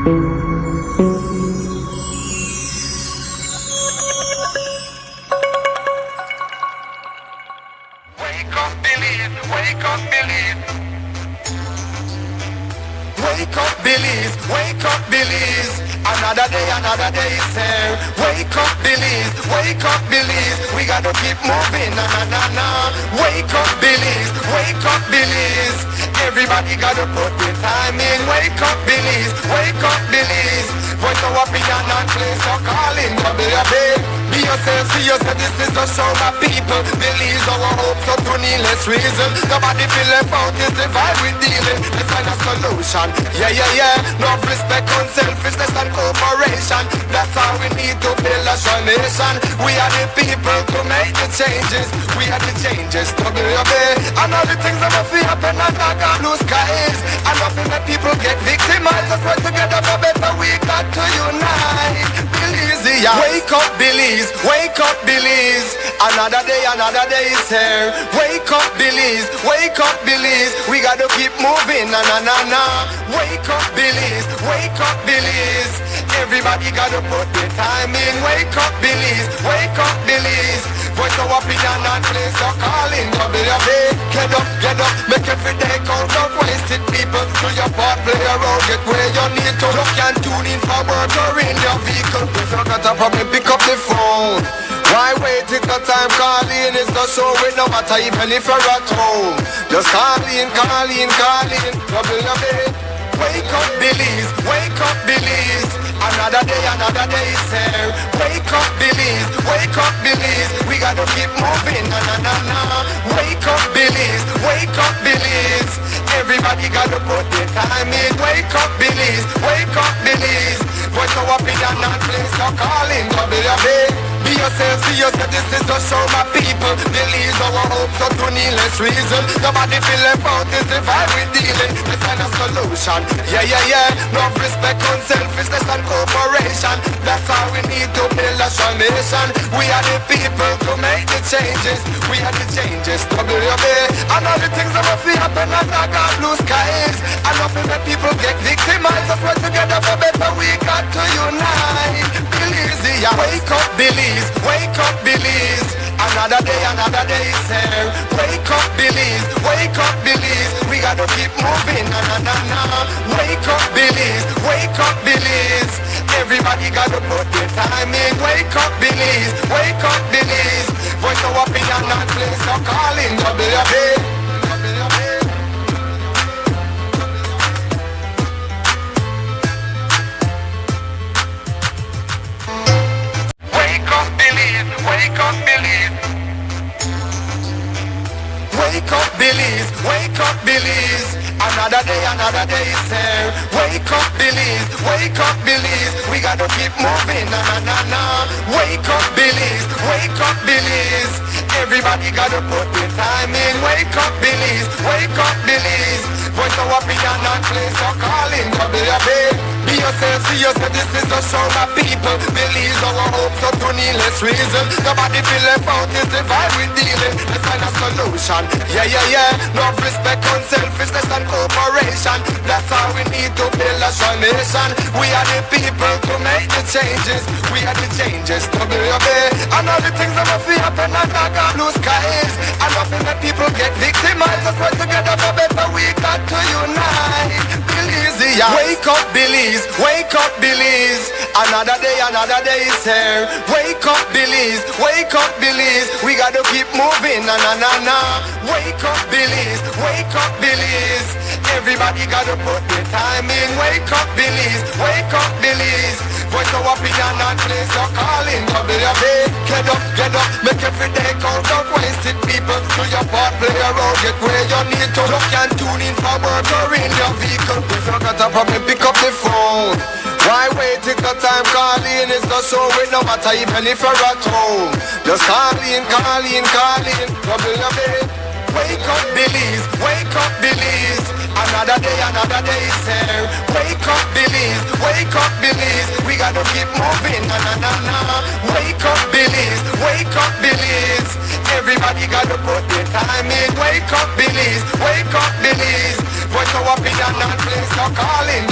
Wake up, believe. Wake up, believe. Wake up, believe. Wake up, believe. Another day is here. Wake up, believe. Wake up, believe. We gotta keep moving. Na na na na. Wake up, believe. Wake up, believe. Everybody gotta put their time in. Wake up, believe. Wake up, believe. Voice of opinion and place your calling. Be yourself, see yourself. This is a show my people. Believe our hopes so to needless reason. Nobody feel left out is the vibe we dealing. Let's find a solution. Yeah, yeah, yeah. No respect, unselfishness and cooperation. That's how we need to build a strong nation. We are the people to make the changes. We are the changes to build a and all the things that we feel happen and not got blue skies. And nothing that people get victimized. Let's work together for better. We got to unite. Believe it, yeah. Wake up, believe. Wake up, believe. Another day is here. Wake up, believe. Wake up, believe. We gotta keep moving. Na na na na. Wake up, believe. Wake up, believe. Everybody gotta put their time in. Wake up, believe. Wake up, believe. Voice of opinion and place your calling. Get up, make every day count. Don't waste it, people. Do your part, play around, get where you need to. You can tune in for work or in your vehicle. If you got a problem, pick up the phone. Why wait till the time calling? It's the show with no matter even if you're at home. Just call in. Wake up, believe. Wake up, believe. Another day is here. Wake up, believe. Wake up, believe. We gotta keep moving. Na na na na. Wake up, believe. Wake up, believe. Everybody gotta put their time in. Wake up, believe. Wake up, believe. Voice of opinion and place your calling. Be yourself, see yourself. This is the show my people. Believe our hopes so to needless reason. Nobody feel left out is the vibe we dealing. Let's find a solution. Yeah, yeah, yeah. No respect, unselfishness and cooperation. That's how we need to build a strong nation. We are the people to make the changes. We are the changes to build a and all the things that we feel happen and not got blue skies. And nothing that people get victimized. Let's work together for better. We got to unite. Believe it, yeah. Wake up, believe. Wake up, believe. Another day is here. Wake up, believe. Wake up, believe. We gotta keep moving. Na na na na. Wake up, believe. Wake up, believe. Everybody gotta put their time in. Wake up, believe. Wake up, believe. Voice of opinion and place your calling. Wake up, believe. Wake up, believe. Wake up, believe. Wake up, believe. Another day is here. Wake up, believe. Wake up, believe. We gotta keep moving. Na na na na. Wake up, believe. Wake up, believe. Everybody gotta put their time in. Wake up, believe. Wake up, believe. Voice of opinion and place your calling. Be yourself, see yourself. This is the show my people. Believe our hopes so to needless reason. Nobody feel left out is the vibe we dealing. Let's find a solution. Yeah, yeah, yeah. No respect, unselfishness and cooperation. That's how we need to build a strong nation. We are the people to make the changes. We are the changes to build a and all the things that we feel happen and not got blue skies. And nothing that people get victimized. Let's work together for better. We got to unite. Believe it, yeah. Wake up, believe. Wake up, believe. Another day is here. Wake up, believe. Wake up, believe. We gotta keep moving. Na na na na. Wake up, believe. Wake up, believe. Everybody gotta put their time in. Wake up, believe. Wake up, believe. Voice of opinion and place your calling. Get up, make every day count. Don't waste it, people. Do your part, play around, get where you need to. You can tune in for work or in your vehicle. If you got a problem, pick up the phone. Why wait till the time calling? It's the show with no matter even if you're at home. Just call in. Wake up, believe. Wake up, believe. Another day is here. Wake up, believe. Wake up, believe. We gotta keep moving. Na na na na. Wake up, believe. Wake up, believe. Everybody gotta put their time in. Wake up, believe. Wake up, believe. Voice of opinion and place your calling.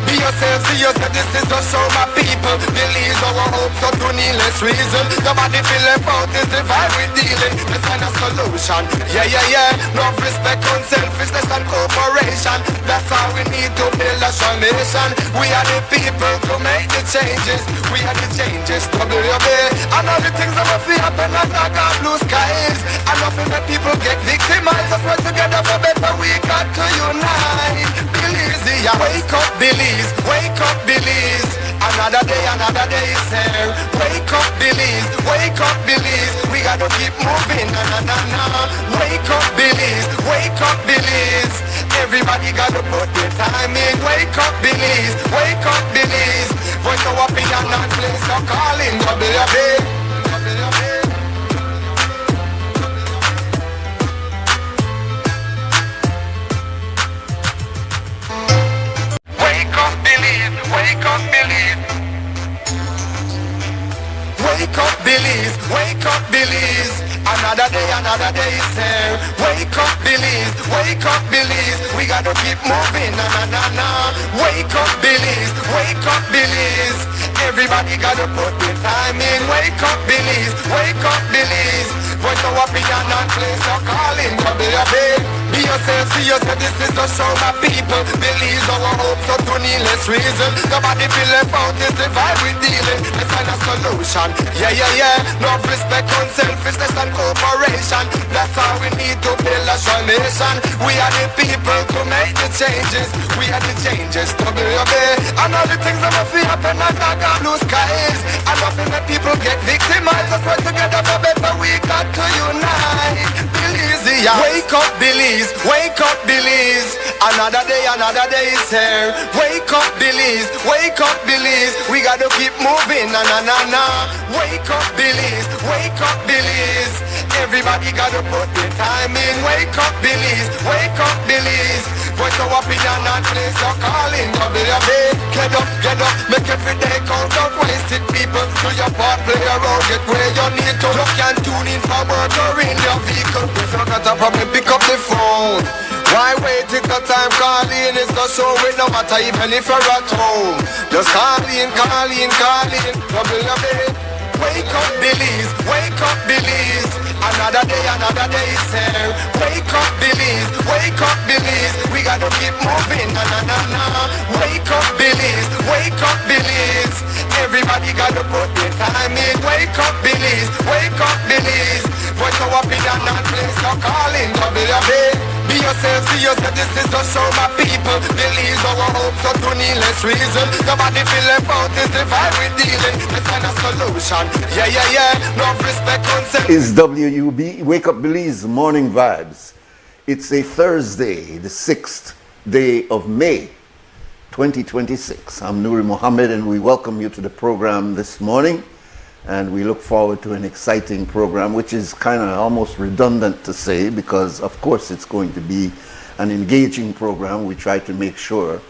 Be yourself, see yourself, this is to show my people. Believe our hopes so to needless reason. Nobody feel left out, is the vibe we dealing. Let's find a solution. Yeah, yeah, yeah. No respect, unselfishness and cooperation. That's how we need to build a strong nation. We are the people to make the changes. We are the changes to obey. And all the things that will feel happen and not got blue skies. And nothing that people get victimized. Let's work together for better. We got to unite. Belize, yeah. Wake up, Belize. Wake up, Belize. Another day is here. Wake up, Belize. Wake up, Belize. We gotta keep moving. Na na na na. Wake up, Belize. Wake up, Belize. Everybody gotta put their time in. Wake up, Belize. Wake up, Belize. Voice of opinion and place of calling. WUB. Wake up, Belize. Wake up, Belize. Wake up, Belize. Wake up, Belize. Another day is here. Wake up, Belize. Wake up, Belize. We gotta keep moving. Na na na na. Wake up, Belize. Wake up, Belize. Everybody gotta put their time in. Wake up, Belize. Wake up, Belize. Voice of opinion and place of calling. WUB. Be yourself, see yourself. This is to show my people. Believe our hopes so to needless reason. Nobody feel left out, is the vibe we dealing. Let's find a solution. Yeah, yeah, yeah. No respect, unselfishness and cooperation. That's how we need to build a strong nation. We are the people to make the changes. We are the changes to obey. And all the things that will feel happen and not got blue skies. And nothing that people get victimized. Let's work together for better. We got to unite. Belize, yeah. Wake up, Belize. Wake up, Belize. Another day is here. Wake up, Belize. Wake up, Belize. We gotta keep moving. Na na na na. Wake up, Belize. Wake up, Belize. Everybody gotta put their time in. Wake up, Belize. Wake up, Belize. Voice of opinion and place of calling. WUB. Get up, make every day count. Don't waste it, people. Do your part, play your role, get where you need to. You can tune in for work or in your vehicle. If you got a problem, pick up the phone. Why wait till the time calling? It's not so it no matter even if you're at home. Just call in. WUB. Wake up, Belize. Wake up, Belize. Another day is here. Wake up, Belize. Wake up, Belize. We gotta keep moving. Na na na na. Wake up, Belize. Wake up, Belize. Everybody gotta put their time in. Wake up, Belize. Wake up, Belize. Voice of opinion and place of calling. WUB. Be yourself, see yourself, this is to show my people. Believe our hopes so to needless reason. Nobody feel left out, is the vibe we dealing. Let's find a solution. Yeah, yeah, yeah. No respect, concept. It's WUB, Wake Up Belize Morning Vibes. It's a Thursday, the 6th day of May, 2026. I'm Nuri Mohammed and we welcome you to the program this morning. And we look forward to an exciting program, which is kind of almost redundant to say because, of course, it's going to be an engaging program. We try to make sure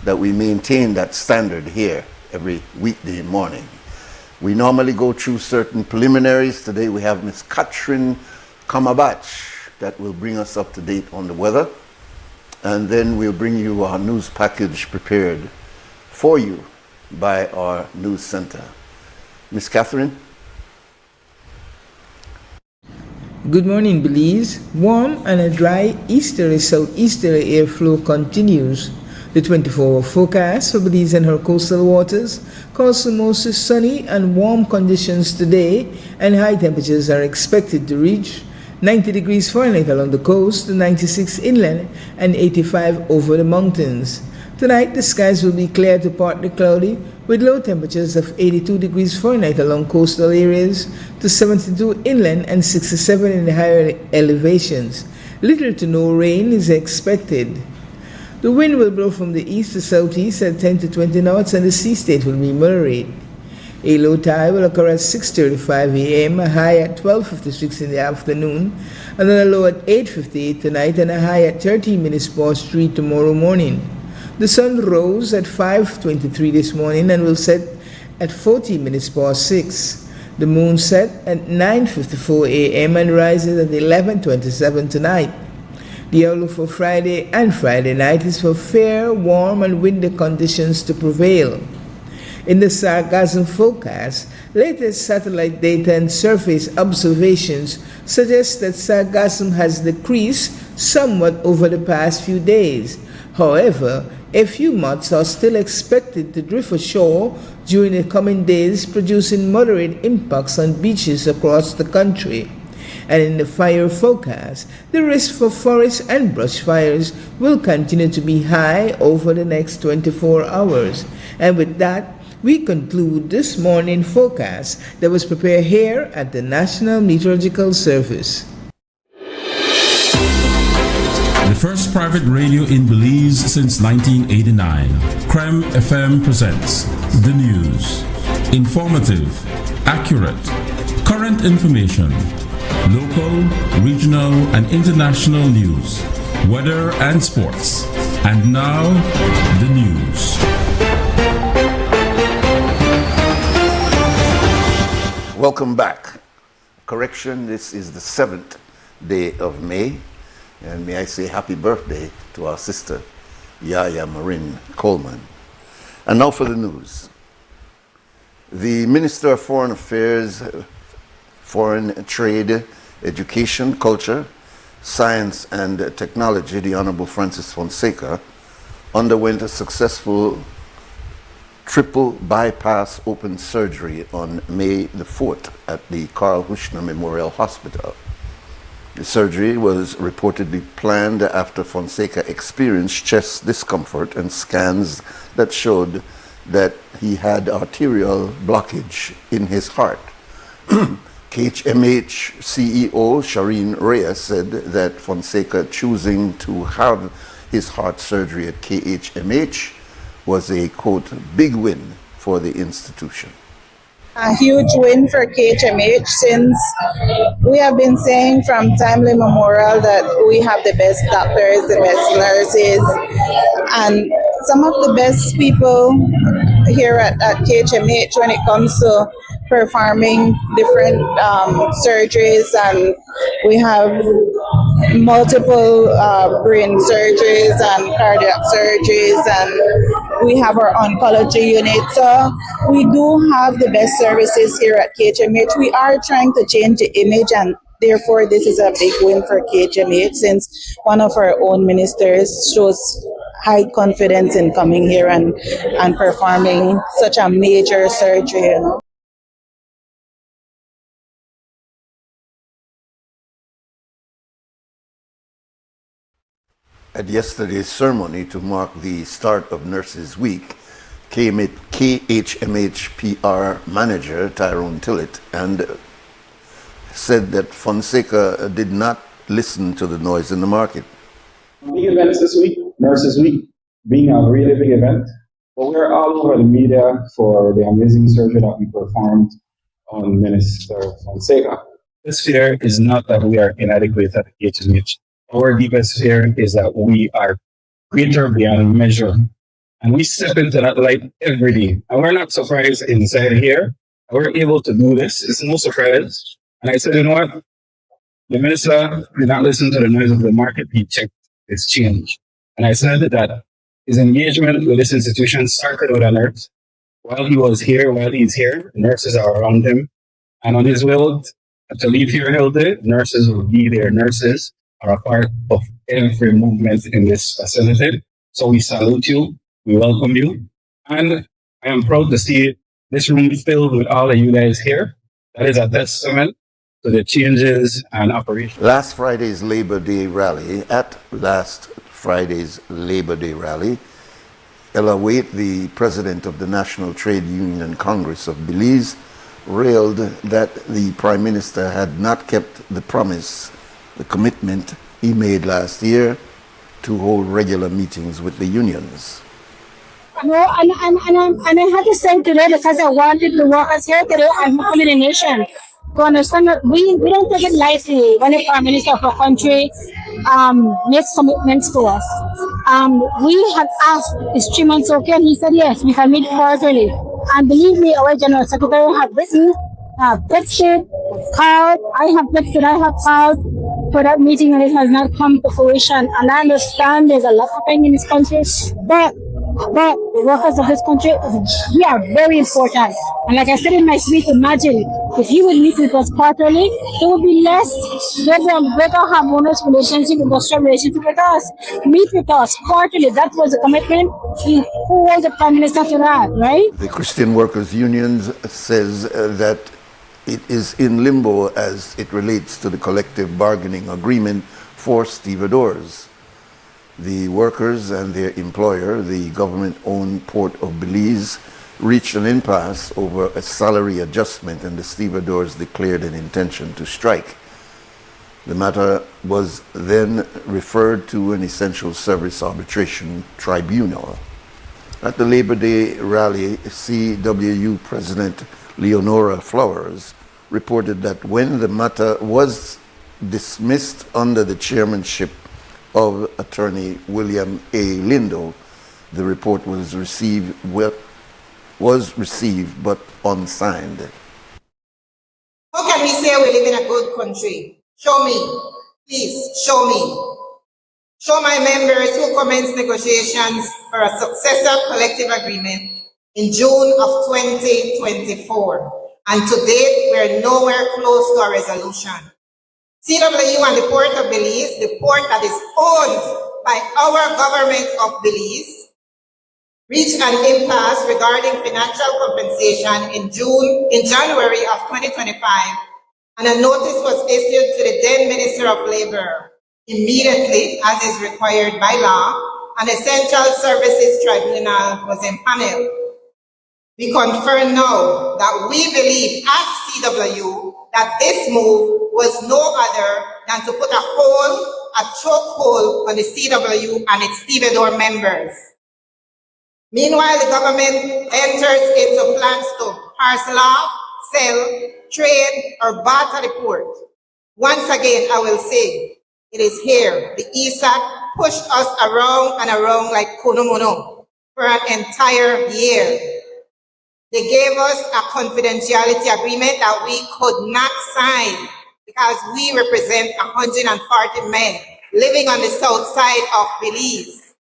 that we maintain that standard here every weekday morning. We normally go through certain preliminaries. Today we have Miss Katrin Kamabach that will bring us up to date on the weather. And then we'll bring you our news package prepared for you by our news center. Miss Catherine? Good morning, Belize. Warm and a dry easterly southeasterly airflow continues. The 24-hour forecast for Belize and her coastal waters calls for mostly sunny and warm conditions today, and high temperatures are expected to reach 90 degrees Fahrenheit along the coast, 96 inland, and 85 over the mountains. Tonight, the skies will be clear to partly cloudy, with low temperatures of 82 degrees Fahrenheit along coastal areas to 72 inland and 67 in the higher elevations. Little to no rain is expected. The wind will blow from the east to southeast at 10 to 20 knots and the sea state will be moderate. A low tide will occur at 6:35 a.m., a high at 12:56 in the afternoon, and then a low at 8:58 tonight and a high at 13 minutes past 3 tomorrow morning. The sun rose at 5:23 this morning and will set at 14 minutes past 6. The moon set at 9:54 a.m. and rises at 11:27 tonight. The outlook for Friday and Friday night is for fair, warm and windy conditions to prevail. In the sargassum forecast, latest satellite data and surface observations suggest that sargassum has decreased somewhat over the past few days. However, a few moths are still expected to drift ashore during the coming days, producing moderate impacts on beaches across the country. And in the fire forecast, the risk for forest and brush fires will continue to be high over the next 24 hours. And with that, we conclude this morning forecast that was prepared here at the National Meteorological Service. The first private radio in Belize since 1989, Creme FM presents the news. Informative, accurate, current information, local, regional, and international news, weather and sports. And now, the news. Welcome back. Correction, this is the 7th day of May. And may I say happy birthday to our sister, Yaya Marin Coleman. And now for the news. The Minister of Foreign Affairs, Foreign Trade, Education, Culture, Science and Technology, the Honorable Francis Fonseca, underwent a successful triple bypass open surgery on May the 4th at the Carl Hushner Memorial Hospital. The surgery was reportedly planned after Fonseca experienced chest discomfort and scans that showed that he had arterial blockage in his heart. KHMH CEO Shireen Reyes said that Fonseca choosing to have his heart surgery at KHMH was a, quote, big win for the institution. A huge win for KHMH, since we have been saying from timely memorial that we have the best doctors, the best nurses, and some of the best people here at KHMH when it comes to performing different surgeries. And we have multiple brain surgeries and cardiac surgeries, and we have our oncology unit. So we do have the best services here at KHMH. We are trying to change the image, and therefore this is a big win for KHMH, since one of our own ministers shows high confidence in coming here and performing such a major surgery. At yesterday's ceremony to mark the start of Nurses Week, KHMH PR manager Tyrone Tillett and said that Fonseca did not listen to the noise in the market. Big events this week, Nurses Week being a really big event, but we're all over the media for the amazing surgery that we performed on Minister Fonseca. This fear is not that we are inadequate at KHMH. Our deepest fear is that we are greater beyond measure. And we step into that light every day. And we're not surprised inside here. We're able to do this. It's no surprise. And I said, you know what? The minister did not listen to the noise of the market. He checked its change. And I said that his engagement with this institution started with a nurse. While he's here, nurses are around him. And on his will to leave here healthy, nurses will be there. Nurses are a part of every movement in this facility. So we salute you, we welcome you, and I am proud to see this room filled with all of you guys here. That is a testament to the changes and operations. Last Friday's Labor Day rally, Ella Waite, the president of the National Trade Union Congress of Belize, railed that the Prime Minister had not kept the promise, the commitment he made last year to hold regular meetings with the unions. No, and I had to say today, because I wanted the workers here today, I'm hoping the nation to understand that we don't take it lightly when the Prime Minister of our country makes commitments to us. We had asked, is 3 months okay? And he said yes, we can meet quarterly. And believe me, our General Secretary had written, texted, called, I have texted, I have called for that meeting, and it has not come to fruition. And I understand there's a lot happening in this country, but the workers of this country, we are very important. And like I said in my speech, imagine if he would meet with us quarterly, there would be less, better harmonious relationship, industrial relationship with us. Meet with us quarterly. That was a commitment. We hold the Prime Minister to that, right? The Christian Workers Unions says that it is in limbo as it relates to the collective bargaining agreement for stevedores. The workers and their employer, the government-owned Port of Belize, reached an impasse over a salary adjustment, and the stevedores declared an intention to strike. The matter was then referred to an essential service arbitration tribunal. At the Labor Day rally, CWU President Leonora Flowers reported that when the matter was dismissed under the chairmanship of Attorney William A. Lindo, the report was received but unsigned. How can we say we live in a good country? Show me. Please, show me. Show my members who commenced negotiations for a successor collective agreement in June of 2024. And to date, we're nowhere close to a resolution. CWU and the Port of Belize, the port that is owned by our government of Belize, reached an impasse regarding financial compensation in January of 2025, and a notice was issued to the then Minister of Labor. Immediately, as is required by law, an Essential Services Tribunal was impaneled. We confirm now that we believe at CWU that this move was no other than to put a chokehold on the CWU and its stevedore members. Meanwhile, the government enters into plans to parcel off, sell, trade, or barter the port. Once again, I will say, it is here. The ESAT pushed us around and around like kuno-mono for an entire year. They gave us a confidentiality agreement that we could not sign because we represent 140 men living on the south side of Belize.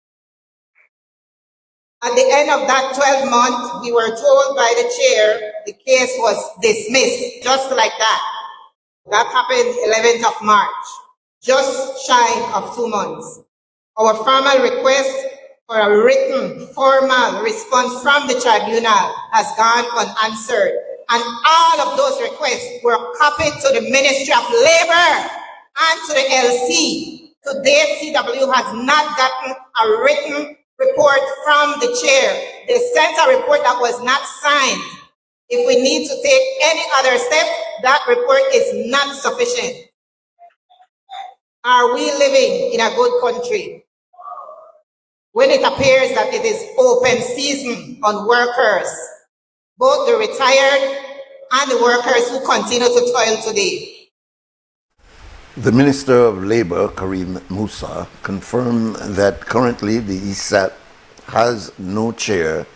At the end of that 12 months, we were told by the chair the case was dismissed, just like that. That happened 11th of March, just shy of 2 months. Our formal request for a written, formal response from the tribunal has gone unanswered. And all of those requests were copied to the Ministry of Labor and to the LC. To date, CW has not gotten a written report from the chair. They sent a report that was not signed. If we need to take any other step, that report is not sufficient. Are we living in a good country when it appears that it is open season on workers, both the retired and the workers who continue to toil today? The Minister of Labor, Karim Musa, confirmed that currently the ESAT has no chair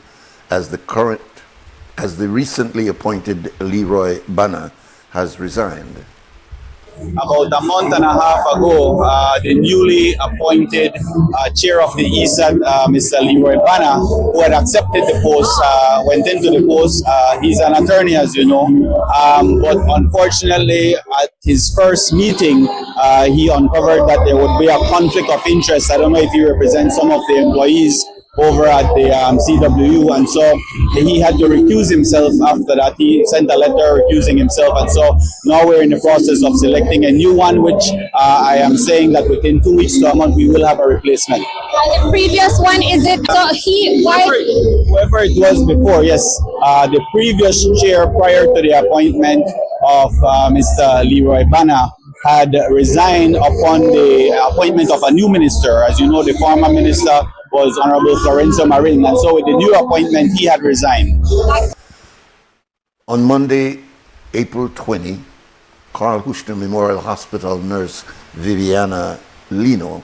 as the recently appointed Leroy Bana has resigned. About a month and a half ago, the newly appointed chair of the ESAT, Mr. Leroy Bana, who had accepted the post, went into the post. He's an attorney, as you know, but unfortunately, at his first meeting, he uncovered that there would be a conflict of interest. I don't know if he represents some of the employees over at the CWU, and so he had to recuse himself after that. He sent a letter recusing himself, and so now we're in the process of selecting a new one, which I am saying that within 2 weeks to a month we will have a replacement. The previous one, is it whoever it was before? Yes, the previous chair prior to the appointment of Mr. Leroy Bana had resigned upon the appointment of a new minister. As you know, the former minister was Honorable Florenzo Marin, and so with the new appointment, he had resigned. On Monday, April 20, Carl Hushner Memorial Hospital nurse Viviana Lino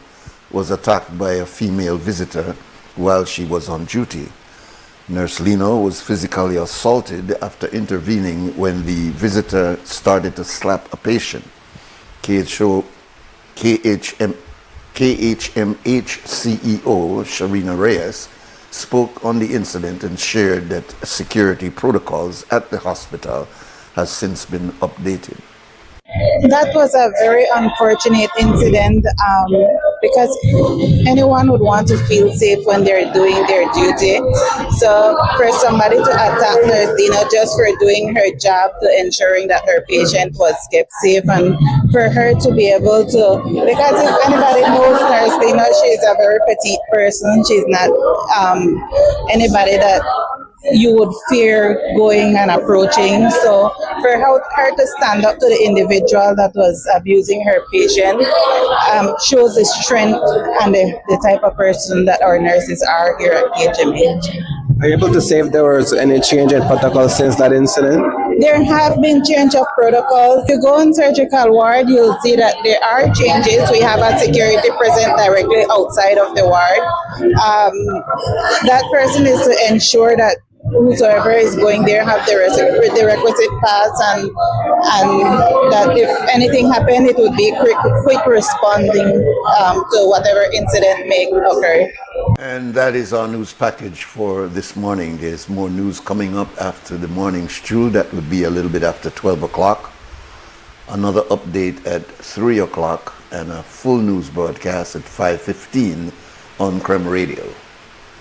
was attacked by a female visitor while she was on duty. Nurse Lino was physically assaulted after intervening when the visitor started to slap a patient. KHMH CEO Sharina Reyes spoke on the incident and shared that security protocols at the hospital has since been updated. That was a very unfortunate incident because anyone would want to feel safe when they're doing their duty. So for somebody to attack Nurse Dina just for doing her job to ensuring that her patient was kept safe, and for her to be able to, because if anybody knows Nurse Dina, she's a very petite person. She's not anybody that you would fear going and approaching. So for her to stand up to the individual that was abusing her patient shows the strength and the type of person that our nurses are here at HMH. Are you able to say if there was any change in protocol since that incident? There have been change of protocols. If you go on surgical ward, you'll see that there are changes. We have a security present directly outside of the ward. That person is to ensure that whosoever is going there have the requisite pass, and that if anything happened, it would be quick responding to whatever incident may occur. And that is our news package for this morning. There's more news coming up after the morning stew. That would be a little bit after 12 o'clock. Another update at 3 o'clock and a full news broadcast at 5:15 on Creme Radio.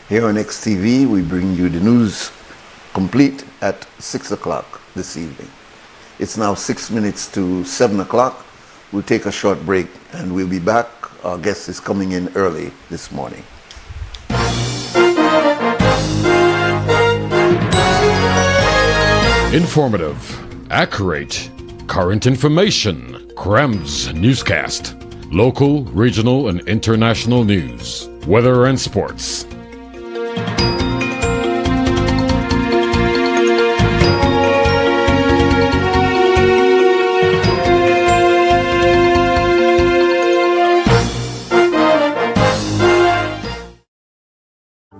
Here on XTV, we bring you the news complete at 6 o'clock this evening. It's now 6 minutes to 7 o'clock. We'll take a short break and we'll be back. Our guest is coming in early this morning. Informative, accurate, current information. Crem's newscast. Local, regional, and international news. Weather and sports.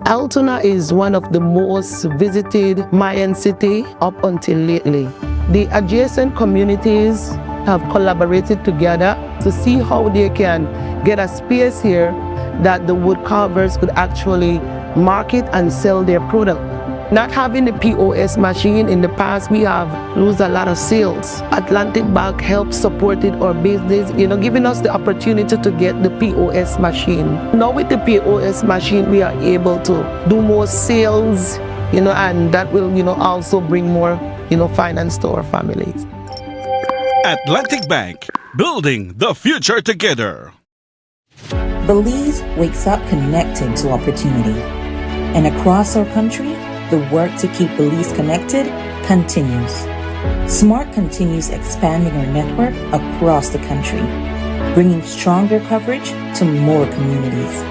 Altoona is one of the most visited Mayan city up until lately. The adjacent communities have collaborated together to see how they can get a space here that the wood carvers could actually market and sell their product. Not having the POS machine in the past, we have lost a lot of sales. Atlantic Bank helped supported our business, giving us the opportunity to get the POS machine. Now with the POS machine, we are able to do more sales, and that will, also bring more, finance to our families. Atlantic Bank, building the future together. Belize wakes up connected to opportunity. And across our country, the work to keep Belize connected continues. SMART continues expanding our network across the country, bringing stronger coverage to more communities.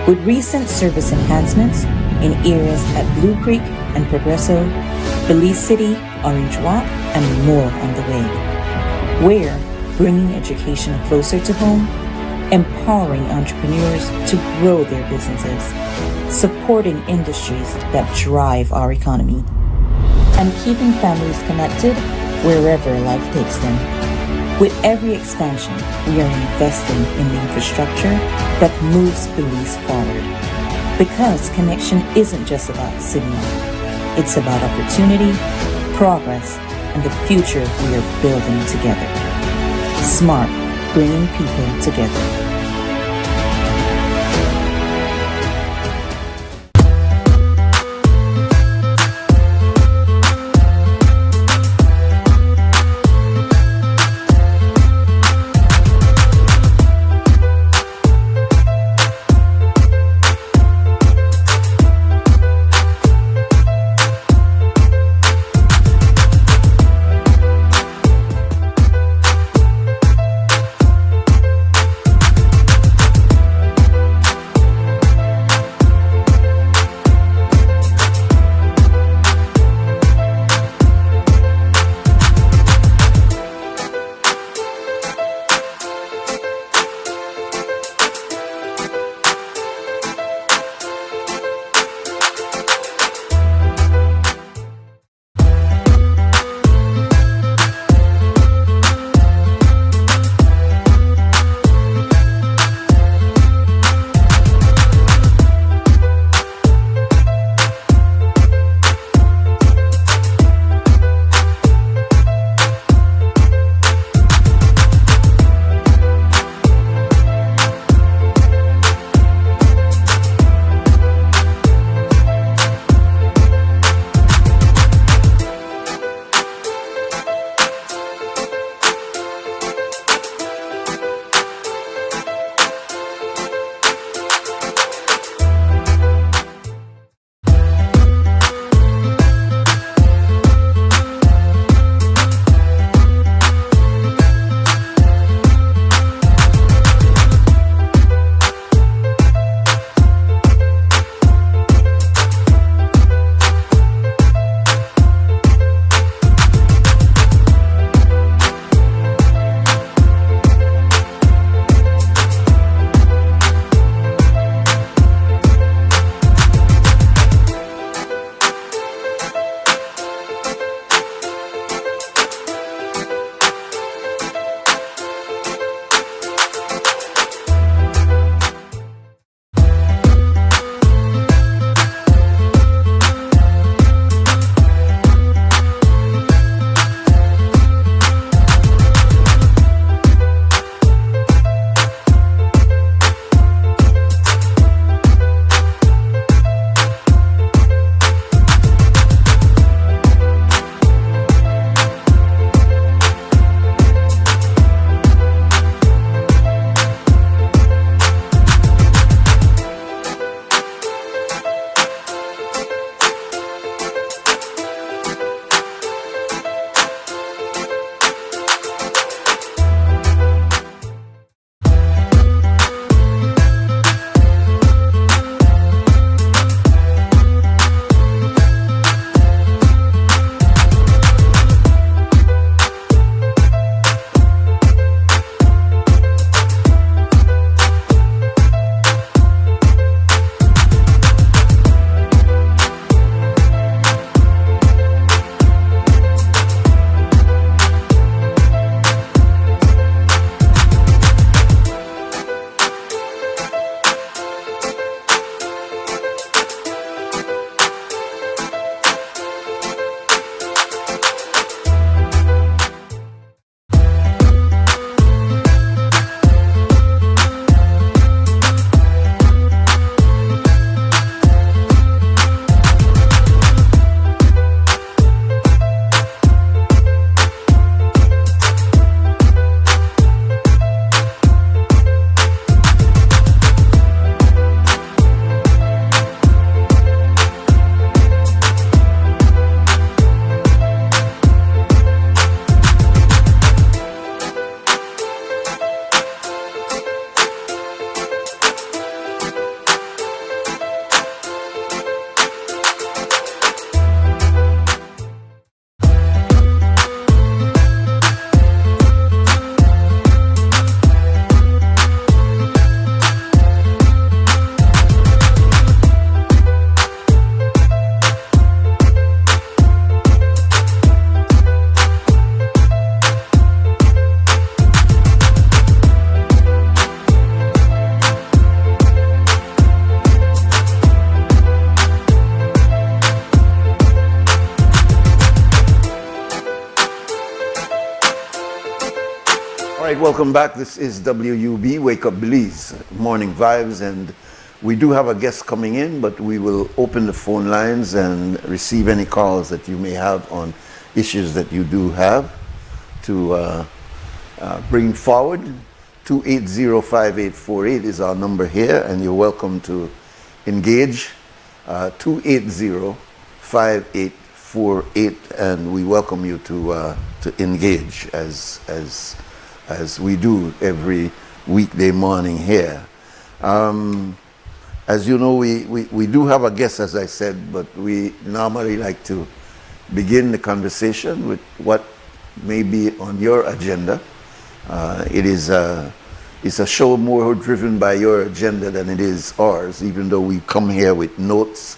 With recent service enhancements in areas at Blue Creek and Progresso, Belize City, Orange Walk, and more on the way. We're bringing education closer to home, empowering entrepreneurs to grow their businesses, supporting industries that drive our economy, and keeping families connected wherever life takes them. With every expansion, we are investing in the infrastructure that moves Belize forward. Because connection isn't just about city life, it's about opportunity, progress, and the future we are building together. SMART, bringing people together. right, welcome back. This is WUB, Wake Up Belize, Morning Vibes, and we do have a guest coming in, but we will open the phone lines and receive any calls that you may have on issues that you do have to bring forward. 280-5848 is our number here, and you're welcome to engage. 280-5848, and we welcome you to engage as we do every weekday morning here. As you know, we do have a guest, as I said, but we normally like to begin the conversation with what may be on your agenda. It's a show more driven by your agenda than it is ours, even though we come here with notes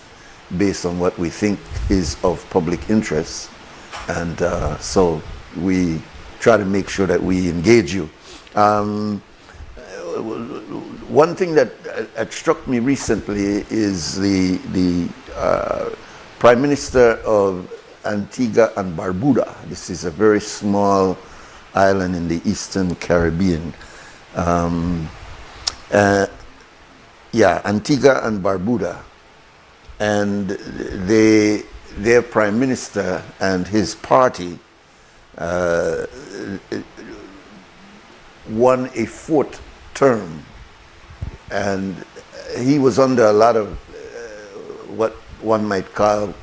based on what we think is of public interest. And so we try to make sure that we engage you. One thing that struck me recently is the Prime Minister of Antigua and Barbuda. This is a very small island in the Eastern Caribbean. Antigua and Barbuda. And their Prime Minister and his party won a fourth term, and he was under a lot of what one might call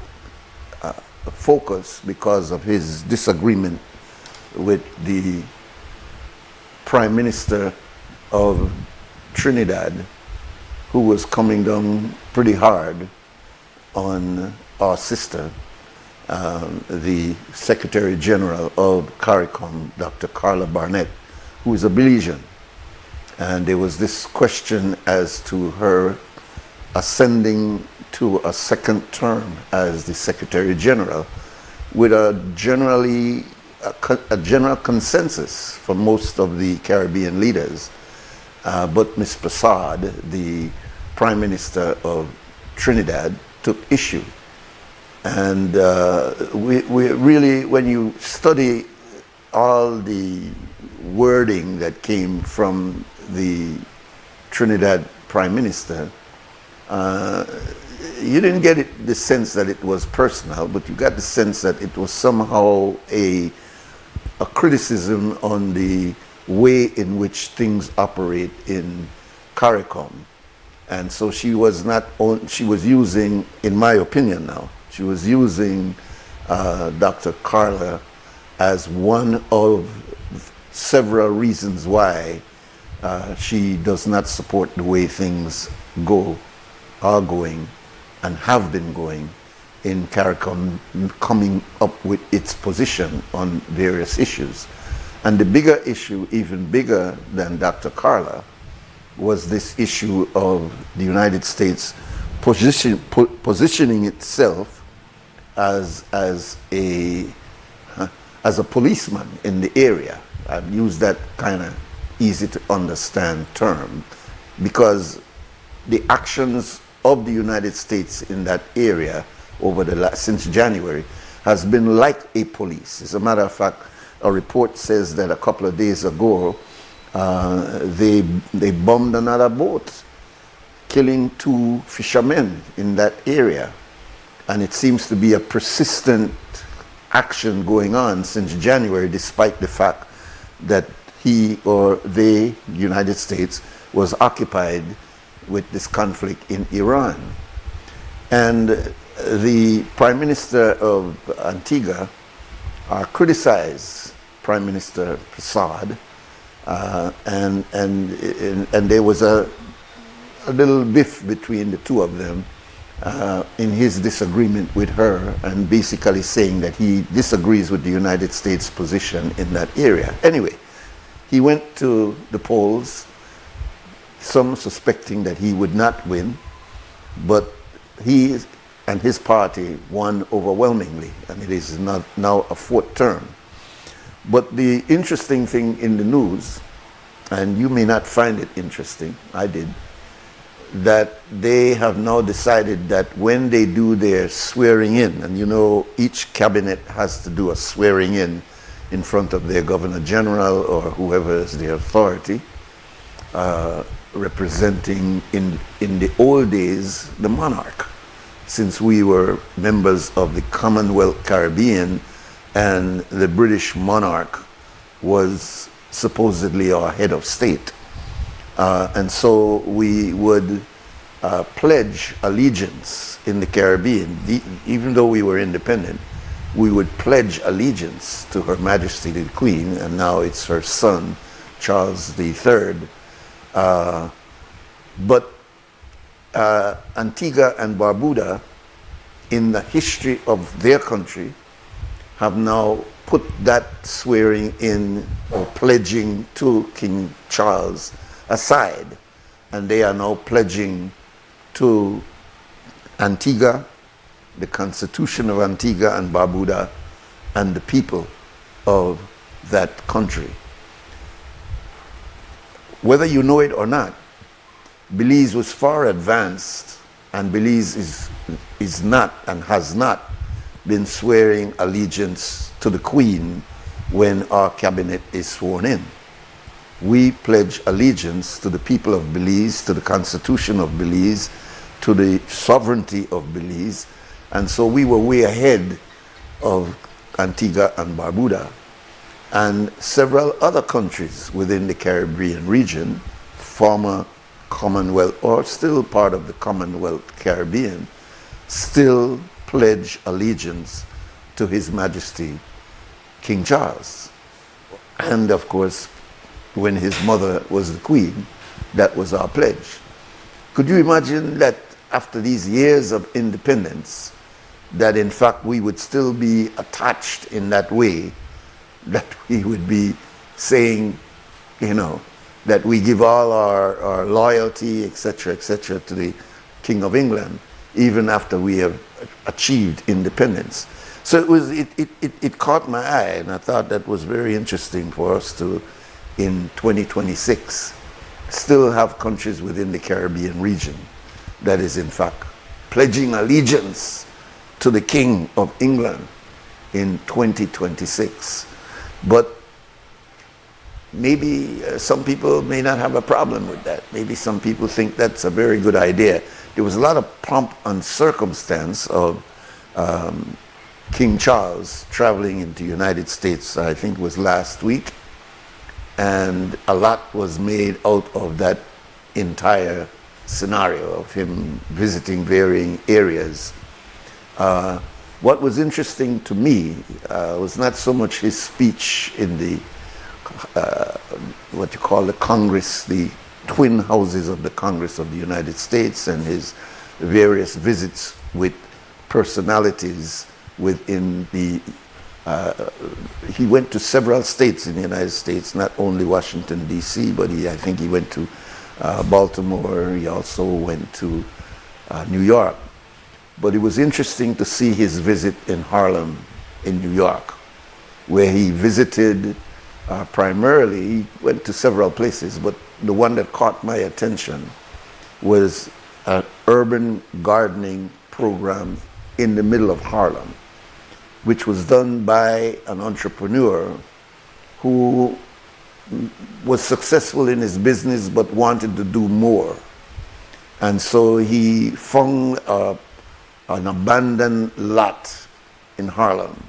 focus because of his disagreement with the Prime Minister of Trinidad, who was coming down pretty hard on our sister, the Secretary General of CARICOM, Dr. Carla Barnett, who is a Belizean. And there was this question as to her ascending to a second term as the Secretary General, with a general consensus for most of the Caribbean leaders. But Ms. Prasad, the Prime Minister of Trinidad, took issue. And we really, when you study all the wording that came from the Trinidad Prime Minister, you didn't get the sense that it was personal, but you got the sense that it was somehow a criticism on the way in which things operate in CARICOM. And so she was using, in my opinion now, she was using Dr. Carla as one of several reasons why she does not support the way things are going, and have been going in CARICOM, coming up with its position on various issues. And the bigger issue, even bigger than Dr. Carla, was this issue of the United States positioning itself as a policeman in the area. I've used that kind of easy to understand term because the actions of the United States in that area since January has been like a police. As a matter of fact, a report says that a couple of days ago they bombed another boat, killing 2 fishermen in that area. And it seems to be a persistent action going on since January, despite the fact that he or they, the United States, was occupied with this conflict in Iran. And the Prime Minister of Antigua criticized Prime Minister Prasad, and there was a little biff between the two of them in his disagreement with her, and basically saying that he disagrees with the United States position in that area. Anyway, he went to the polls, some suspecting that he would not win, but he and his party won overwhelmingly, and it is now a 4th term. But the interesting thing in the news, and you may not find it interesting, I did, that they have now decided that when they do their swearing in, and you know each cabinet has to do a swearing in in front of their governor general or whoever is the authority, representing in the old days the monarch, since we were members of the Commonwealth Caribbean and the British monarch was supposedly our head of state. And so we would pledge allegiance in the Caribbean. Even though we were independent, we would pledge allegiance to Her Majesty the Queen, and now it's her son, Charles III. But Antigua and Barbuda, in the history of their country, have now put that swearing in or pledging to King Charles aside, and they are now pledging to Antigua, the Constitution of Antigua and Barbuda, and the people of that country. Whether you know it or not, Belize was far advanced, and Belize is not and has not been swearing allegiance to the Queen when our cabinet is sworn in. We pledge allegiance to the people of Belize, to the Constitution of Belize, to the sovereignty of Belize, and so we were way ahead of Antigua and Barbuda. And several other countries within the Caribbean region, former Commonwealth or still part of the Commonwealth Caribbean, still pledge allegiance to His Majesty King Charles. And of course, when his mother was the Queen, that was our pledge. Could you imagine that after these years of independence, that in fact we would still be attached in that way, that we would be saying, you know, that we give all our loyalty, etc., to the King of England, even after we have achieved independence. So it caught my eye, and I thought that was very interesting for us to, in 2026, still have countries within the Caribbean region that is in fact pledging allegiance to the King of England in 2026. But maybe some people may not have a problem with that. Maybe some people think that's a very good idea. There was a lot of pomp and circumstance of King Charles traveling into the United States, I think it was last week, and a lot was made out of that entire scenario of him visiting varying areas. What was interesting to me was not so much his speech in the what you call the Congress, the twin houses of the Congress of the United States, and his various visits with personalities within the he went to several states in the United States, not only Washington, D.C., but I think he went to Baltimore. He also went to New York. But it was interesting to see his visit in Harlem, in New York, where he visited primarily, he went to several places, but the one that caught my attention was an urban gardening program in the middle of Harlem, which was done by an entrepreneur who was successful in his business but wanted to do more. And so he found an abandoned lot in Harlem,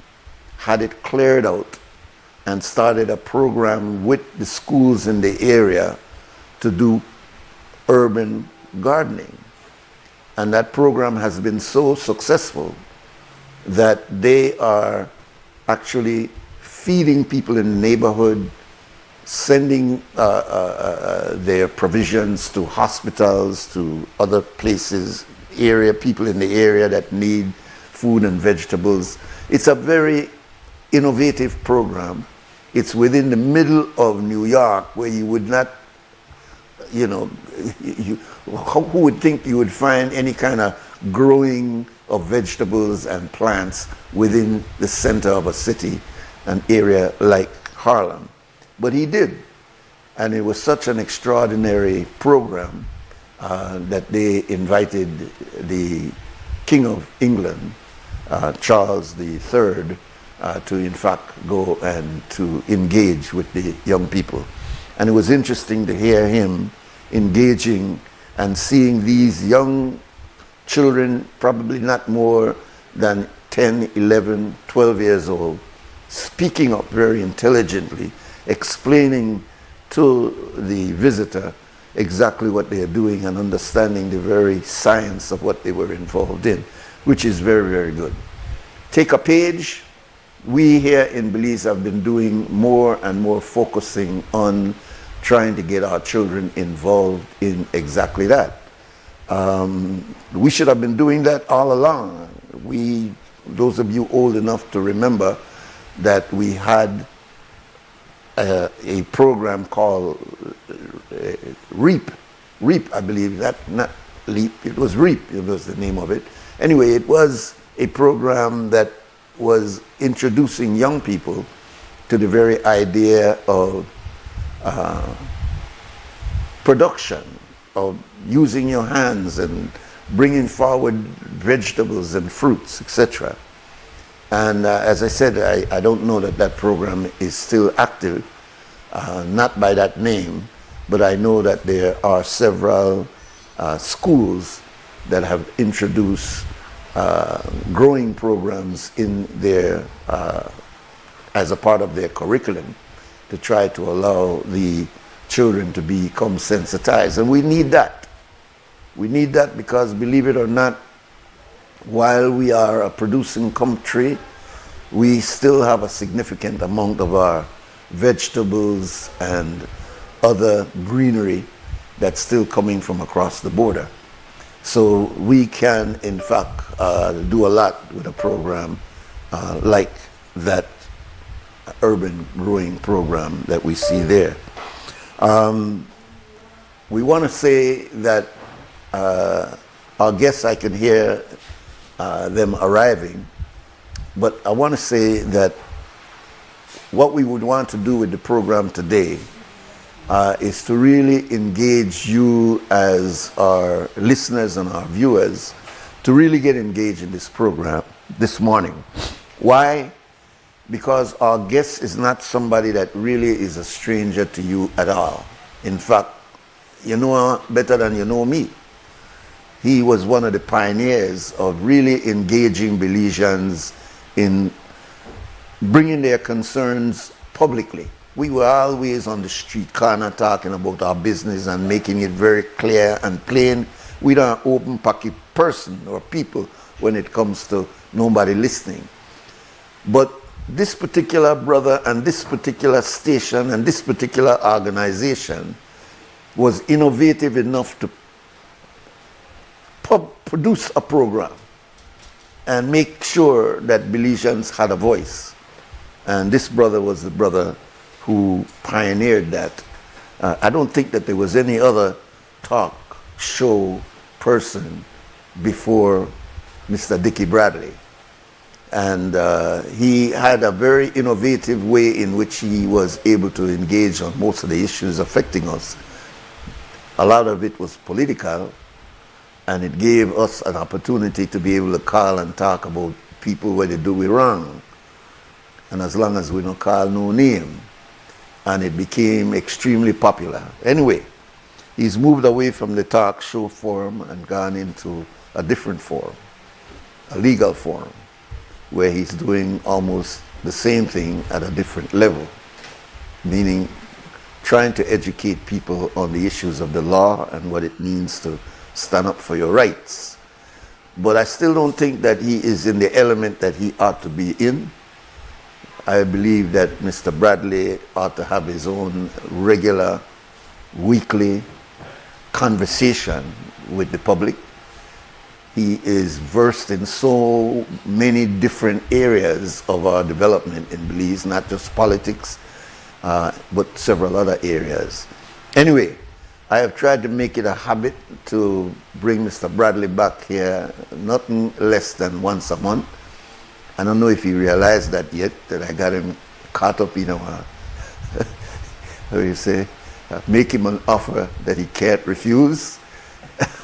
had it cleared out, and started a program with the schools in the area to do urban gardening. And that program has been so successful that they are actually feeding people in the neighborhood, sending their provisions to hospitals, to other places, people in the area that need food and vegetables. It's a very innovative program. It's within the middle of New York, where you would not, you know, who would think you would find any kind of growing of vegetables and plants within the center of a city, an area like Harlem. But he did. And it was such an extraordinary program that they invited the King of England, Charles III, to in fact go and to engage with the young people. And it was interesting to hear him engaging and seeing these young children, probably not more than 10, 11, 12 years old, speaking up very intelligently, explaining to the visitor exactly what they are doing and understanding the very science of what they were involved in, which is very, very good. Take a page. We here in Belize have been doing more and more focusing on trying to get our children involved in exactly that. We should have been doing that all along. Those of you old enough to remember that we had a program called REAP, I believe, not LEAP, it was REAP, it was the name of it. Anyway, it was a program that was introducing young people to the very idea of production, of using your hands and bringing forward vegetables and fruits, etc. And as I said, I don't know that that program is still active, not by that name, but I know that there are several schools that have introduced growing programs in their, as a part of their curriculum to try to allow the children to become sensitized. And we need that. We need that because, believe it or not, while we are a producing country, we still have a significant amount of our vegetables and other greenery that's still coming from across the border. So we can, in fact, do a lot with a program like that urban growing program that we see there. We want to say that our guests, I can hear them arriving, but I want to say that what we would want to do with the program today is to really engage you as our listeners and our viewers to really get engaged in this program this morning. Why? Because our guest is not somebody that really is a stranger to you at all. In fact, you know better than you know me. He was one of the pioneers of really engaging Belizeans in bringing their concerns publicly. We were always on the street corner talking about our business and making it very clear and plain. We don't open pocket person or people when it comes to nobody listening. But this particular brother and this particular station and this particular organization was innovative enough to produce a program and make sure that Belizeans had a voice. And this brother was the brother who pioneered that. I don't think that there was any other talk show person before Mr. Dicki Bradley. And he had a very innovative way in which he was able to engage on most of the issues affecting us. A lot of it was political, and it gave us an opportunity to be able to call and talk about people where they do we wrong. And as long as we don't call no name, and it became extremely popular. Anyway, he's moved away from the talk show forum and gone into a different forum, a legal forum, where he's doing almost the same thing at a different level, meaning trying to educate people on the issues of the law and what it means to stand up for your rights. But I still don't think that he is in the element that he ought to be in. I believe that Mr. Bradley ought to have his own regular, weekly conversation with the public. He is versed in so many different areas of our development in Belize, not just politics, but several other areas. Anyway, I have tried to make it a habit to bring Mr. Bradley back here nothing less than once a month. I don't know if he realized that yet, that I got him caught up in our, how do you say, make him an offer that he can't refuse,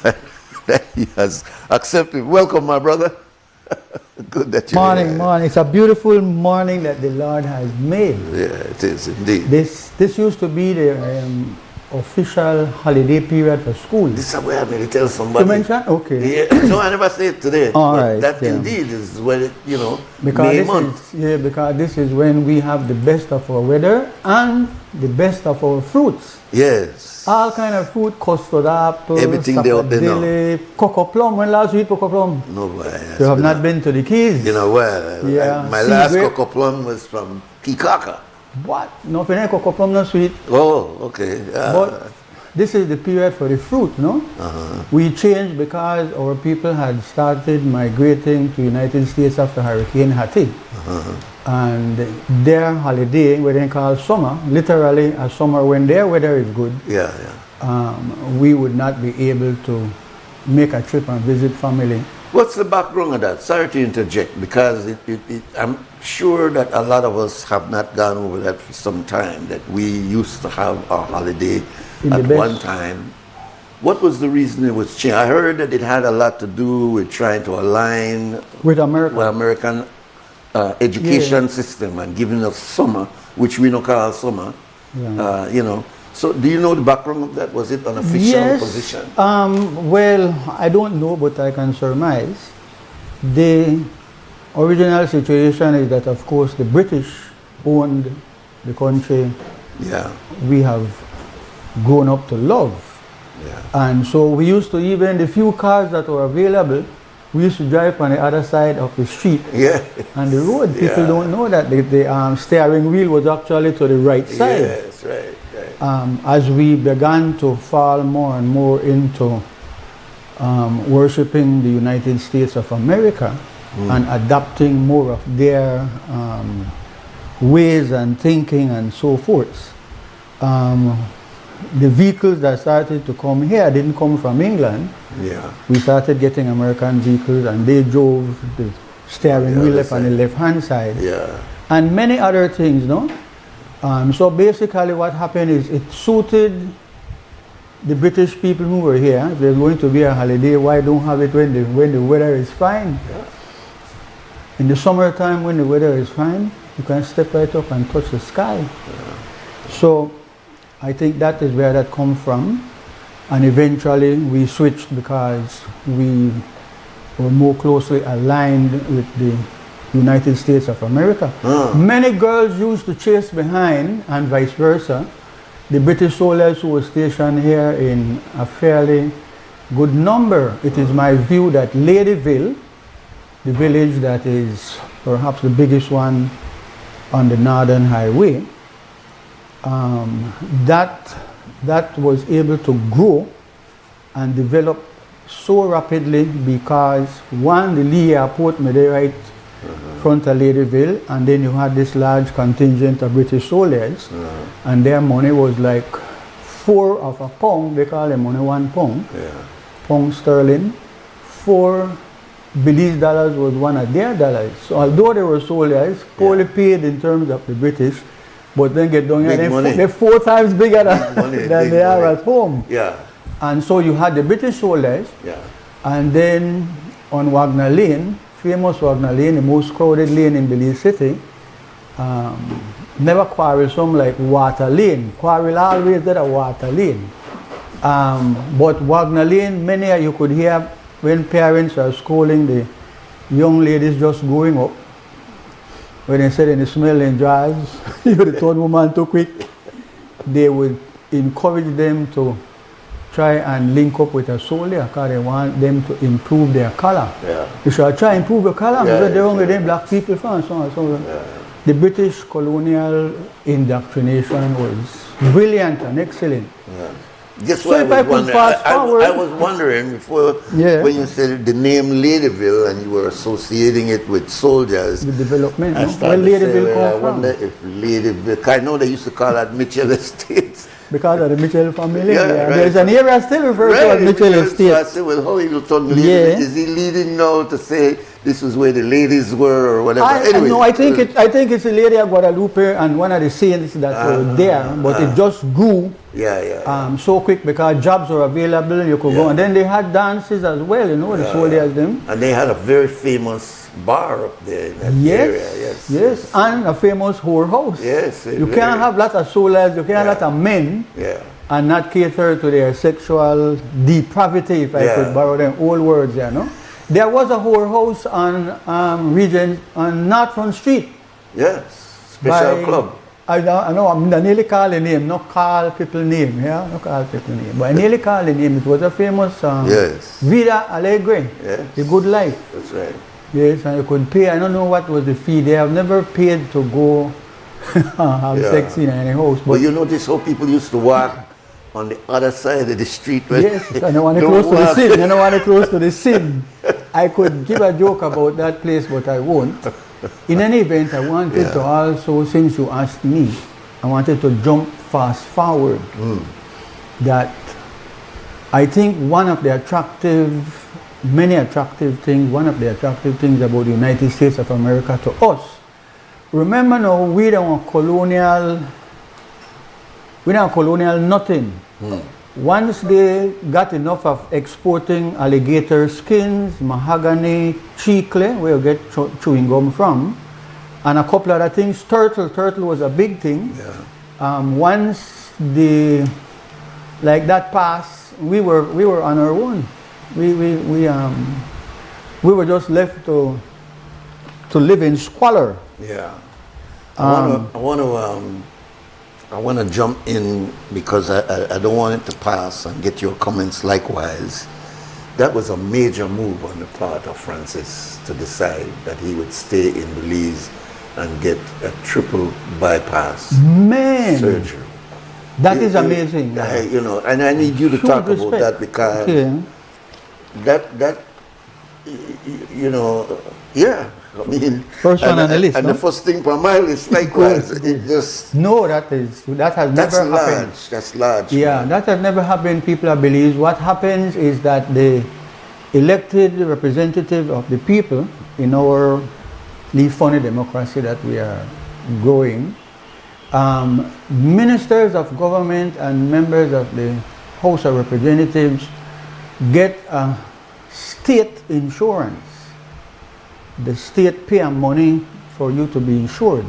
that he has accepted. Welcome, my brother. Good that you're Morning, here. morning. It's a beautiful morning that the Lord has made. Yeah, it is indeed. This used to be the official holiday period for school. This is where I'm going to tell somebody. You mentioned? Okay. Yeah. No, I never said it today. All but right, that yeah. indeed is when it, Because May this month. because this is when we have the best of our weather and the best of our fruits. Yes. All kind of fruit, custard apple, Everything they know. cocoa plum. When last we eat cocoa plum? No, boy. You have not been to the Keys. Well, Yeah. my Sea last grape. cocoa plum was from Kikaka. What? No, cocoa plum not sweet. Oh, okay. But this is the period for the fruit, no? We changed because our people had started migrating to the United States after Hurricane Hattie. And their holiday, what they call summer, literally a summer when their weather is good, we would not be able to make a trip and visit family. What's the background of that? Sorry to interject, because I'm sure that a lot of us have not gone over that for some time, that we used to have our holiday at one time. What was the reason it was changed? I heard that it had a lot to do with trying to align with America. With American education system and giving us summer, which we don't call summer. So do you know the background of that? Was it an official position? Well, I don't know, but I can surmise. The original situation is that, of course, the British owned the country. We have grown up to love. And so we used to, even the few cars that were available, we used to drive on the other side of the street and the road. People don't know that the steering wheel was actually to the right side. Yes, right. As we began to fall more and more into worshiping the United States of America and adopting more of their ways and thinking and so forth, the vehicles that started to come here didn't come from England. We started getting American vehicles, and they drove the steering wheel on the left-hand side. And many other things, no? So basically what happened is it suited the British people who were here. If there's going to be a holiday, why don't have it when the weather is fine? In the summertime when the weather is fine, you can step right up and touch the sky. So I think that is where that comes from. And eventually we switched because we were more closely aligned with the United States of America. Many girls used to chase behind, and vice versa, the British soldiers who were stationed here in a fairly good number. It is my view that Ladyville, the village that is perhaps the biggest one on the Northern Highway, that was able to grow and develop so rapidly because, one, the Lee Airport made it right front of Ladyville, and then you had this large contingent of British soldiers, and their money was like 4 of a pound. They call them money 1 pound, pound sterling. 4 Belize dollars was one of their dollars. So although they were soldiers, poorly paid in terms of the British, but then get down here, they're 4 times bigger than they are at home. And so you had the British soldiers, and then on Wagner Lane, famous Wagner Lane, the most crowded lane in Belize City, never quarrelsome like Water Lane. Quarrel always did a Water Lane. But Wagner Lane, many you could hear when parents are scolding the young ladies just growing up, when they said in the smelling jars, you're the third woman too quick, they would encourage them to try and link up with a soldier because they want them to improve their color. You should try and improve your color, because they're only them black people from so on. So the British colonial indoctrination was brilliant and excellent. Guess what? I was wondering before when you said the name Ladyville and you were associating it with soldiers. The development. I started to say, I wonder if Ladyville. I know they used to call that Mitchell Estate. Because of the Mitchell family. There's an area still referred to as Mitchell Estate. So I said, well, how he will turn Ladyville? Is he leading now to say this was where the ladies were or whatever. Anyway, no, I think it's the Lady of Guadalupe and one of the saints that were there, but it just grew so quick because jobs were available, you could go. And then they had dances as well, you know, the soldiers them. And they had a very famous bar up there in that area. Yes, and a famous whorehouse. Yes. You can't have lots of soldiers, you can't have lots of men. And not cater to their sexual depravity, if I could borrow them old words, you know. There was a whorehouse on Regent on Northfront Street. Yes, special club. I know, I'm nearly call the name, not call people name, not call people name. But I nearly call the name. It was a famous Vida Alegre, The Good Life. That's right. Yes, and you could pay, I don't know what was the fee. They have never paid to go have sex in any house. But you notice how people used to walk on the other side of the street. Yes, I don't want to close to the sin. I don't want to close to the sin. I could give a joke about that place, but I won't. In any event, I wanted to also, since you asked me, I wanted to jump fast forward. That I think one of the many attractive things, one of the attractive things about the United States of America to us, remember now, we don't want colonial nothing. Once they got enough of exporting alligator skins, mahogany, chicle, where you get chewing gum from, and a couple other things, turtle was a big thing. Once like that passed, we were on our own. We were just left to live in squalor. I want to jump in because I don't want it to pass and get your comments likewise. That was a major move on the part of Francis to decide that he would stay in Belize and get a triple bypass surgery. That is amazing. You know, and I need you to talk about that because that you know, I mean, first one on the list, and the first thing per mile is likewise. It just that has never happened. That's large. Yeah, that has never happened. People are Belize. What happens is that the elected representative of the people in our funny democracy that we are growing, ministers of government and members of the House of Representatives get a state insurance. The state pay money for you to be insured.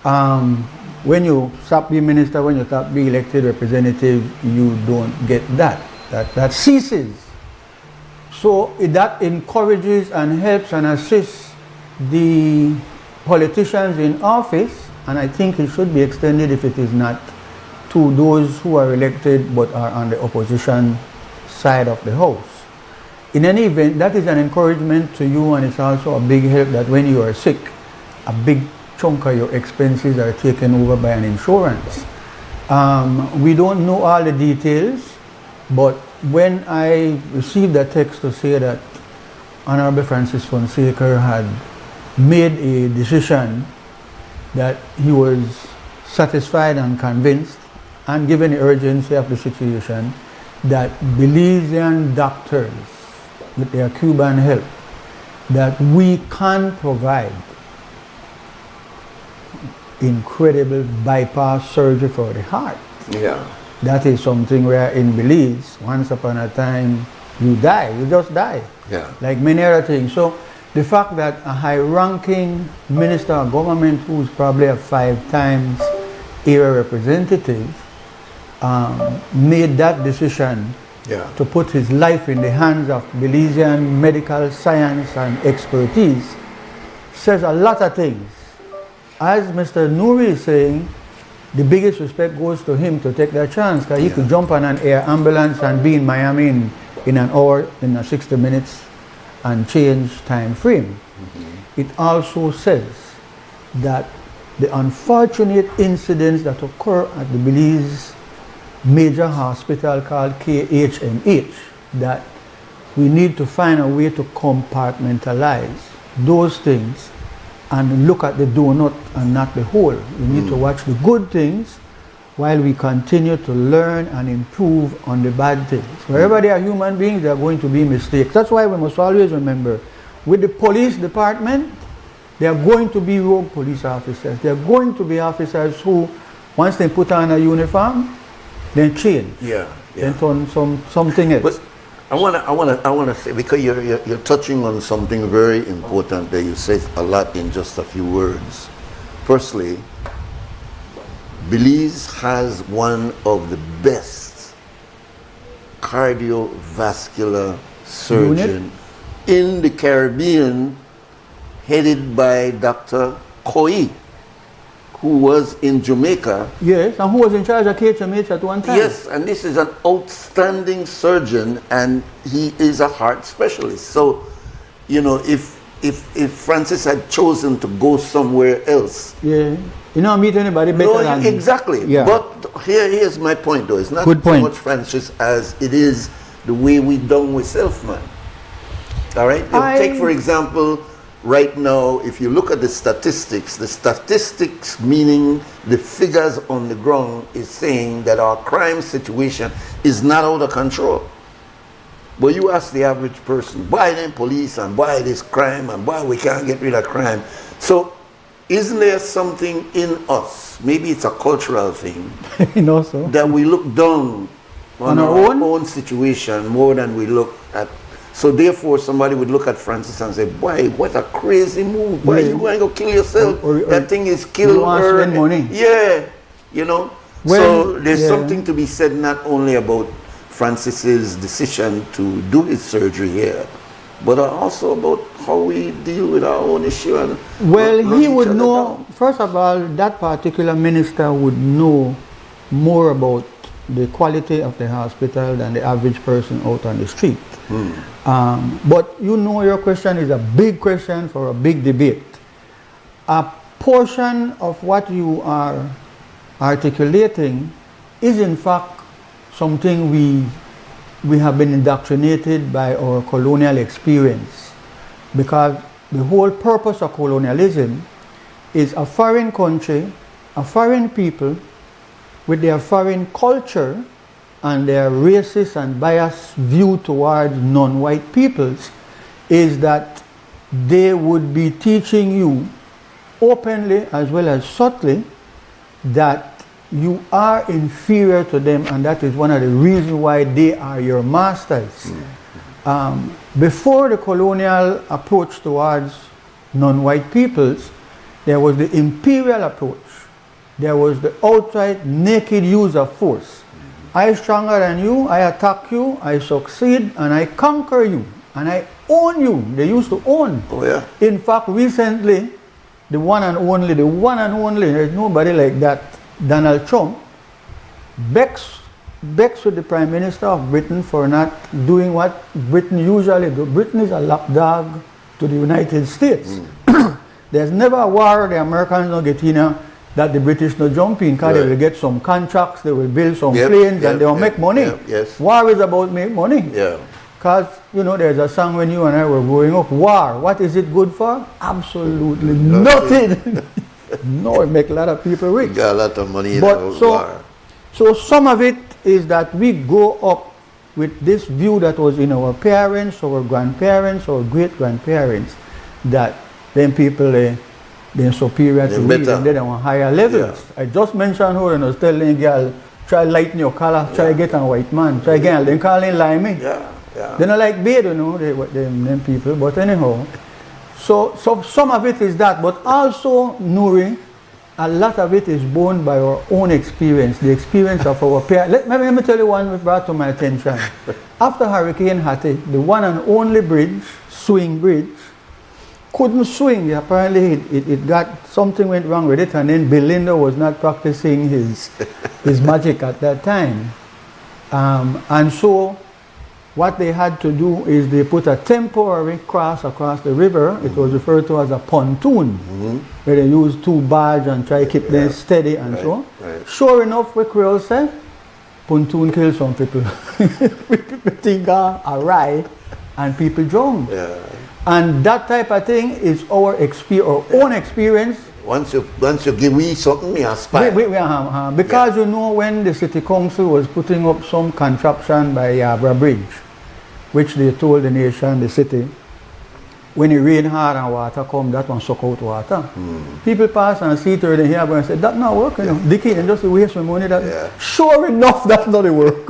When you stop being minister, when you stop being elected representative, you don't get that. That ceases. So that encourages and helps and assists the politicians in office, and I think it should be extended, if it is not, to those who are elected but are on the opposition side of the house. In any event, that is an encouragement to you, and it's also a big help that when you are sick, a big chunk of your expenses are taken over by an insurance. We don't know all the details, but when I received a text to say that Honorable Francis Fonseca had made a decision that he was satisfied and convinced, and given the urgency of the situation, that Belizean doctors, with their Cuban help, that we can provide incredible bypass surgery for the heart. That is something where in Belize, once upon a time, you just die. Like many other things. So the fact that a high-ranking minister of government, who's probably a 5 times area representative, made that decision to put his life in the hands of Belizean medical science and expertise, says a lot of things. As Mr. Nuri is saying, the biggest respect goes to him to take that chance, because he could jump on an air ambulance and be in Miami in an hour, in 60 minutes, and change time frame. It also says that the unfortunate incidents that occur at the Belize major hospital called KHMH, that we need to find a way to compartmentalize those things and look at the donut and not the whole. We need to watch the good things while we continue to learn and improve on the bad things. Wherever there are human beings, there are going to be mistakes. That's why we must always remember, with the police department, there are going to be rogue police officers. There are going to be officers who, once they put on a uniform, then change. Yeah. Then turn something else. But I wanna say, because you're touching on something very important that you said a lot in just a few words. Firstly, Belize has one of the best cardiovascular surgeon in the Caribbean, headed by Dr. Koi, who was in Jamaica. Yes, and who was in charge of KHMH at one time. Yes, and this is an outstanding surgeon, and he is a heart specialist. So, you know, if Francis had chosen to go somewhere else, yeah, you don't meet anybody better than exactly. Yeah. But here's my point, though. It's not Good so point. much Francis as it is the way we done with self, man. All right. Take for example, right now, if you look at the statistics meaning the figures on the ground is saying that our crime situation is not out of control. But you ask the average person, why them police and why this crime and why we can't get rid of crime? So isn't there something in us, maybe it's a cultural thing, so that we look down on our own situation more than we look at. So therefore somebody would look at Francis and say, boy, what a crazy move. Why are you going to go kill yourself? That thing is kill her. Spend money. Yeah, you know. So there's something to be said not only about Francis's decision to do his surgery here, but also about how we deal with our own issue. And he would know, first of all, that particular minister would know more about the quality of the hospital than the average person out on the street. But you know, your question is a big question for a big debate. A portion of what you are articulating is in fact something we have been indoctrinated by our colonial experience, because the whole purpose of colonialism is a foreign country, a foreign people with their foreign culture and their racist and biased view towards non-white peoples, is that they would be teaching you openly as well as subtly that you are inferior to them, and that is one of the reasons why they are your masters. Before the colonial approach towards non-white peoples, there was the imperial approach. There was the outright naked use of force. I am stronger than you, I attack you, I succeed, and I conquer you, and I own you. They used to own. Oh, yeah. In fact, recently, the one and only, there's nobody like that, Donald Trump, begs with the Prime Minister of Britain for not doing what Britain usually do. Britain is a lapdog to the United States. There's never a war the Americans don't get in that the British no jump in, because they will get some contracts, they will build some planes, and they will make money. War is about make money. Because, you know, there's a song when you and I were growing up, war, what is it good for? Absolutely nothing. No, it make a lot of people rich. You got a lot of money in war. So some of it is that we grow up with this view that was in our parents, our grandparents, our great-grandparents, that them people, they're superior to me, and they're on higher levels. I just mentioned her and I was telling a girl, try lighten your color, try get a white man, try again, then call him limey. They don't like beard, you know, them people, but anyhow. So some of it is that, but also, Nuri, a lot of it is born by our own experience, the experience of our parents. Let me tell you one that brought to my attention. After Hurricane Hattie, the one and only bridge, swing bridge, couldn't swing. Apparently it got, something went wrong with it, and then Belinda was not practicing his magic at that time. And so what they had to do is they put a temporary cross across the river. It was referred to as a pontoon, where they used two barges and try to keep them steady and so on. Sure enough, what Creole said, pontoon killed some people. People think awry, and people drown. And that type of thing is our own experience. Once you give me something, you aspire. Because you know, when the city council was putting up some contraption by Yabra Bridge, which they told the nation, the city, when it rain hard and water come, that one suck out water. People pass and see it already here and say, that's not working. Dicki, and just waste my money. Sure enough, that's not the work.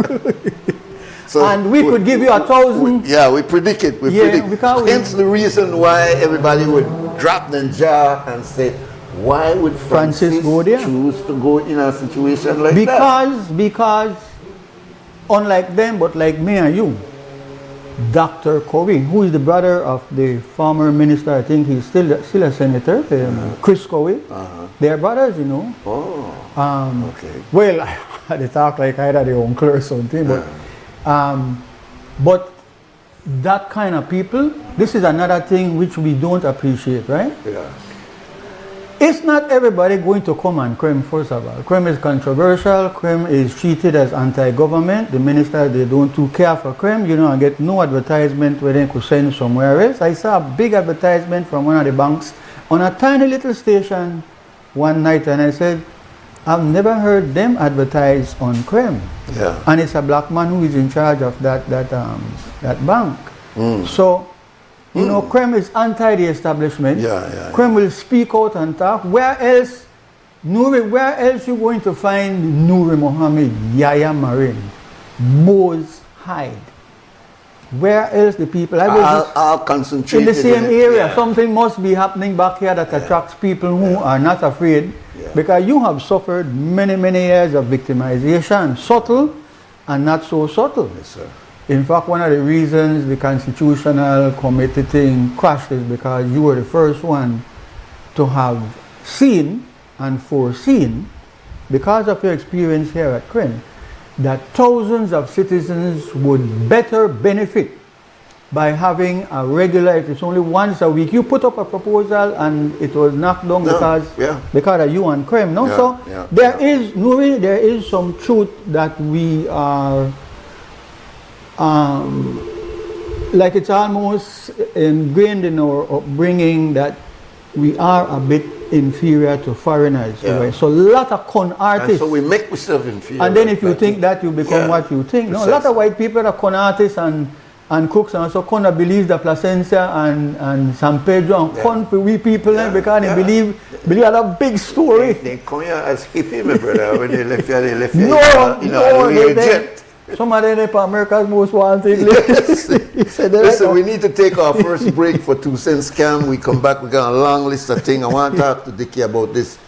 So and we could give you 1,000. We predict it. We predict. Hence the reason why everybody would drop the jaw and say, why would Francis go there? Choose to go in a situation like that? Because unlike them, but like me and you, Dr. Cowie, who is the brother of the former minister, I think he's still a senator, Chris Cowie. They are brothers, you know. Okay. Well, they talk like either their uncle or something, but that kind of people, this is another thing which we don't appreciate, right? Yeah. It's not everybody going to come on CREM, first of all. CREM is controversial. CREM is treated as anti-government. The ministers, they don't too care for CREM, you know, and get no advertisement where they could send somewhere else. I saw a big advertisement from one of the banks on a tiny little station one night, and I said, I've never heard them advertise on CREM. Yeah. And it's a black man who is in charge of that bank. So, you know, CREM is anti the establishment. CREM will speak out and talk. Where else, Nuri, where else you going to find Nuri Mohammed, Yahya Marin, Mose Hyde? Where else the people? I'll concentrate in the same area. Something must be happening back here that attracts people who are not afraid. Because you have suffered many, many years of victimization, subtle and not so subtle. Yes, sir. In fact, one of the reasons the Constitutional Committee thing crashed is because you were the first one to have seen and foreseen, because of your experience here at CREM, that thousands of citizens would better benefit by having a regular, if it's only once a week. You put up a proposal and it was knocked down because of you and CREM. No? There is, Nuri, there is some truth that we are, like it's almost ingrained in our upbringing that we are a bit inferior to foreigners. So a lot of con artists. And so we make ourselves inferior. And then if you think that, you become what you think. No, a lot of white people are con artists and cooks and also kind of believe the Placencia and San Pedro and con for we people because they believe a big story. They come here as hippie, my brother, when they left here, jet. Some of them are America's most wanted. Listen, we need to take our first break for 2 cents scam. We come back, we got a long list of things. I want to talk to Dicki about this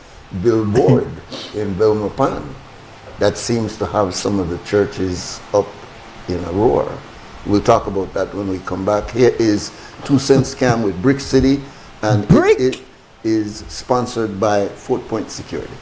billboard in Belmopan that seems to have some of the churches up in a roar. We'll talk about that when we come back. Here is 2 cents scam with Brick City, and it is sponsored by Fort Point Security.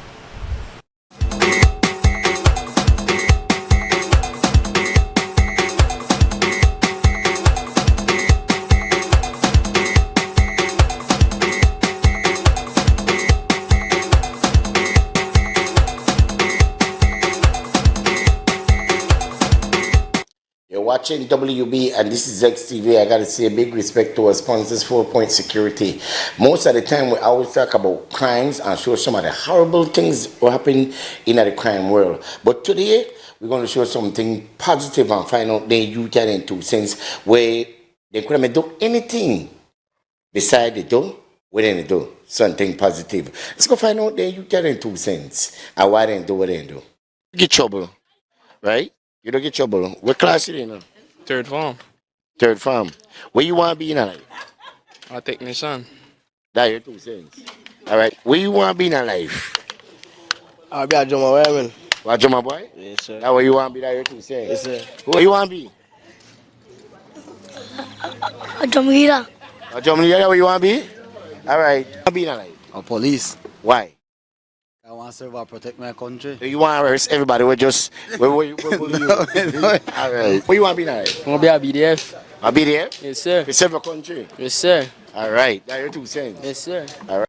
Watching WB, and this is XTV. I gotta say a big respect to our sponsors, 4 Point Security. Most of the time we always talk about crimes and show some of the horrible things that happen in the crime world. But today we're going to show something positive and find out that you can in 2 cents where they couldn't do anything beside the door, what they do, something positive. Let's go find out that you can in 2 cents and why they do what they do. You get trouble, right? You don't get trouble. What class you in now? Third form. Third form. Where you want to be in life? A technician. That's your 2 cents. All right. Where you want to be in life? I'll be a drummer boy. What drummer boy? Yes, sir. That's where you want to be. That's your 2 cents. Yes, sir. Who you want to be? A drum leader. A drum leader. That's where you want to be? All right. You want to be in life? A police. Why? I want to serve and protect my country. So you want to arrest everybody? Where will you? All right. Where you want to be now? I want to be a BDF. A BDF? Yes, sir. To serve your country? Yes, sir. All right. That's your 2 cents. Yes, sir. All right.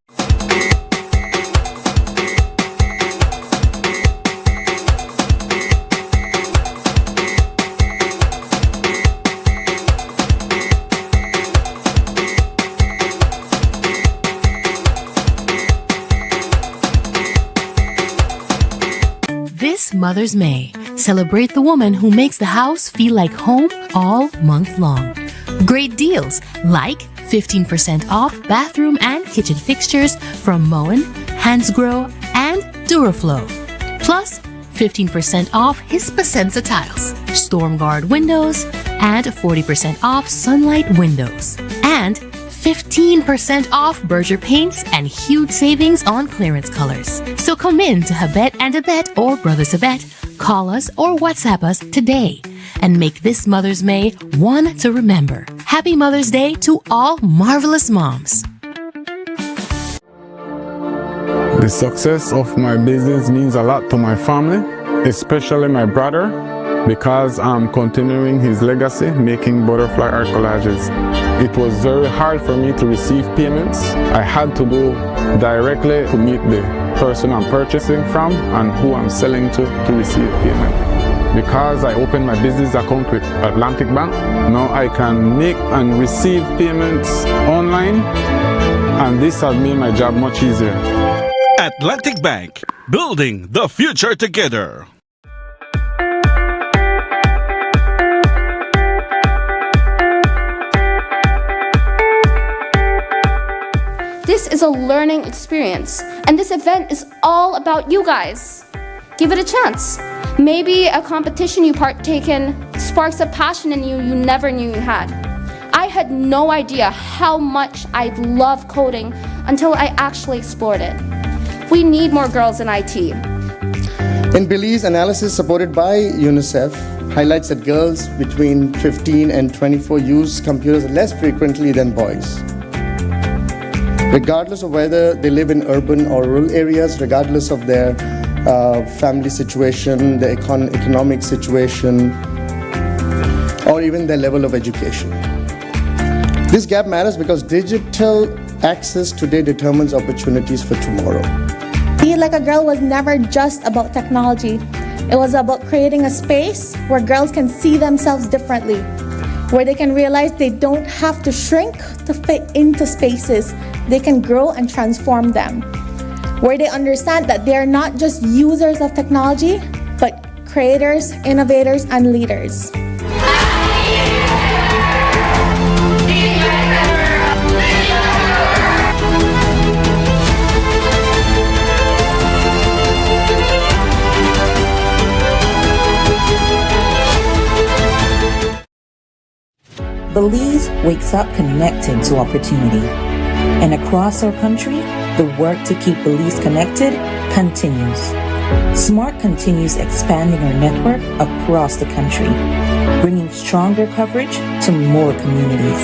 This Mother's May, celebrate the woman who makes the house feel like home all month long. Great deals like 15% off bathroom and kitchen fixtures from Moen, Hansgrohe, and Duraflow. Plus, 15% off Hispasenza tiles, Stormguard windows, and 40% off Sunlight windows. And 15% off Berger paints and huge savings on clearance colors. So come in to Habet and Abet or Brothers Abet, call us or WhatsApp us today and make this Mother's May one to remember. Happy Mother's Day to all marvelous moms. The success of my business means a lot to my family, especially my brother, because I'm continuing his legacy, making butterfly art collages. It was very hard for me to receive payments. I had to go directly to meet the person I'm purchasing from and who I'm selling to receive payment. Because I opened my business account with Atlantic Bank, now I can make and receive payments online, and this has made my job much easier. Atlantic Bank, building the future together. This is a learning experience, and this event is all about you guys. Give it a chance. Maybe a competition you partake in sparks a passion in you never knew you had. I had no idea how much I love coding until I actually explored it. We need more girls in IT. In Belize, analysis supported by UNICEF highlights that girls between 15 and 24 use computers less frequently than boys. Regardless of whether they live in urban or rural areas, regardless of their family situation, their economic situation, or even their level of education. This gap matters because digital access today determines opportunities for tomorrow. Be Like a Girl was never just about technology. It was about creating a space where girls can see themselves differently, where they can realize they don't have to shrink to fit into spaces. They can grow and transform them, where they understand that they are not just users of technology, but creators, innovators, and leaders. Belize wakes up connected to opportunity. And across our country, the work to keep Belize connected continues. SMART continues expanding our network across the country, bringing stronger coverage to more communities.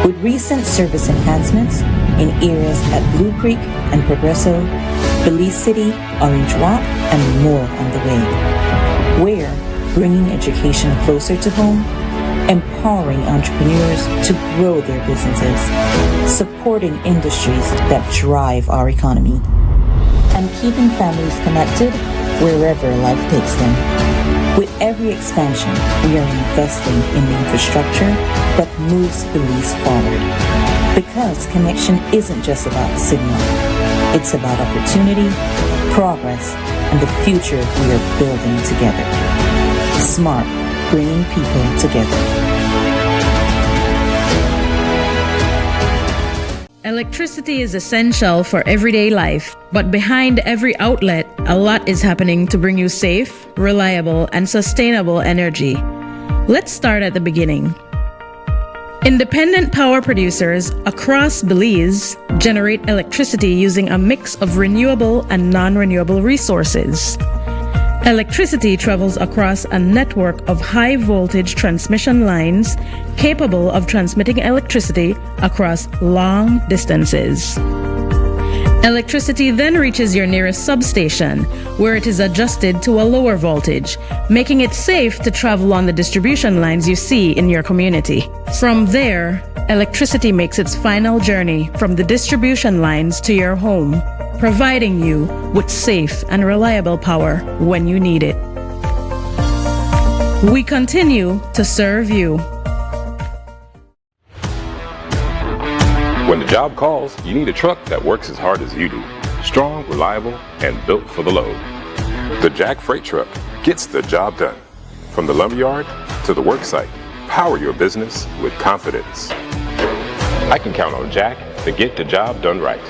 With recent service enhancements in areas at Blue Creek and Progresso, Belize City, Orange Walk, and more on the way. We're bringing education closer to home, empowering entrepreneurs to grow their businesses, supporting industries that drive our economy, and keeping families connected wherever life takes them. With every expansion, we are investing in the infrastructure that moves Belize forward. Because connection isn't just about signal, it's about opportunity, progress, and the future we are building together. SMART, bringing people together. Electricity is essential for everyday life, but behind every outlet, a lot is happening to bring you safe, reliable, and sustainable energy. Let's start at the beginning. Independent power producers across Belize generate electricity using a mix of renewable and non-renewable resources. Electricity travels across a network of high-voltage transmission lines capable of transmitting electricity across long distances. Electricity then reaches your nearest substation, where it is adjusted to a lower voltage, making it safe to travel on the distribution lines you see in your community. From there, electricity makes its final journey from the distribution lines to your home, providing you with safe and reliable power when you need it. We continue to serve you. When the job calls, you need a truck that works as hard as you do. Strong, reliable, and built for the load. The Jack Freight Truck gets the job done. From the lumberyard to the work site, power your business with confidence. I can count on Jack to get the job done right.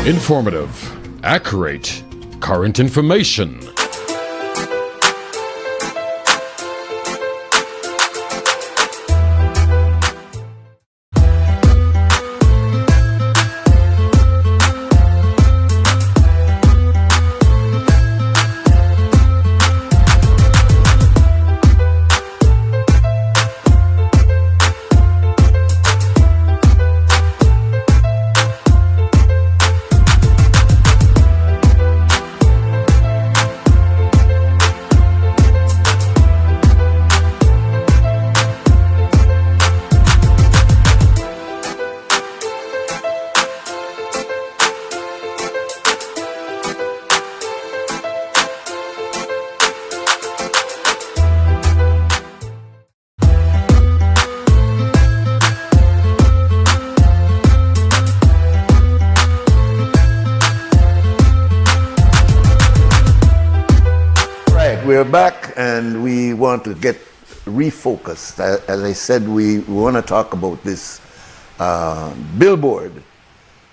Informative, accurate, current information. We're back and we want to get refocused. As I said, we want to talk about this billboard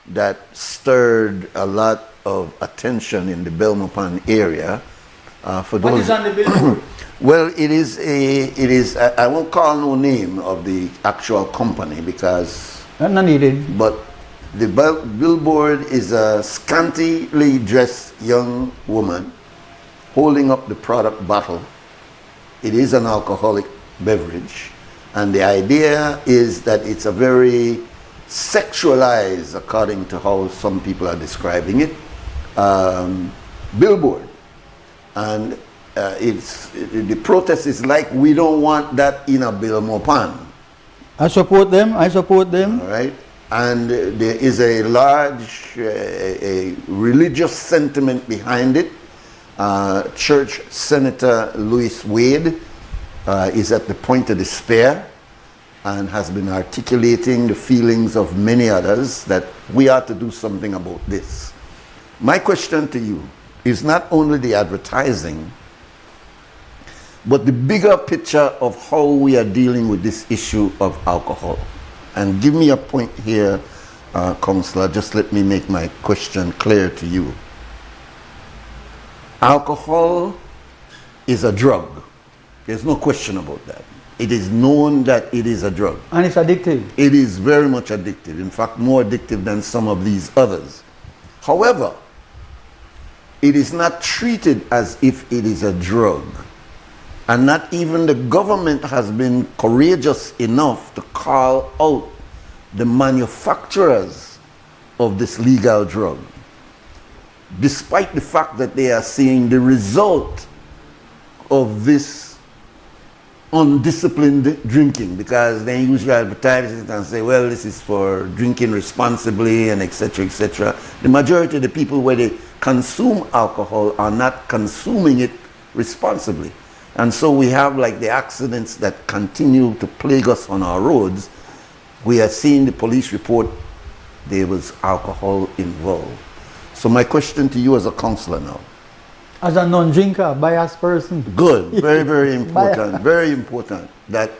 that stirred a lot of attention in the Belmopan area. For those, what is on the billboard? Well, it is. I won't call no name of the actual company because not needed. But the billboard is a scantily dressed young woman holding up the product bottle. It is an alcoholic beverage, and the idea is that it's a very sexualized, according to how some people are describing it, billboard. And the protest is like, we don't want that in a Belmopan. I support them. I support them. All right. And there is a large a religious sentiment behind it. Church Senator Louis Wade is at the point of despair and has been articulating the feelings of many others that we ought to do something about this. My question to you is not only the advertising, but the bigger picture of how we are dealing with this issue of alcohol. And give me a point here, Councillor, just let me make my question clear to you. Alcohol is a drug. There's no question about that. It is known that it is a drug. And it's addictive. It is very much addictive. In fact, more addictive than some of these others. However, it is not treated as if it is a drug. And not even the government has been courageous enough to call out the manufacturers of this legal drug, despite the fact that they are seeing the result of this undisciplined drinking, because they usually advertise it and say, well, this is for drinking responsibly and etc., etc. The majority of the people where they consume alcohol are not consuming it responsibly. And so we have like the accidents that continue to plague us on our roads. We are seeing the police report there was alcohol involved. So my question to you as a counselor now. As a non-drinker, biased person. Good, very, very important, very important. That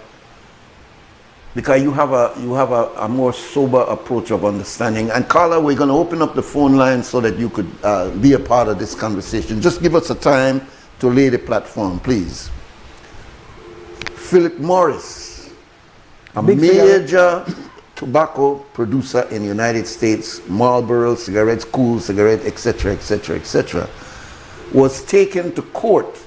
because you have a more sober approach of understanding. And Carla, we're going to open up the phone line so that you could be a part of this conversation. Just give us a time to lay the platform, please. Philip Morris, a major tobacco producer in the United States, Marlboro, cigarettes, Cool cigarette, etc., etc., etc., was taken to court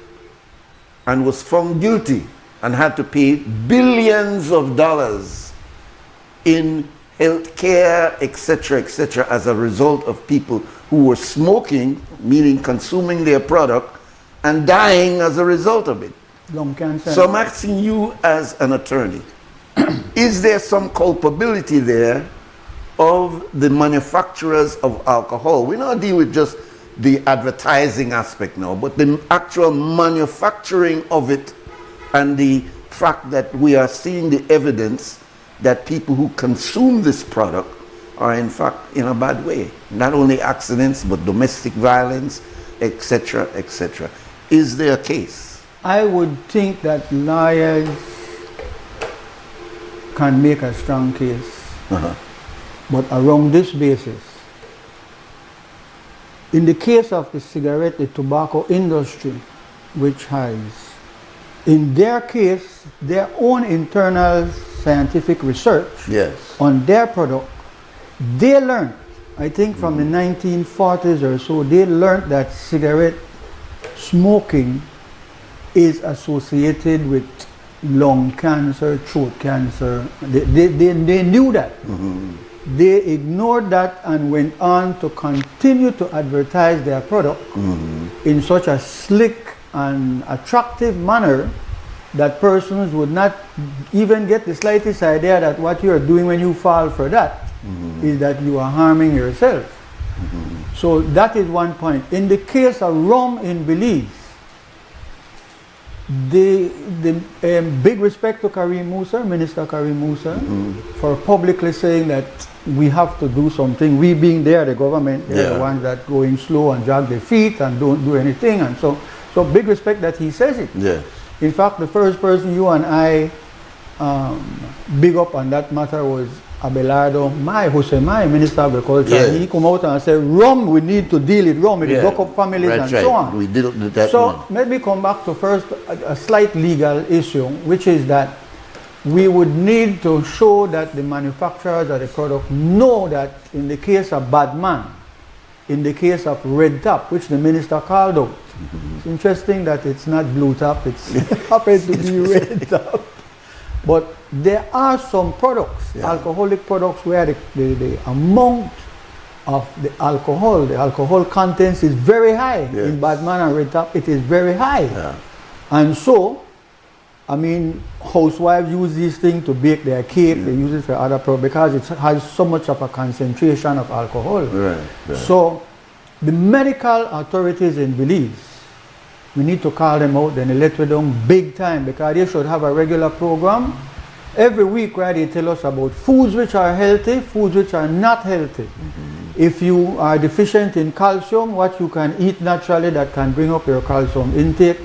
and was found guilty and had to pay billions of dollars in health care, etc., etc., as a result of people who were smoking, meaning consuming their product, and dying as a result of it. Lung cancer. So I'm asking you as an attorney, is there some culpability there of the manufacturers of alcohol? We don't deal with just the advertising aspect now, but the actual manufacturing of it, and the fact that we are seeing the evidence that people who consume this product are in fact in a bad way. Not only accidents, but domestic violence, etc., etc. Is there a case? I would think that lawyers can make a strong case, but around this basis. In the case of the cigarette, the tobacco industry, which has, in their case, their own internal scientific research on their product, they learned, I think from the 1940s or so, they learned that cigarette smoking is associated with lung cancer, throat cancer. They knew that. They ignored that and went on to continue to advertise their product in such a slick and attractive manner that persons would not even get the slightest idea that what you are doing when you fall for that is that you are harming yourself. So that is one point. In the case of rum in Belize, the big respect to Karim Musa, Minister Karim Musa, for publicly saying that we have to do something. We being there, the government, they're the ones that going slow and drag their feet and don't do anything. And so big respect that he says it. In fact, the first person you and I big up on that matter was Abelardo Hussein, Minister of Agriculture. He come out and said, rum, we need to deal with rum, with the Gokop families and so on. We did that. So let me come back to first a slight legal issue, which is that we would need to show that the manufacturers of the product know that in the case of Badman, in the case of Red Top, which the minister called out, it's interesting that it's not Blue Top, it's happened to be Red Top. But there are some products, alcoholic products, where the amount of the alcohol contents is very high. In Badman and Red Top, it is very high. And so, I mean, housewives use these things to bake their cake, they use it for other products because it has so much of a concentration of alcohol. So, the medical authorities in Belize, we need to call them out, then they let them down big time, because they should have a regular program every week where they tell us about foods which are healthy, foods which are not healthy. If you are deficient in calcium, what you can eat naturally that can bring up your calcium intake.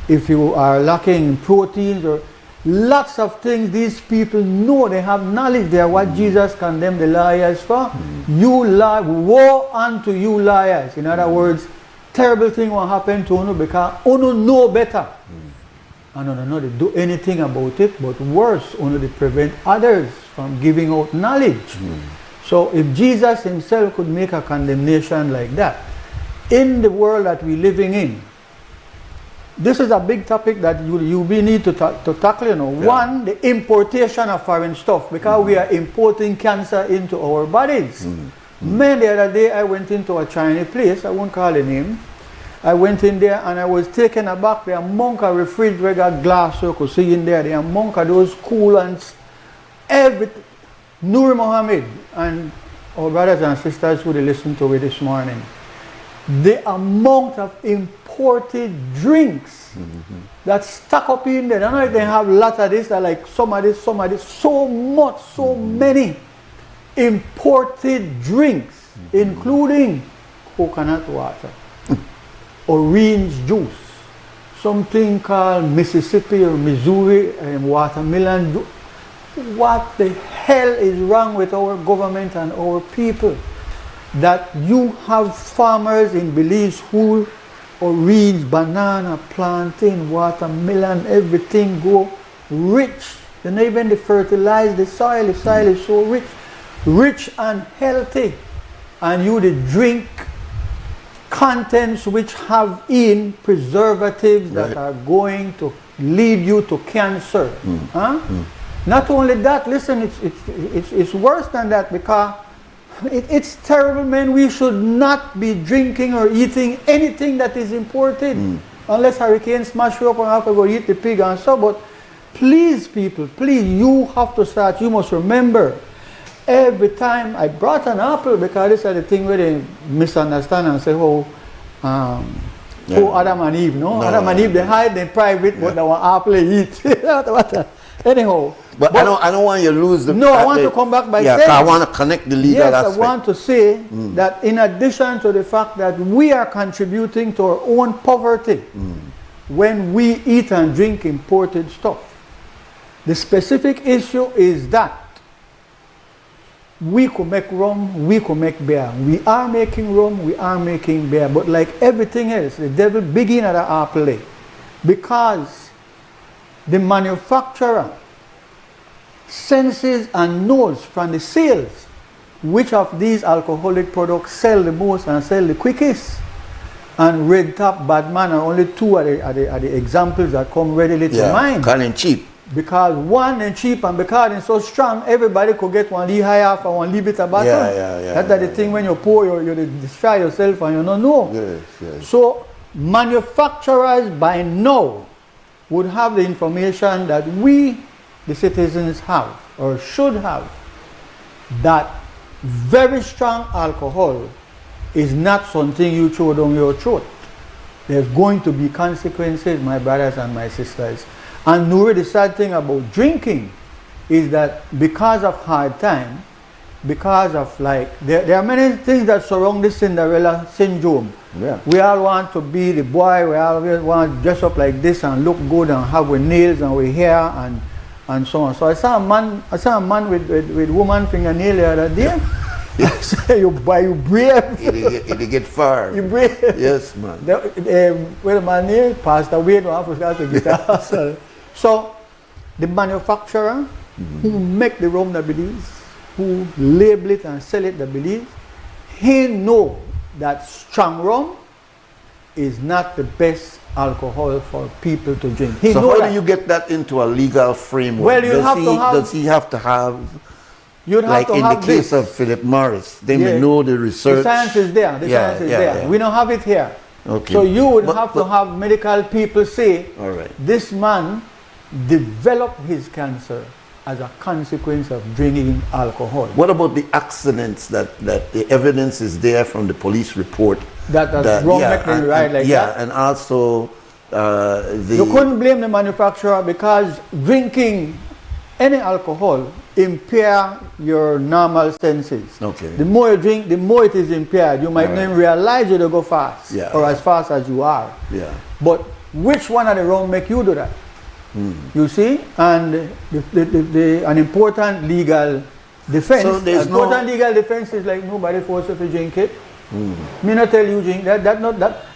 If you are lacking in proteins or lots of things, these people know, they have knowledge. They are what Jesus condemned the liars for. You lie, woe unto you liars. In other words, terrible thing will happen to you because you know better. And you know they do anything about it, but worse, only they prevent others from giving out knowledge. So if Jesus himself could make a condemnation like that, in the world that we're living in, this is a big topic that you need to tackle, you know. One, the importation of foreign stuff, because we are importing cancer into our bodies. Man, the other day I went into a Chinese place, I won't call the name, I went in there and I was taken aback. The amount of refrigerator glass you could see in there, the amount of those coolants, everything. Nuri Mohammed and our brothers and sisters who they listened to it this morning, the amount of imported drinks that stuck up in there. I don't know if they have lots of this, like some of this, so much, so many imported drinks, including coconut water, orange juice, something called Mississippi or Missouri watermelon juice. What the hell is wrong with our government and our people? That you have farmers in Belize who orange, banana, plantain, watermelon, everything go rich. Then even they fertilize the soil is so rich and healthy. And you the drink contents which have in preservatives that are going to lead you to cancer. Not only that, listen, it's worse than that, because it's terrible, man. We should not be drinking or eating anything that is imported unless hurricane smash you up and have to go eat the pig and so. But please, people, please, you have to start. You must remember, every time I brought an apple, because this is the thing where they misunderstand and say, oh, Adam and Eve, no? Adam and Eve, they hide in private, but they want apple they eat. Anyhow. But I don't want you to lose the... No, I want to come back by saying... I want to connect the legal aspect. I want to say that in addition to the fact that we are contributing to our own poverty when we eat and drink imported stuff, the specific issue is that we could make rum, we could make beer. We are making rum, we are making beer. But like everything else, the devil begin at the apple, because the manufacturer senses and knows from the sales which of these alcoholic products sell the most and sell the quickest. And Red Top, Badman are only two are the examples that come readily to mind. Because it's cheap. Because one is cheap, and because it's so strong, everybody could get one high off and one bit of bottle. That's the thing when you pour, you destroy yourself and you don't know. So manufacturers by now would have the information that we, the citizens, have or should have, that very strong alcohol is not something you throw down your throat. There's going to be consequences, my brothers and my sisters. And Nuri, the sad thing about drinking is that because of hard time, because of there are many things that surround this Cinderella syndrome. We all want to be the boy, we all want to dress up like this and look good and have with nails and with hair and so on. So I saw a man with woman fingernail the other day. You brave. It get far. You brave. Yes, man. Where the man here passed away, no Africa to guitar. So the manufacturer who make the rum that Belize, who label it and sell it that Belize, he know that strong rum is not the best alcohol for people to drink. So how do you get that into a legal framework? Well, does he have to have, like in the case of Philip Morris, they may know the research. The science is there. The science is there. We don't have it here. Okay. So you would have to have medical people say, this man developed his cancer as a consequence of drinking alcohol. What about the accidents that the evidence is there from the police report? That rum make them ride like that? And also you couldn't blame the manufacturer, because drinking any alcohol impair your normal senses. Okay. The more you drink, the more it is impaired. You might not realize you to go fast or as fast as you are. But which one of the rum make you do that? You see, and an important legal defense. So there's legal defense is like nobody forces you to drink it. Me not tell you drink that.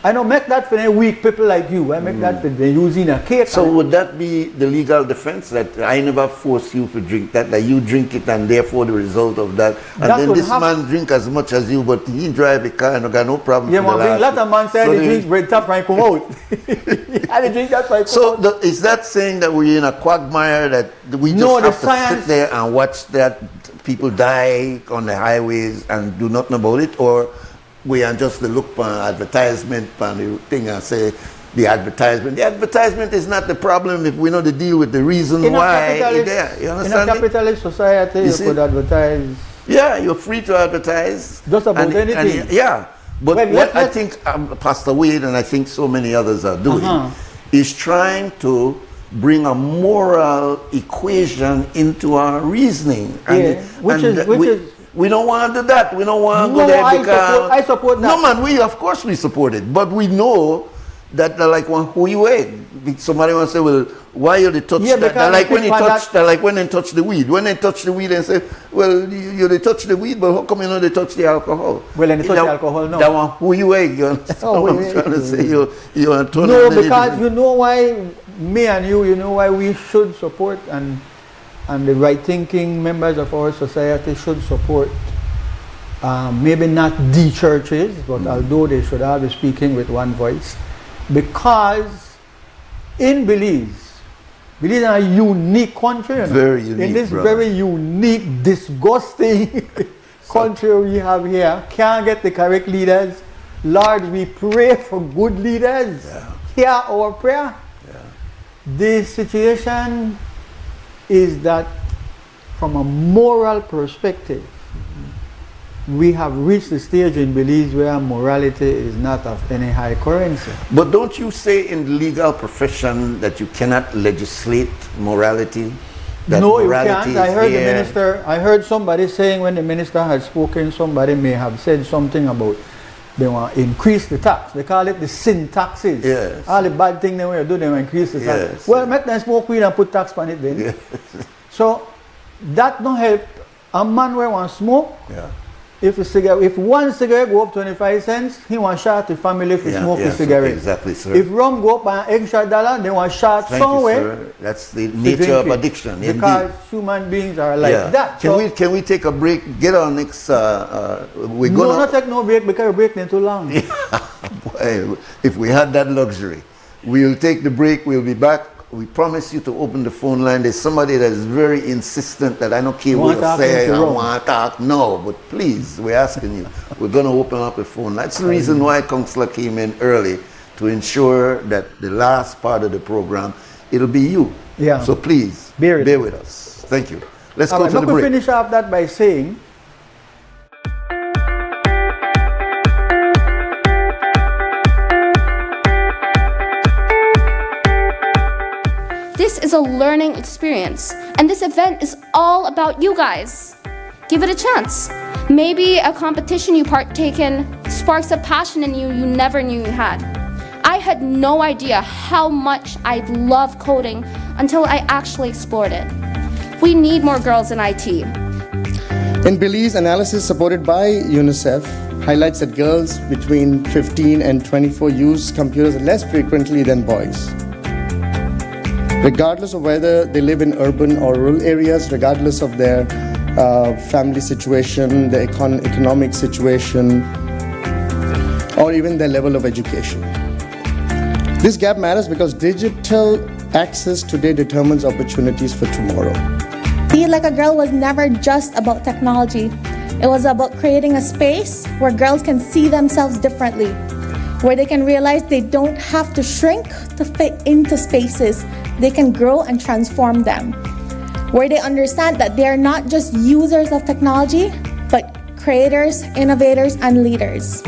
I don't make that for any weak people like you. I make that for using a cake. So would that be the legal defense, that I never force you to drink that you drink it and therefore the result of that? And then this man drink as much as you, but he drive a car and got no problem. Yeah, a lot of man say they drink Red Top and come out. They drink that right. So is that saying that we're in a quagmire, that we just have to sit there and watch that people die on the highways and do nothing about it? Or we are just the look for advertisement and the thing and say the advertisement. The advertisement is not the problem if we know to deal with the reason why it's there. You understand? In a capitalist society, you could advertise. Yeah, you're free to advertise. Just about anything. But what I think Pastor Wade and I think so many others are doing is trying to bring a moral equation into our reasoning. We don't want to do that. We don't want to go there because... I support that. No, man, of course we support it. But we know that they're like one who you way. Somebody wants to say, well, why you they touch that? They're like when they touch the weed. When they touch the weed and say, well, they touch the weed, but how come you know they touch the alcohol? Well, then they touch the alcohol, no. That one who you way, you understand what I'm trying to say? You are totally... No, because you know why, me and you know why we should support and the right-thinking members of our society should support, maybe not the churches, but although they should all be speaking with one voice, because in Belize is a unique country. Very unique, in this brother. very unique, disgusting country we have here, can't get the correct leaders. Lord, we pray for good leaders. Hear our prayer. The situation is that from a moral perspective, we have reached the stage in Belize where morality is not of any high currency. But don't you say in the legal profession that you cannot legislate morality? That no, you morality can't. I heard the minister, I heard somebody saying when the minister had spoken, somebody may have said something about they want to increase the tax. They call it the sin taxes. Yes. All the bad things they want to do, they want to increase the tax. Yes. Well, make them smoke weed and put tax on it then. Yes. So that don't help. A man where want smoke, if one cigarette go up 25 cents, he want shot the family for smoke a cigarette. Exactly, sir. If rum go up an extra $1, they want shot somewhere. You, that's the nature of addiction. Because human beings are like that. Can we take a break? Get our next. We're gonna not take no break because we're breaking too long. If we had that luxury, we'll take the break. We'll be back. We promise you to open the phone line. There's somebody that is very insistent that I don't care what you say. I want to talk. No, but please, we're asking you. We're going to open up a phone line. That's the reason why Counselor came in early, to ensure that the last part of the program, it'll be you. Yeah. So please, bear with us. Thank you. Let's go to the break. Let me finish off that by saying, This is a learning experience, and this event is all about you guys. Give it a chance. Maybe a competition you partake in sparks a passion in you never knew you had. I had no idea how much I love coding until I actually explored it. We need more girls in IT. In Belize, analysis supported by UNICEF highlights that girls between 15 and 24 use computers less frequently than boys. Regardless of whether they live in urban or rural areas, regardless of their family situation, their economic situation, or even their level of education. This gap matters because digital access today determines opportunities for tomorrow. Be Like a Girl was never just about technology. It was about creating a space where girls can see themselves differently, where they can realize they don't have to shrink to fit into spaces. They can grow and transform them, where they understand that they are not just users of technology, but creators, innovators, and leaders.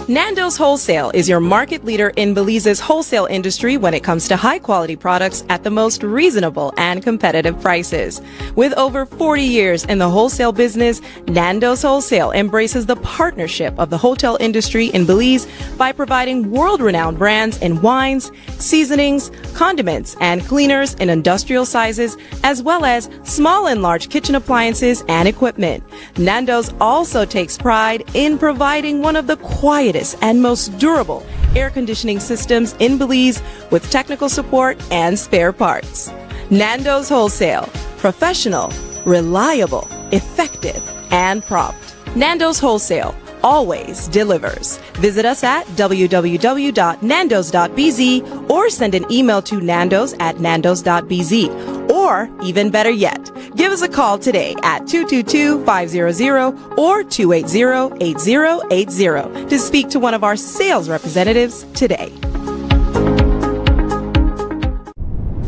Nando's Wholesale is your market leader in Belize's wholesale industry when it comes to high-quality products at the most reasonable and competitive prices. With over 40 years in the wholesale business, Nando's Wholesale embraces the partnership of the hotel industry in Belize by providing world-renowned brands in wines, seasonings, condiments, and cleaners in industrial sizes, as well as small and large kitchen appliances and equipment. Nando's also takes pride in providing one of the quietest and most durable air conditioning systems in Belize with technical support and spare parts. Nando's Wholesale. Professional, reliable, effective, and prompt. Nando's Wholesale always delivers. Visit us at www.nandos.bz or send an email to nandos@nandos.bz. Or even better yet, give us a call today at 222-500 or 280-8080 to speak to one of our sales representatives today.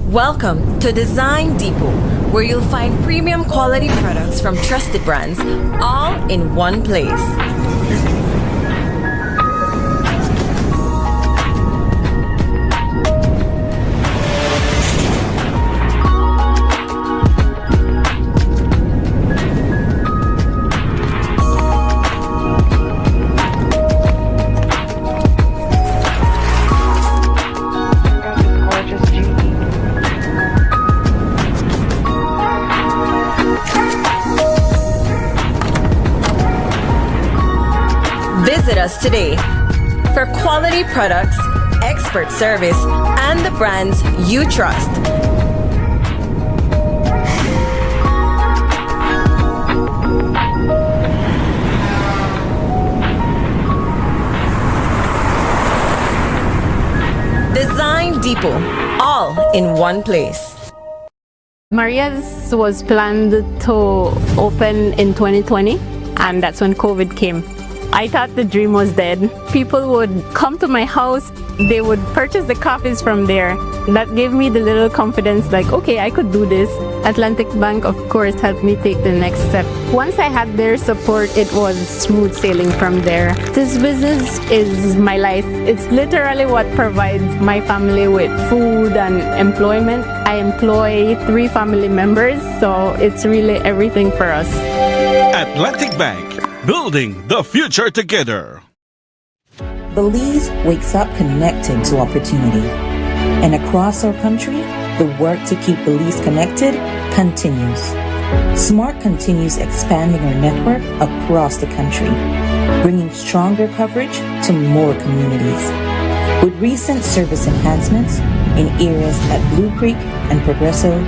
Welcome to Design Depot, where you'll find premium quality products from trusted brands, all in one place. Visit us today for quality products, expert service, and the brands you trust. Design Depot, all in one place. Maria's was planned to open in 2020, and that's when COVID came. I thought the dream was dead. People would come to my house, they would purchase the coffees from there. That gave me the little confidence, like, okay, I could do this. Atlantic Bank, of course, helped me take the next step. Once I had their support, it was smooth sailing from there. This business is my life. It's literally what provides my family with food and employment. I employ 3 family members, so it's really everything for us. Atlantic Bank, building the future together. Belize wakes up connected to opportunity. And across our country, the work to keep Belize connected continues. SMART continues expanding our network across the country, bringing stronger coverage to more communities. With recent service enhancements in areas at Blue Creek and Progresso,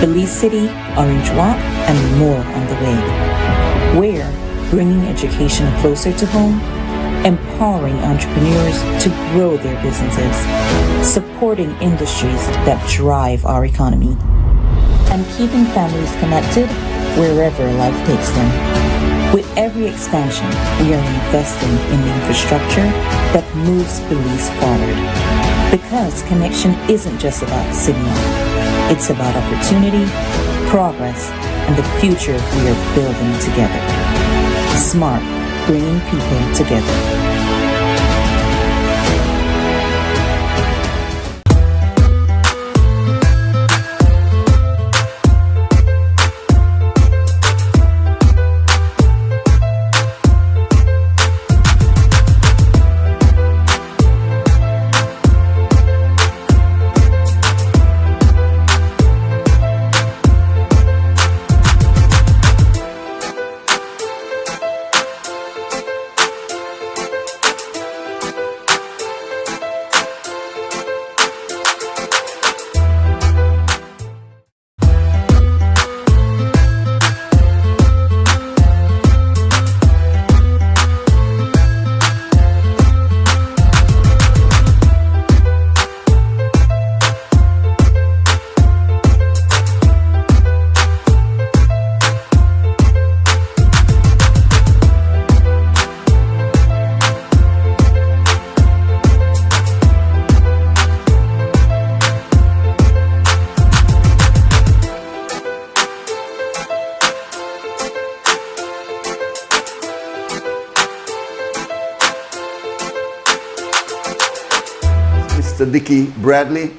Belize City, Orange Rock, and more on the way. We're bringing education closer to home, empowering entrepreneurs to grow their businesses, supporting industries that drive our economy, and keeping families connected wherever life takes them. With every expansion, we are investing in the infrastructure that moves Belize forward. Because connection isn't just about signal, it's about opportunity, progress, and the future we are building together. SMART, bringing people together. Mr. Dicki Bradley.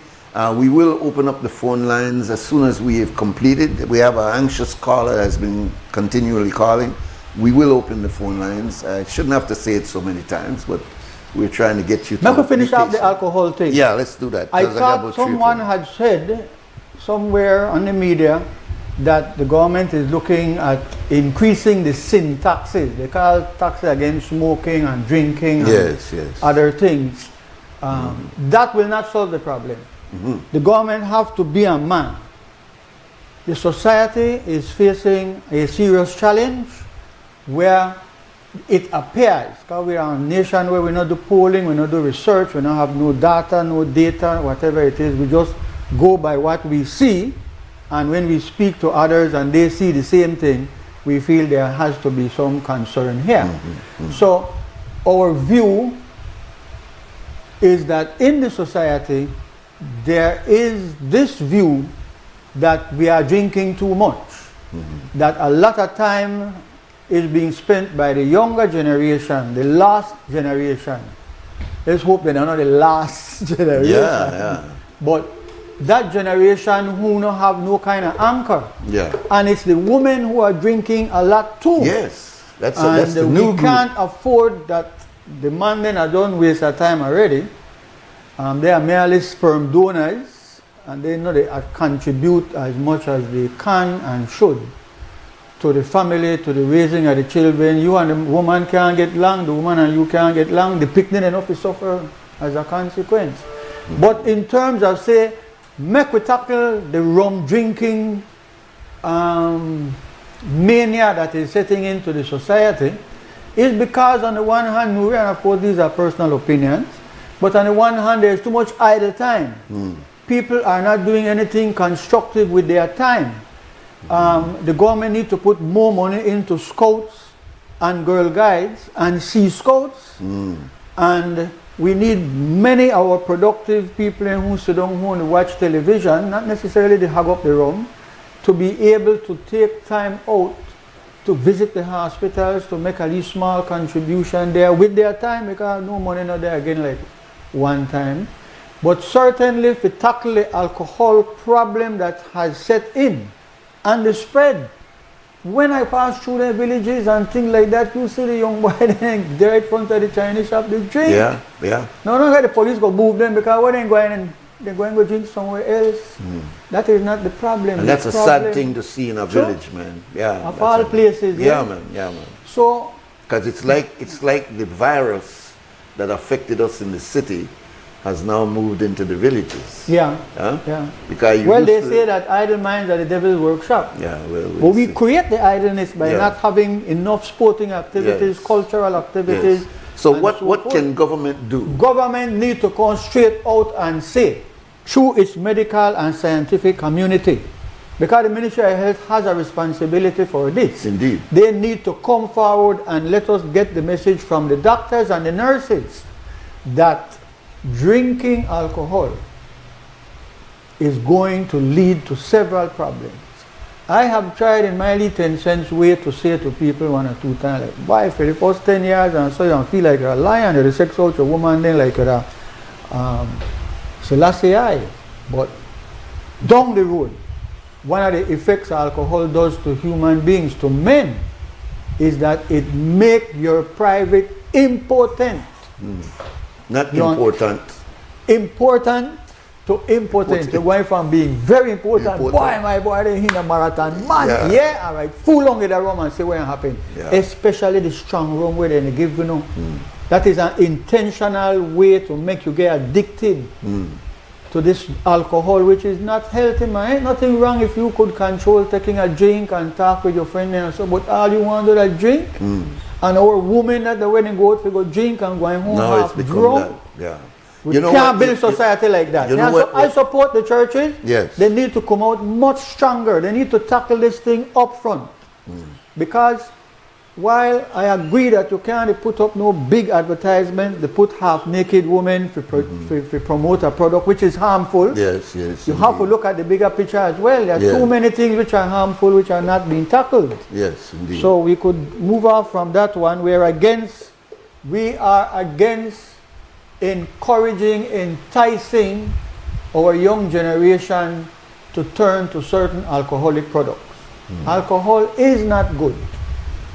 We will open up the phone lines as soon as we have completed. We have an anxious caller that has been continually calling. We will open the phone lines. I shouldn't have to say it so many times, but we're trying to get you to... Now to finish up the alcohol thing. Yeah, let's do that. I thought someone had said somewhere on the media that the government is looking at increasing the sin taxes. They call taxes against smoking and drinking and other things. That will not solve the problem. The government have to be a man. The society is facing a serious challenge where it appears, because we are a nation where we not do polling, we not do research, we don't have no data, whatever it is, we just go by what we see, and when we speak to others and they see the same thing, we feel there has to be some concern here. So our view is that in the society there is this view that we are drinking too much, that a lot of time is being spent by the younger generation, the last generation. Let's hope they're not the last generation. But that generation who don't have no kind of anchor. And it's the women who are drinking a lot too. That's the new we can't afford that. The man then are done waste their time already. They are merely sperm donors, and they know they contribute as much as they can and should to the family, to the raising of the children. You and the woman can't get along, the woman and you can't get along, the picnic enough to suffer as a consequence. But in terms of, say, make we tackle the rum drinking mania that is setting into the society, is because on the one hand, Nuri, and of course these are personal opinions, but on the one hand there's too much idle time. People are not doing anything constructive with their time. The government needs to put more money into scouts and girl guides and sea scouts, and we need many of our productive people who sit down home and watch television, not necessarily to hug up the room, to be able to take time out to visit the hospitals, to make a least small contribution there with their time, because no money not there again like one time. But certainly to tackle the alcohol problem that has set in and the spread. When I pass through the villages and things like that, you see the young boy there in front of the Chinese shop, they drink. No, the police go move them, because when they go in and they're going to drink somewhere else. That is not the problem. And that's a sad thing to see in a village, man. Of all places. Man. So, because it's like the virus that affected us in the city has now moved into the villages. Because they say that idle minds are the devil's workshop. But we create the idleness by not having enough sporting activities, cultural activities. So what can government do? Government need to come straight out and say, through its medical and scientific community, because the Ministry of Health has a responsibility for this. Indeed. They need to come forward and let us get the message from the doctors and the nurses that drinking alcohol is going to lead to several problems. I have tried in my little 10 cents way to say to people one or two times, like, why for the first 10 years and so you feel like you're a lion, you're a sex out your woman, then like you're a Selassie I. But down the road, one of the effects alcohol does to human beings, to men, is that it makes your private impotent. Not important. Important to impotent. To go from being very important. Boy, my boy, they in a marathon. Man, all right. Full on with the rum and see what happened. Especially the strong rum where they give, you know. That is an intentional way to make you get addicted to this alcohol, which is not healthy, man. Ain't nothing wrong if you could control taking a drink and talk with your friend and so, but all you want to do is drink. And our women at the wedding go out to go drink and going home half drunk. We can't build society like that. I support the churches. They need to come out much stronger. They need to tackle this thing up front. Because while I agree that you can't put up no big advertisement, they put half-naked women to promote a product which is harmful. You have to look at the bigger picture as well. There are too many things which are harmful, which are not being tackled. So we could move off from that one. We are against encouraging, enticing our young generation to turn to certain alcoholic products. Alcohol is not good.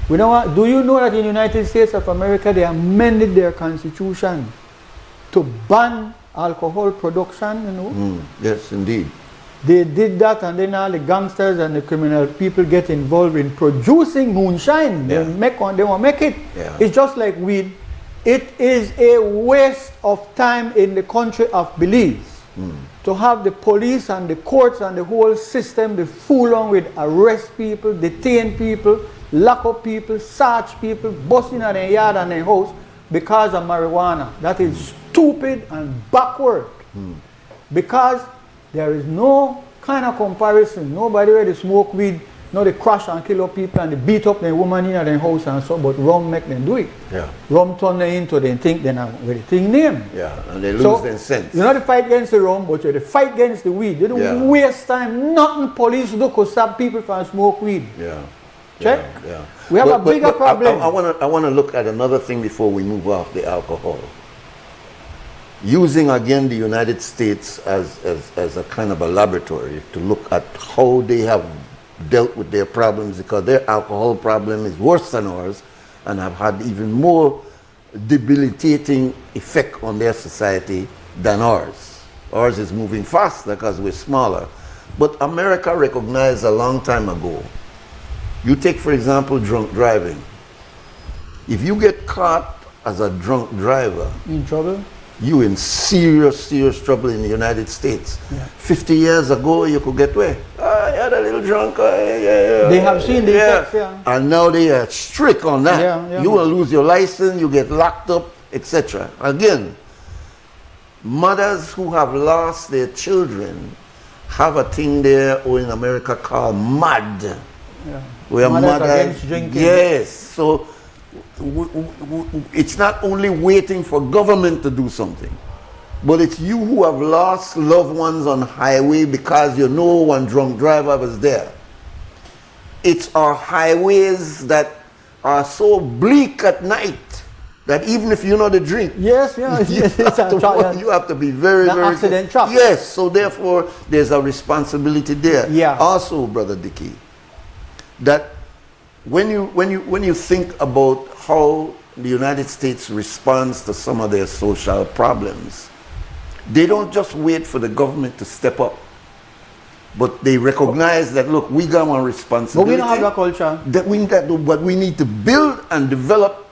Do you know that in the United States of America they amended their constitution to ban alcohol production? You know? Yes, indeed. They did that, and then all the gangsters and the criminal people get involved in producing moonshine. They want to make it. It's just like weed. It is a waste of time in the country of Belize to have the police and the courts and the whole system be full on with arrest people, detain people, lock up people, search people, bust in their yard and their house because of marijuana. That is stupid and backward. Because there is no kind of comparison. Nobody where they smoke weed, no, they crush and kill up people and they beat up their woman in their house and so, but rum make them do it. Yeah. Rum turn them into they think they have a thing name. Yeah, and they lose their sense. You know the fight against the rum, but you the fight against the weed. You don't waste time. Nothing police do could stop people from smoke weed. Yeah. Check? Yeah. We have a bigger problem. I want to look at another thing before we move off the alcohol. Using again the United States as a kind of a laboratory to look at how they have dealt with their problems, because their alcohol problem is worse than ours and have had even more debilitating effect on their society than ours. Ours is moving faster because we're smaller. But America recognized a long time ago. You take, for example, drunk driving. If you get caught as a drunk driver, in trouble? You in serious trouble in the United States. Yeah. 50 years ago, you could get away. I had a little drunk. They have seen the effects, yeah. And now they are strict on that. Yeah, you will lose your license, you get locked up, etc. Again, mothers who have lost their children have a thing there in America called MAD. Yeah. Where Mothers against drinking. Yes. So it's not only waiting for government to do something, but it's you who have lost loved ones on highway because you know one drunk driver was there. It's our highways that are so bleak at night that even if you know the drink, you have to be very accident trap. Yes, so therefore there's a responsibility there. Yeah. Also, Brother Dicki, that when you think about how the United States responds to some of their social problems, they don't just wait for the government to step up, but they recognize that, look, we got one responsibility. But we don't have that culture. But we need to build and develop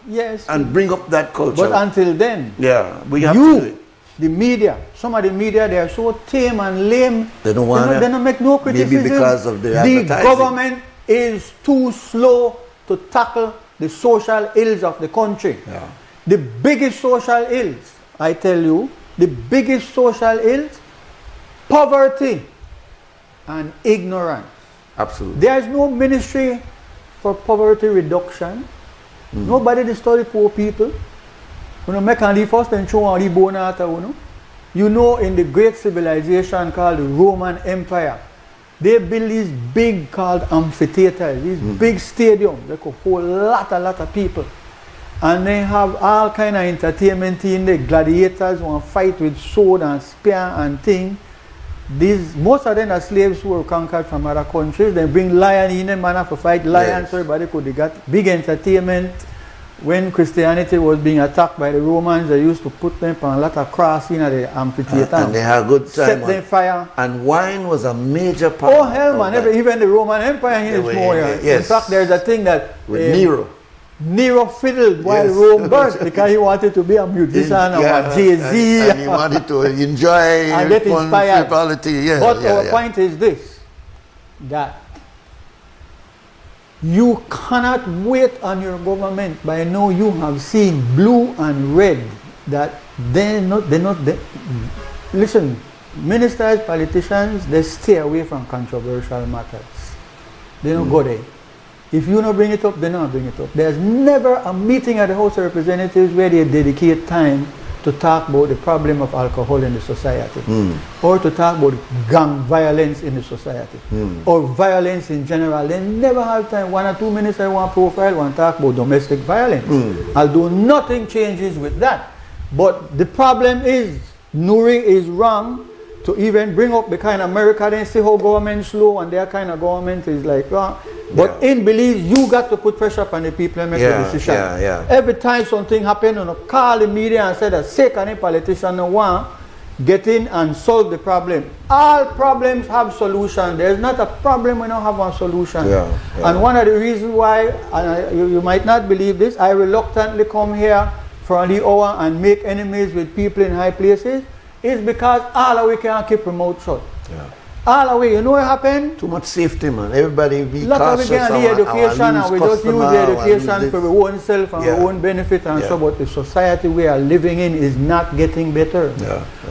and bring up that culture. But until then, we have to do it. The media, some of the media, they are so tame and lame. They don't want to. They don't make no criticism. Maybe because of the advertising. The government is too slow to tackle the social ills of the country. Yeah. The biggest social ills, I tell you, the biggest social ills, poverty and ignorance. Absolutely. There is no ministry for poverty reduction. Nobody study poor people. You know, make the first and show on the bone out, you know, in the great civilization called the Roman Empire, they build these big called amphitheaters, these big stadiums that could hold a lot of people. And they have all kind of entertainment in the gladiators want to fight with sword and spear and thing. Most of them are slaves who were conquered from other countries. They bring lion in them, man have to fight lions, so everybody could get big entertainment. When Christianity was being attacked by the Romans, they used to put them on a lot of cross in the amphitheater. And they had a good time. Set them fire. And wine was a major part. Oh hell man, even the Roman Empire here is more. Yes. In fact, there's a thing that with Nero. Nero fiddled while Rome burnt because he wanted to be a musician or a Jay-Z. And he wanted to enjoy and get inspired. Frivolity. But our point is this, that you cannot wait on your government. By now you have seen blue and red that listen, ministers, politicians, they stay away from controversial matters. They don't go there. If you don't bring it up, they don't bring it up. There's never a meeting at the House of Representatives where they dedicate time to talk about the problem of alcohol in the society, or to talk about gang violence in the society, or violence in general. They never have time. 1 or 2 minutes I want profile, want to talk about domestic violence. Although nothing changes with that. But the problem is, Nuri is wrong to even bring up the kind of America, then see how government slow and their kind of government is like, but in Belize, you got to put pressure upon the people and make a decision. Every time something happens, call the media and say that sake any politician no want get in and solve the problem. All problems have solutions. There's not a problem we don't have one solution. And one of the reasons why, and you might not believe this, I reluctantly come here for the hour and make enemies with people in high places, is because all of we can't keep our mouth shut. All the way, you know what happened? Too much safety, man. Everybody be lot cautious. Of we get the education and we just use the education for our own self and our own benefit and so, but the society we are living in is not getting better.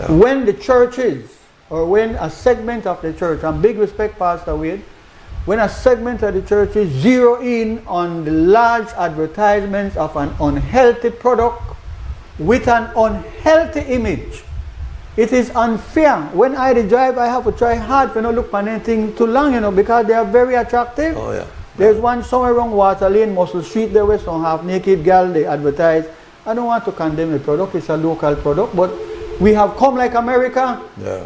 When the churches, or when a segment of the church, and big respect Pastor Wade, when a segment of the churches zero in on the large advertisements of an unhealthy product with an unhealthy image, it is unfair. When I drive, I have to try hard to not look for anything too long, you know, because they are very attractive. Oh, yeah. There's one somewhere around Water Lane, Muscle Street, there was some half-naked girl, they advertise. I don't want to condemn the product, it's a local product, but we have come like America,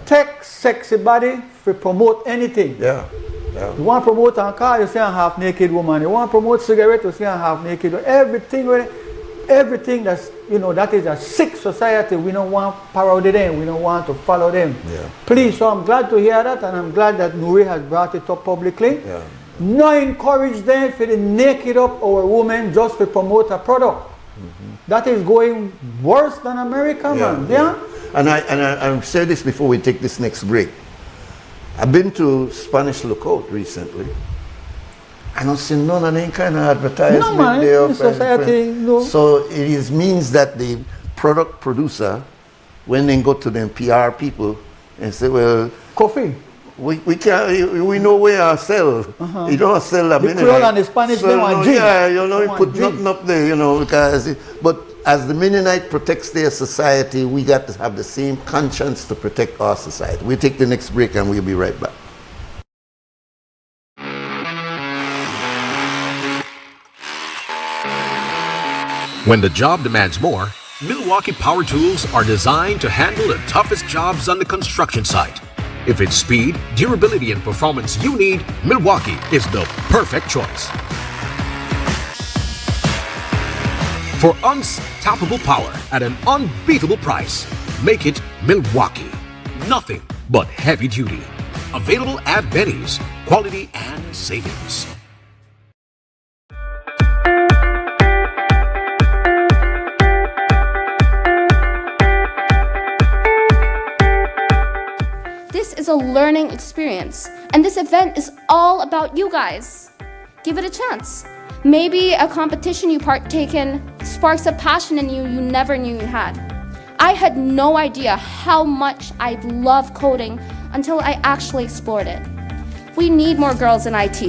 take sexy body to promote anything. You want to promote a car, you see a half-naked woman. You want to promote cigarette, you see a half-naked woman. Everything that's, you know, that is a sick society. We don't want to parody them. We don't want to follow them. Please, so I'm glad to hear that, and I'm glad that Nuri has brought it up publicly. Not encourage them to naked up our women just to promote a product. That is going worse than America, man. And I've said this before we take this next break. I've been to Spanish Lookout recently. I don't see none of any kind of advertisement there. In society, no. So it means that the product producer, when they go to them PR people and say, well, coffee. We can't, we know where I sell. You don't sell a Mennonite. The Creole and the Spanish, they want gin. Yeah, you know, you put nothing up there, you know, because, but as the Mennonite protects their society, we got to have the same conscience to protect our society. We'll take the next break and we'll be right back. When the job demands more, Milwaukee Power Tools are designed to handle the toughest jobs on the construction site. If it's speed, durability, and performance you need, Milwaukee is the perfect choice. For unstoppable power at an unbeatable price, make it Milwaukee. Nothing but heavy duty. Available at Benny's. Quality and savings. This is a learning experience, and this event is all about you guys. Give it a chance. Maybe a competition you partake in sparks a passion in you you never knew you had. I had no idea how much I love coding until I actually explored it. We need more girls in IT.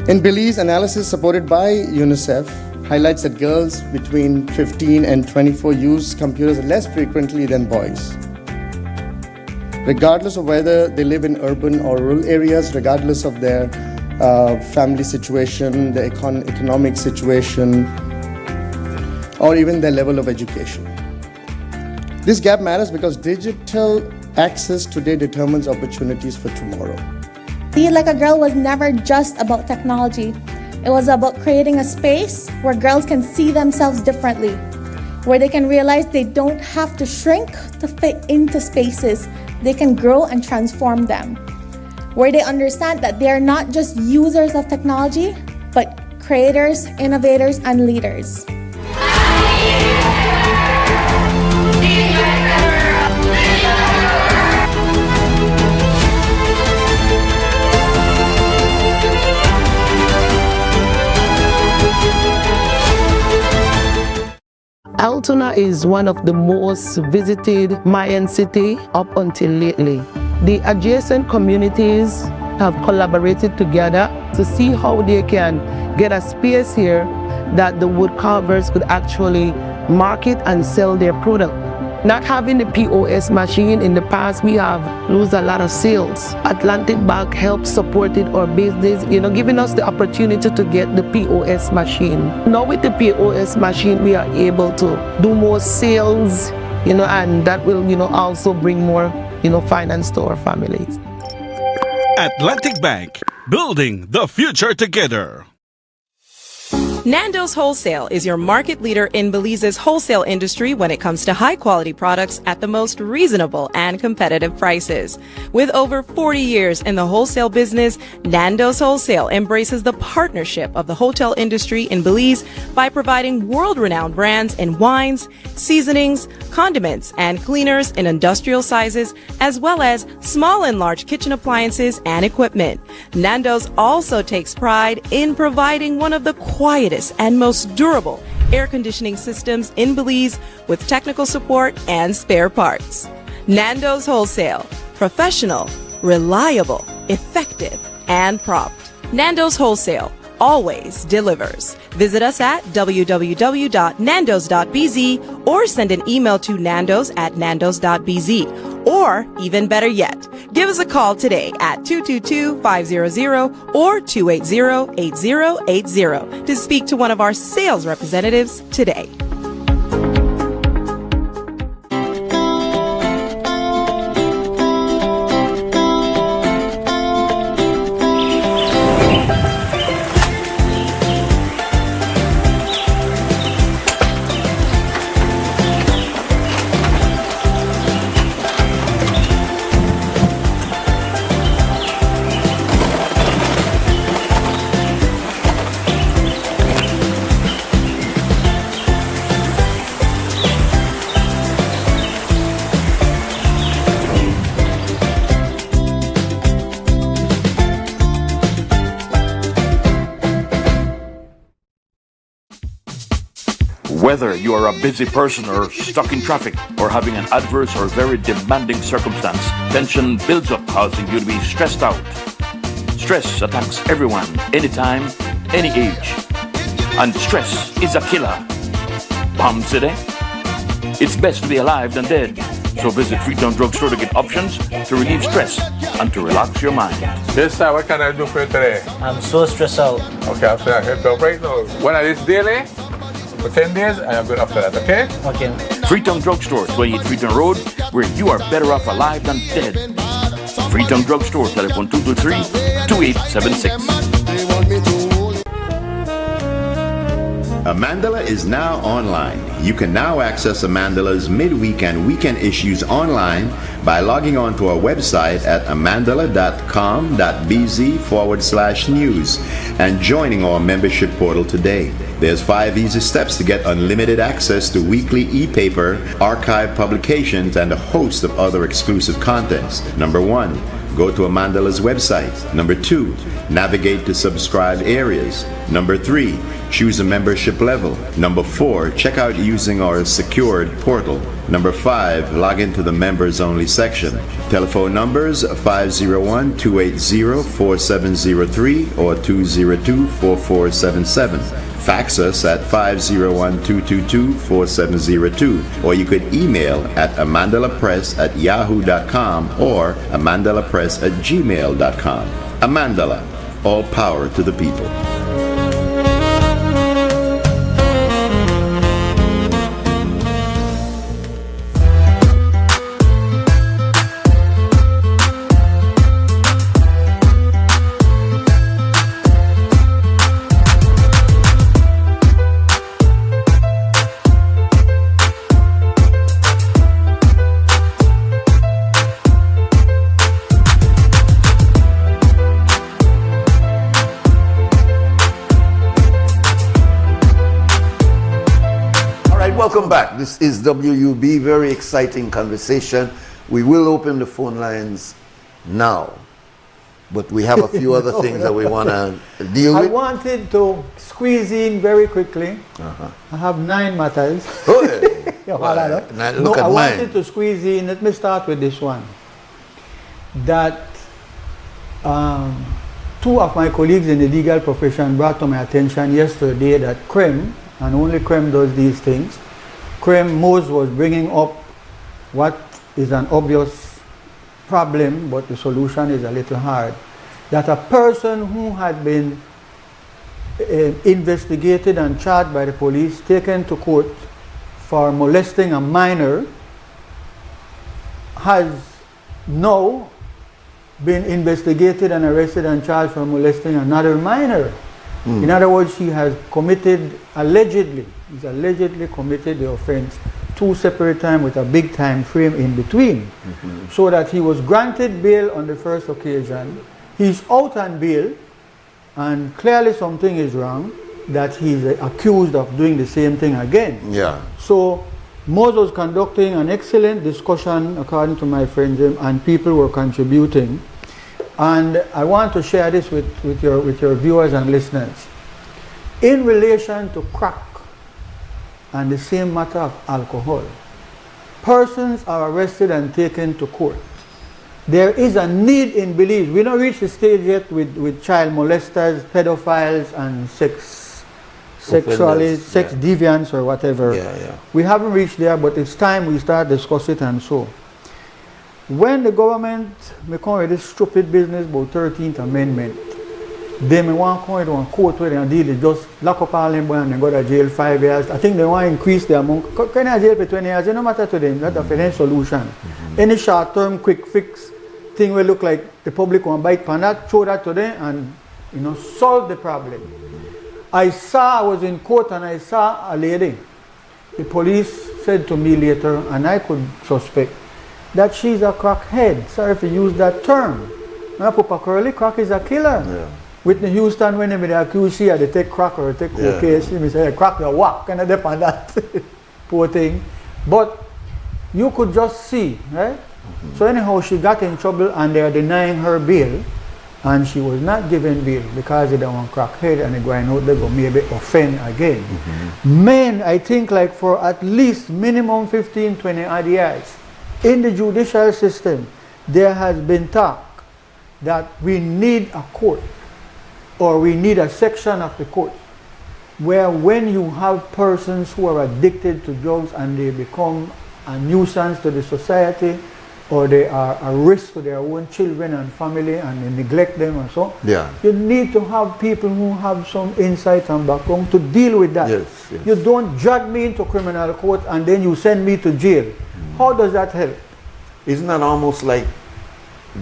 In Belize, analysis supported by UNICEF highlights that girls between 15 and 24 use computers less frequently than boys. Regardless of whether they live in urban or rural areas, regardless of their family situation, their economic situation, or even their level of education. This gap matters because digital access today determines opportunities for tomorrow. Be Like a Girl was never just about technology. It was about creating a space where girls can see themselves differently, where they can realize they don't have to shrink to fit into spaces. They can grow and transform them, where they understand that they are not just users of technology, but creators, innovators, and leaders. Altoona is one of the most visited Mayan city up until lately. The adjacent communities have collaborated together to see how they can get a space here that the wood carvers could actually market and sell their product. Not having the POS machine in the past, we have lost a lot of sales. Atlantic Bank helped supported our business, giving us the opportunity to get the POS machine. Now with the POS machine, we are able to do more sales, and that will, also bring more, finance to our families. Atlantic Bank, building the future together. Nando's Wholesale is your market leader in Belize's wholesale industry when it comes to high-quality products at the most reasonable and competitive prices. With over 40 years in the wholesale business, Nando's Wholesale embraces the partnership of the hotel industry in Belize by providing world-renowned brands in wines, seasonings, condiments, and cleaners in industrial sizes, as well as small and large kitchen appliances and equipment. Nando's also takes pride in providing one of the quietest and most durable air conditioning systems in Belize with technical support and spare parts. Nando's Wholesale. Professional, reliable, effective, and prompt. Nando's Wholesale always delivers. Visit us at www.nandos.bz or send an email to nandos@nandos.bz. Or, even better yet, give us a call today at 222-500 or 280-8080 to speak to one of our sales representatives today. Whether you are a busy person or stuck in traffic or having an adverse or very demanding circumstance, tension builds up, causing you to be stressed out. Stress attacks everyone, anytime, any age. And stress is a killer. Palm City? It's best to be alive than dead. So visit Freetown Drugstore to get options to relieve stress and to relax your mind. Yes, sir. What can I do for you today? I'm so stressed out. Okay, I'll help you right now. When I this daily? For 10 days, I am good after that, okay? Okay. Freetown Drugstore, 28 Freetown Road, where you are better off alive than dead. Freetown Drugstore, telephone 223-2876. Amandala is now online. You can now access Amandala's midweek and weekend issues online by logging on to our website at amandala.com.bz/news and joining our membership portal today. There's 5 easy steps to get unlimited access to weekly e-paper, archive publications, and a host of other exclusive contents. Number 1, go to Amandala's website. Number 2, navigate to subscribed areas. Number 3, choose a membership level. Number 4, check out using our secured portal. Number 5, log into the members only section. Telephone numbers 501-280-4703 or 202-4477. Fax us at 501-222-4702, or you could email at amandalapress@yahoo.com or amandalapress@gmail.com. Amandala, all power to the people. Welcome back. This is WUB, very exciting conversation. We will open the phone lines now, but we have a few other things that we want to deal with. I wanted to squeeze in very quickly. I have 9 matters. Look I at mine. wanted to squeeze in, let me start with this one. That 2 of my colleagues in the legal profession brought to my attention yesterday that CREM, and only CREM does these things, CREM Mose was bringing up what is an obvious problem, but the solution is a little hard. That a person who had been investigated and charged by the police, taken to court for molesting a minor, has now been investigated and arrested and charged for molesting another minor. In other words, she has committed, allegedly committed the offense 2 separate times with a big time frame in between. So that he was granted bail on the first occasion. He's out on bail, and clearly something is wrong, that he's accused of doing the same thing again. Yeah. So Mose was conducting an excellent discussion, according to my friends, and people were contributing. And I want to share this with your viewers and listeners. In relation to crack and the same matter of alcohol, persons are arrested and taken to court. There is a need in Belize. We don't reach the stage yet with child molesters, pedophiles, and sex deviants or whatever. We haven't reached there, but it's time we start discussing it. And so, when the government may come with this stupid business about 13th Amendment, they may want to come to a court where they deal, just lock up all them and they go to jail 5 years. I think they want to increase the amount. Can I jail for 20 years? It no matter to them. That's a financial solution. Any short-term, quick fix thing will look like the public want to bite on that, show that to them, and solve the problem. I was in court and I saw a lady. The police said to me later, and I could suspect, that she's a crackhead. Sorry if you use that term. Now, Papa Curly, crack is a killer. Whitney Houston, when they accuse she had to take crack or take cocaine, she may say, crack your whack, and I depend on that. Poor thing. But you could just see, right? So anyhow, she got in trouble and they are denying her bail, and she was not given bail because they don't want crackhead and they going out, they go maybe offend again. Men, I think like for at least minimum 15, 20 odd years, in the judicial system, there has been talk that we need a court, or we need a section of the court, where when you have persons who are addicted to drugs and they become a nuisance to the society, or they are a risk to their own children and family and they neglect them and so, you need to have people who have some insight and background to deal with that. You don't drag me into criminal court and then you send me to jail. How does that help? Isn't that almost like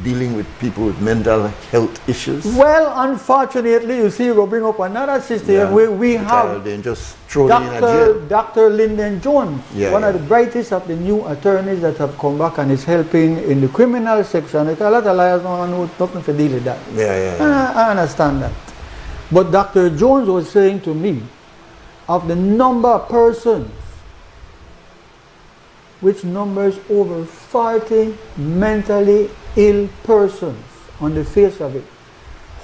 dealing with people with mental health issues? Well, unfortunately, you see, we'll bring up another system where we have just throw them in a jail. Dr. Lyndon Jones, one of the brightest of the new attorneys that have come back and is helping in the criminal section. A lot of lawyers don't know nothing to deal with that. I understand that. But Dr. Jones was saying to me, of the number of persons, which numbers over 40 mentally ill persons on the face of it,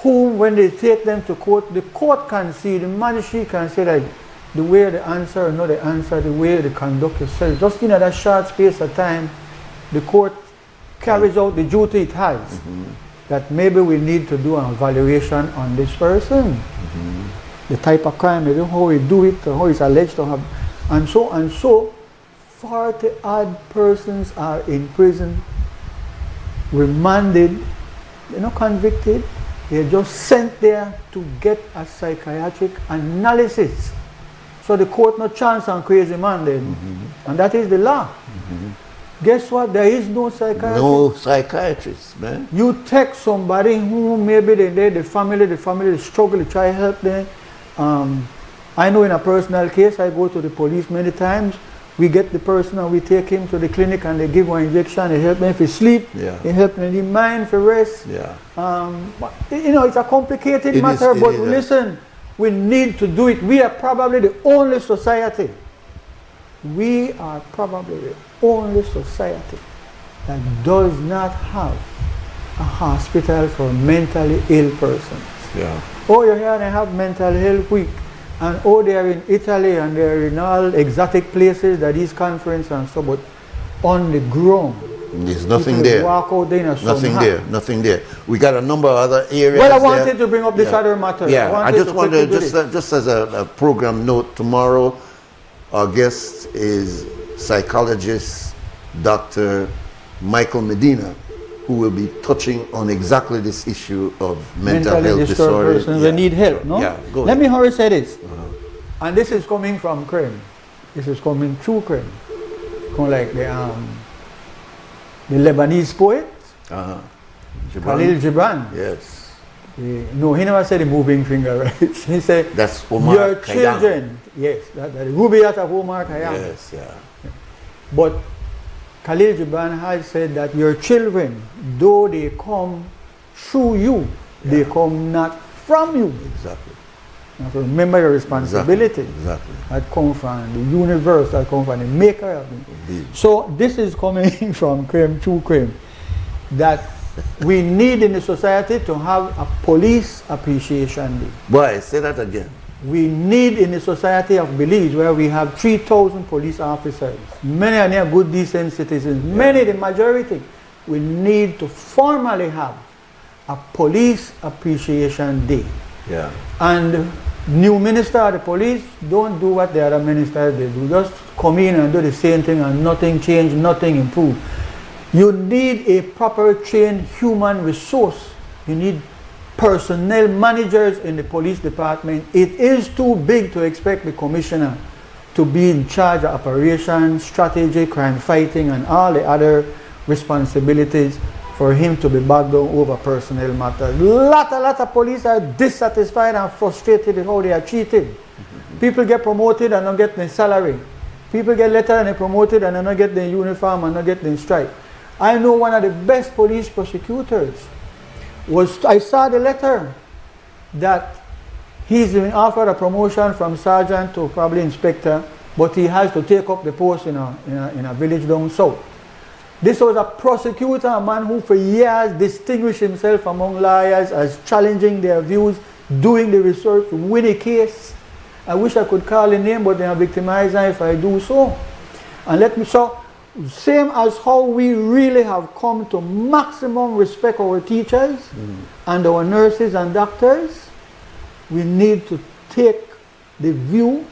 who when they take them to court, the court can see, the magistrate can say that the way the answer or not the answer, the way they conduct yourself, just in that short space of time, the court carries out the duty it has, that maybe we need to do an evaluation on this person, the type of crime, how he do it, how he's alleged to have, and so 40 odd persons are in prison, remanded, they're not convicted, they're just sent there to get a psychiatric analysis. So the court no chance on crazy man then, and that is the law. Guess what? There is no psychiatrist. No psychiatrist, man. You take somebody who maybe the family struggle to try to help them. I know in a personal case, I go to the police many times. We get the person and we take him to the clinic and they give one injection, they help him if he sleep, they help him in mind for rest. It's a complicated matter, but listen, we need to do it. We are probably the only society. We are probably the only society that does not have a hospital for mentally ill persons. Oh, you're here and I have mental health week. And they're in Italy and they're in all exotic places that is conference and so, but on the ground, there's nothing there. Walk out there Nothing there. We got a number of other areas. Well, I wanted to bring up this other matter. I just wanted, just as a program note, tomorrow our guest is psychologist Dr. Michael Medina, who will be touching on exactly this issue of mental health disorders. Persons that need help, no? Let me hurry say this. And this is coming from Krem. This is coming through Krem. Kind of like the Lebanese poet, Khalil Gibran. No, he never said the moving finger, right? He said, that's Omar your Khayyam. children, yes, that Rubaiyat of Omar Khayyam. Yes, yeah. But Khalil Gibran has said that your children, though they come through you, they come not from you. Exactly. You have to remember your responsibility. Exactly. That comes from the universe, that comes from the maker of it. Indeed. So this is coming from Krem, true Krem, that we need in the society to have a police appreciation day. Boy, say that again. We need in the society of Belize, where we have 3,000 police officers, many are near good, decent citizens, many, the majority, we need to formally have a police appreciation day. Yeah. And new minister of the police don't do what the other ministers they do. Just come in and do the same thing and nothing change, nothing improve. You need a proper trained human resource. You need personnel managers in the police department. It is too big to expect the commissioner to be in charge of operations, strategy, crime fighting, and all the other responsibilities for him to be bogged down over personnel matters. A lot of police are dissatisfied and frustrated with how they are treated. People get promoted and not get their salary. People get letter and they're promoted and they not get their uniform and not get their stripe. I know one of the best police prosecutors I saw the letter that he's been offered a promotion from sergeant to probably inspector, but he has to take up the post in a village down south. This was a prosecutor, a man who for years distinguished himself among lawyers as challenging their views, doing the research, win a case. I wish I could call the name, but they are victimized if I do so. And let me show. Same as how we really have come to maximum respect our teachers and our nurses and doctors, we need to take the view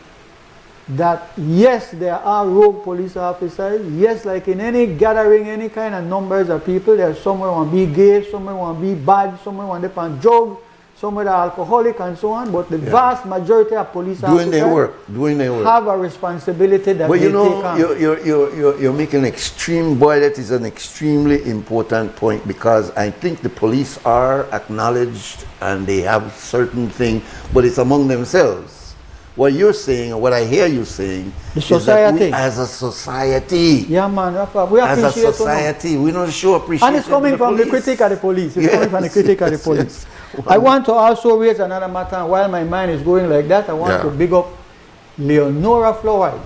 that yes, there are rogue police officers. Yes, like in any gathering, any kind of numbers of people, there's someone want to be gay, someone want to be bad, someone want to be on drug, someone are alcoholic and so on. But the vast majority of police officers doing their work, have a responsibility that but they take on. You're making extreme, boy, that is an extremely important point, because I think the police are acknowledged and they have certain things, but it's among themselves. What you're saying, or what I hear you saying, the is that society. we as a society, yeah, man, we as a society, we don't show appreciation. And it's coming from the critic of the police. It's coming from the critic of the police. I want to also raise another matter. While my mind is going like that, I want to big up Leonora Flowers,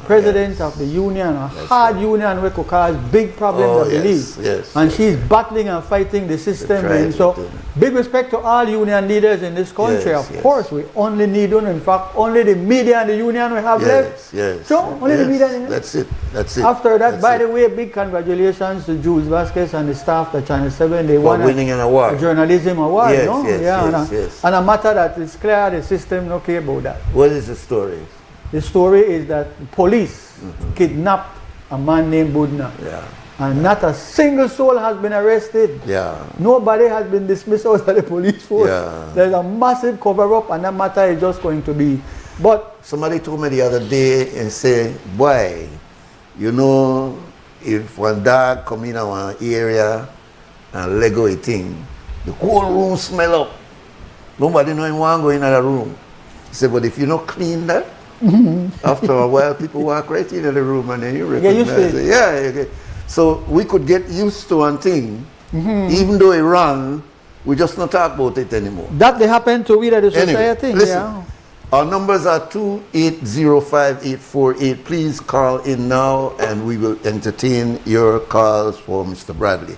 president of the union, a hard union which could cause big problems, I believe. And she's battling and fighting the system. And so, big respect to all union leaders in this country. Of course, we only need one. In fact, only the media and the union we have left. Only the media. That's it. After that, by the way, big congratulations to Jules Vasquez and the staff at Channel 7. They won winning an award. A journalism award. Yes. And a matter that is clear, the system don't care about that. What is the story? The story is that police kidnapped a man named Budna. And not a single soul has been arrested. Nobody has been dismissed out of the police force. There's a massive cover-up, and that matter is just going to be. But somebody told me the other day and say, boy, you know, if one dog come in our area and Lego a thing, the whole room smell up. Nobody know him want to go in another room. He said, but if you don't clean that, after a while, people walk right into the room and then you recognize it. So we could get used to one thing, even though it's wrong, we just not talk about it anymore. That they happen to we at the society. Anyway, listen, our numbers are 2805848. Please call in now and we will entertain your calls for Mr. Bradley.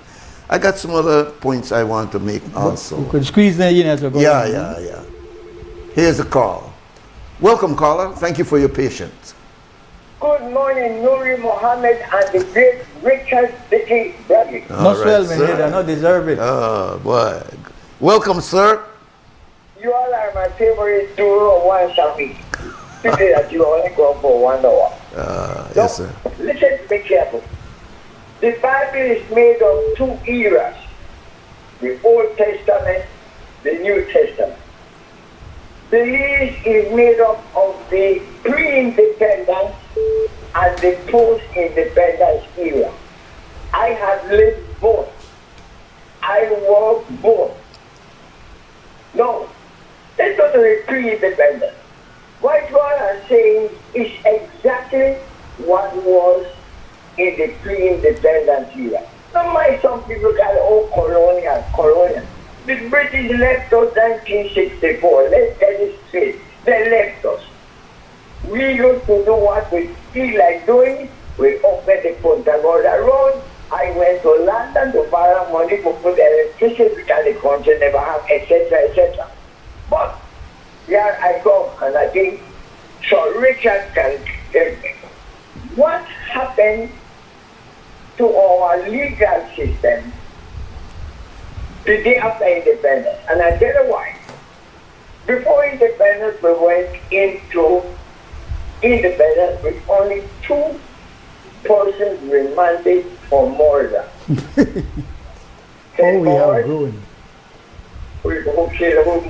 I got some other points I want to make also. You could squeeze them in as we go. Yeah. Here's a call. Welcome, caller. Thank you for your patience. Good morning, Nuri Mohammed and the great Richard Dicki Bradley. Not well, my head. I not deserve it. Oh, boy. Welcome, sir. You all are my favorite duo once a week. Today that you only go for 1 hour. Yes, sir. Listen, be careful. The Bible is made of 2 eras. The Old Testament, the New Testament. Belize is made up of the pre-independence and the post-independence era. I have lived both. I work both. the pre-independence era. Now, some people call it colonial. The British left us 1964. Let's get it straight. They left us. We used to do what we feel like doing. We opened the Punta Gorda Road. I went to London to borrow money to put electricity because the country never have, etc., etc. But here I go, and I think so Richard can tell me what happened to our legal system the day after independence. And I tell you why. Before independence, we went into independence with only 2 persons remanded for murder. Oh, we have grown. Who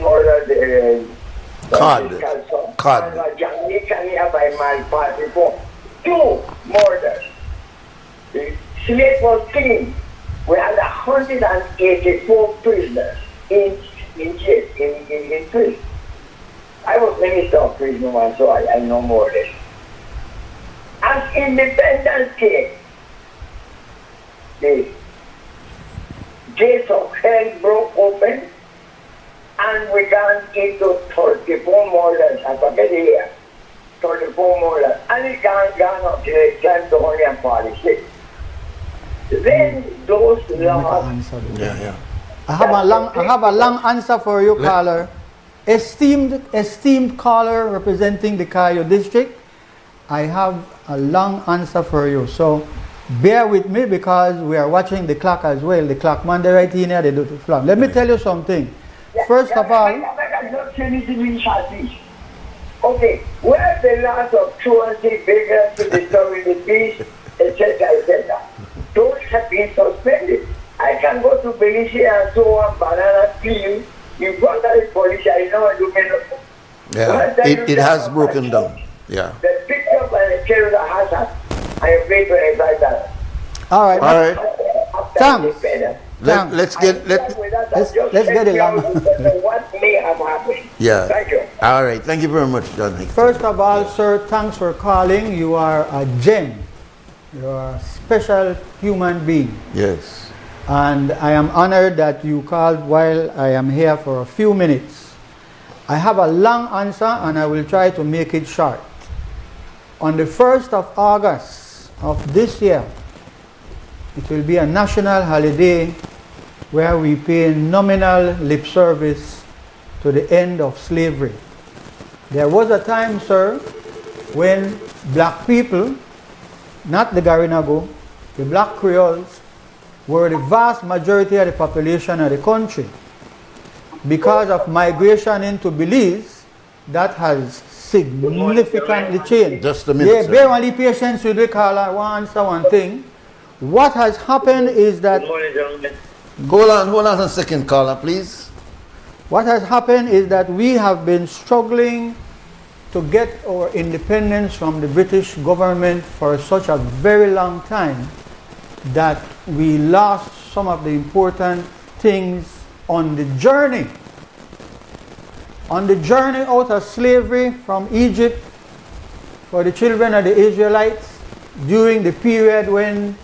murdered the Cod. by my before. 2 murders. The slave was clean. We had 184 prisoners in jail, in prison. I was minister of prison once, so I know more of this. As independence came, the gates of hell broke open, and we got into 34 murders. I forget the year. 34 murders. And it gone up till it came to 146. Then those laws. I have a long answer for you, caller. Esteemed caller representing the Cayo district, I have a long answer for you. So bear with me because we are watching the clock as well. The clock man right in here, they do the flag. Let me tell you something. First of all, okay, where's the loss of truancy, beggars to disturb the peace, etc., etc.? Those have been suspended. I can go to Belize and so on, banana field. In front of the police, I know I do not. Yeah, it has broken down. Yeah. The picture of the carrier hazard, I am going to invite that. All right. Thanks. Let's get it long. What may have happened. Yeah. Thank you. All right. Thank you very much, John. First of all, sir, thanks for calling. You are a gem. You are a special human being. Yes. And I am honored that you called while I am here for a few minutes. I have a long answer and I will try to make it short. On the 1st of August of this year, it will be a national holiday where we pay nominal lip service to the end of slavery. There was a time, sir, when black people, not the Garinago, the black Creoles, were the vast majority of the population of the country. Because of migration into Belize, that has significantly changed. Just a minute, bear only patience with the caller. I want to answer one thing. What has happened is that... Good morning, gentlemen. Hold on a second, caller, please. What has happened is that we have been struggling to get our independence from the British government for such a very long time that we lost some of the important things on the journey. On the journey out of slavery from Egypt for the children of the Israelites during the period when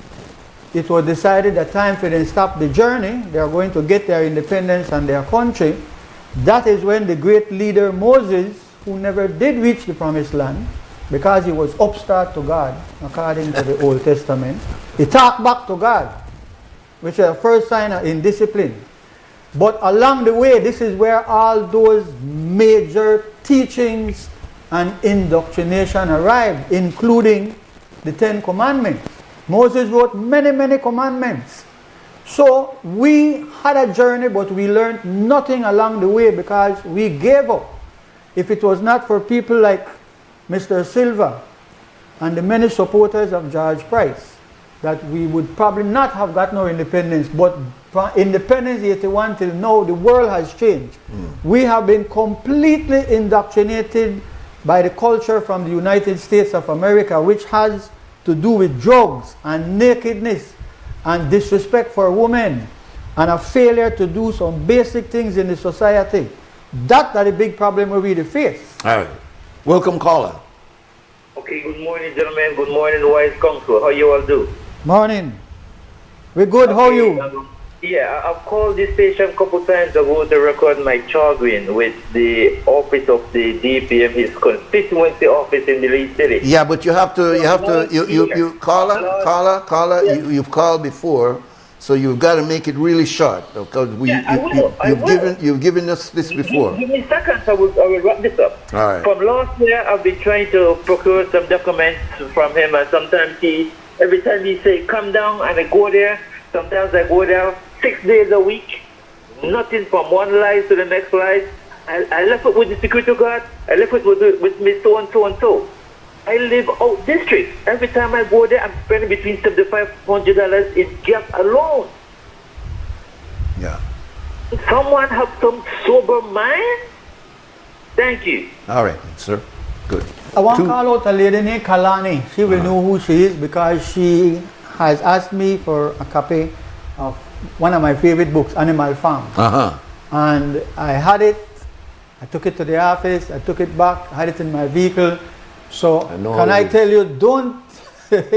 it was decided that time for them to stop the journey, they are going to get their independence and their country. That is when the great leader Moses, who never did reach the promised land because he was upstart to God, according to the Old Testament, he talked back to God, which is the first sign of indiscipline. But along the way, this is where all those major teachings and indoctrination arrived, including the 10 Commandments. Moses wrote many, many commandments. So we had a journey, but we learned nothing along the way because we gave up. If it was not for people like Mr. Silva and the many supporters of George Price, that we would probably not have gotten our independence. But from independence 81 till now, the world has changed. We have been completely indoctrinated by the culture from the United States of America, which has to do with drugs and nakedness and disrespect for women and a failure to do some basic things in the society. That's the big problem we really face. All right. Welcome, caller. Okay, good morning, gentlemen. Good morning, wise council. How you all do? Morning. We're good. How are you? Yeah, I've called this station a couple times ago to record my chagrin with the office of the DPM, his constituency office in the Lee City. Yeah, but you caller, you've called before, so you've got to make it really short because you've given us this before. Give me seconds, I will wrap this up. All right. From last year, I've been trying to procure some documents from him, and sometimes every time he say, come down, and I go there. Sometimes I go there 6 days a week, nothing from one live to the next live. I left it with the security guard, I left it with me so and so and so. I live out district. Every time I go there, I'm spending between $7,500 in gas alone. Yeah. Someone have some sober mind? Thank you. All right, sir. Good. I want to call out a lady named Kalani. She will know who she is because she has asked me for a copy of one of my favorite books, Animal Farm. And I had it. I took it to the office. I took it back. I had it in my vehicle. So can I tell you, don't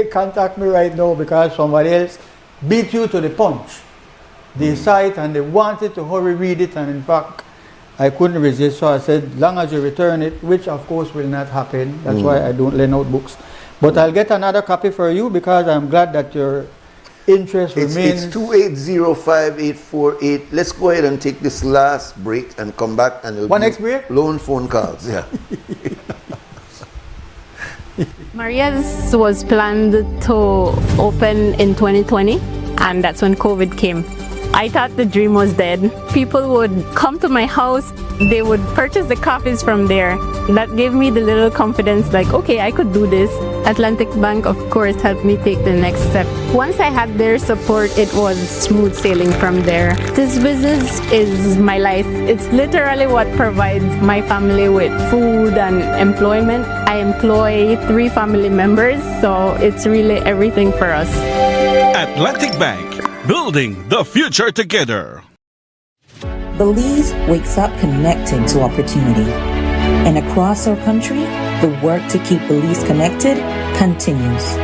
contact me right now because somebody else beat you to the punch. They saw it and they wanted to hurry read it, and in fact I couldn't resist, so I said, long as you return it, which of course will not happen. That's why I don't lend out books. But I'll get another copy for you because I'm glad that your interest remains. It's 2805848. Let's go ahead and take this last break and come back, and one next break? Lone phone calls. Yeah. Maria's was planned to open in 2020, and that's when COVID came. I thought the dream was dead. People would come to my house, they would purchase the copies from there. That gave me the little confidence, like, okay, I could do this. Atlantic Bank, of course, helped me take the next step. Once I had their support, it was smooth sailing from there. This business is my life. It's literally what provides my family with food and employment. I employ 3 family members, so it's really everything for us. Atlantic Bank, building the future together. Belize wakes up connecting to opportunity. And across our country, the work to keep Belize connected continues.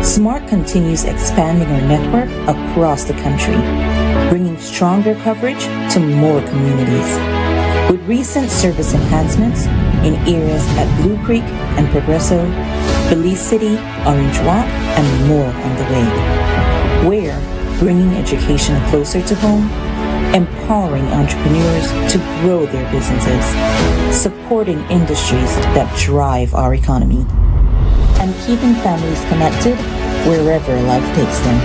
SMART continues expanding our network across the country, bringing stronger coverage to more communities. With recent service enhancements in areas at Blue Creek and Progresso, Belize City, Orange Walk, and more on the way. We're bringing education closer to home, empowering entrepreneurs to grow their businesses, supporting industries that drive our economy, and keeping families connected wherever life takes them.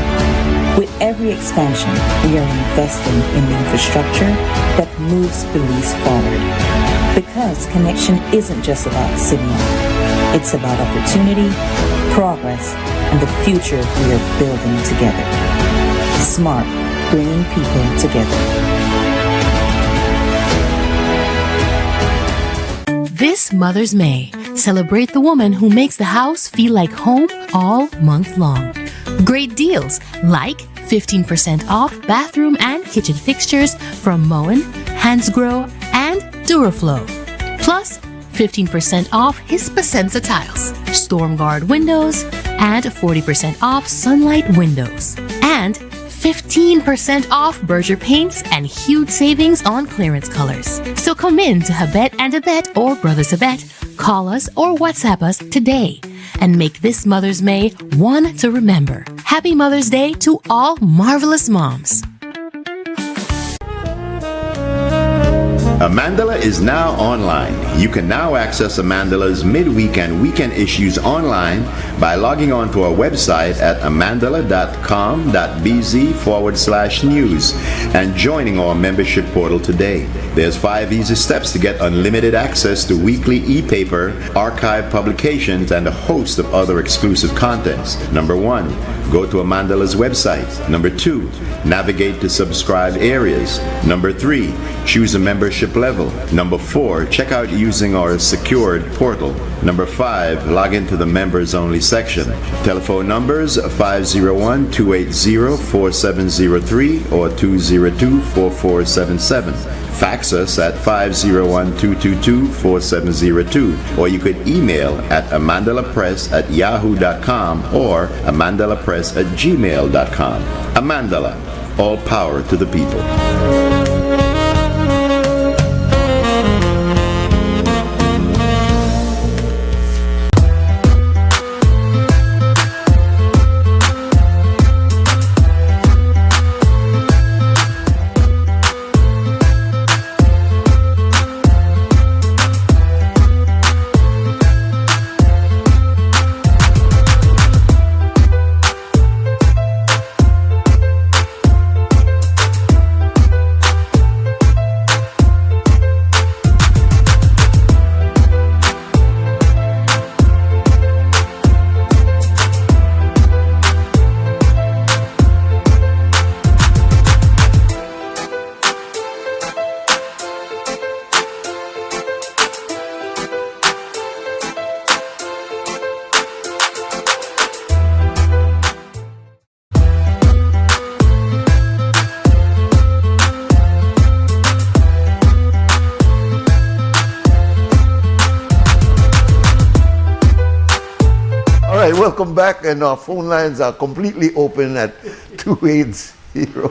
With every expansion, we are investing in the infrastructure that moves Belize forward. Because connection isn't just about signal, it's about opportunity, progress, and the future we are building together. SMART, bringing people together. This Mother's May, celebrate the woman who makes the house feel like home all month long. Great deals like 15% off bathroom and kitchen fixtures from Moen, Hansgrohe, and Duraflow. Plus 15% off Hispasensa tiles, Stormguard windows, and 40% off Sunlight windows. And 15% off Berger paints and huge savings on clearance colors. So come in to Habet and Abet or Brothers Abet, call us or WhatsApp us today and make this Mother's May one to remember. Happy Mother's Day to all marvelous moms. Amandala is now online. You can now access Amandala's midweek and weekend issues online by logging on to our website at amandala.com.bz/news and joining our membership portal today. There's 5 easy steps to get unlimited access to weekly e-paper, archive publications, and a host of other exclusive contents. Number 1, go to Amandala's website. Number 2, navigate to subscribed areas. Number 3, choose a membership level. Number 4, check out using our secured portal. Number 5, log into the members only section. Telephone numbers 501-280-4703 or 202-4477. Fax us at 501-222-4702, or you could email at amandalapress@yahoo.com or amandalapress@gmail.com. Amandala, all power to the people. Welcome back, and our phone lines are completely open at 280.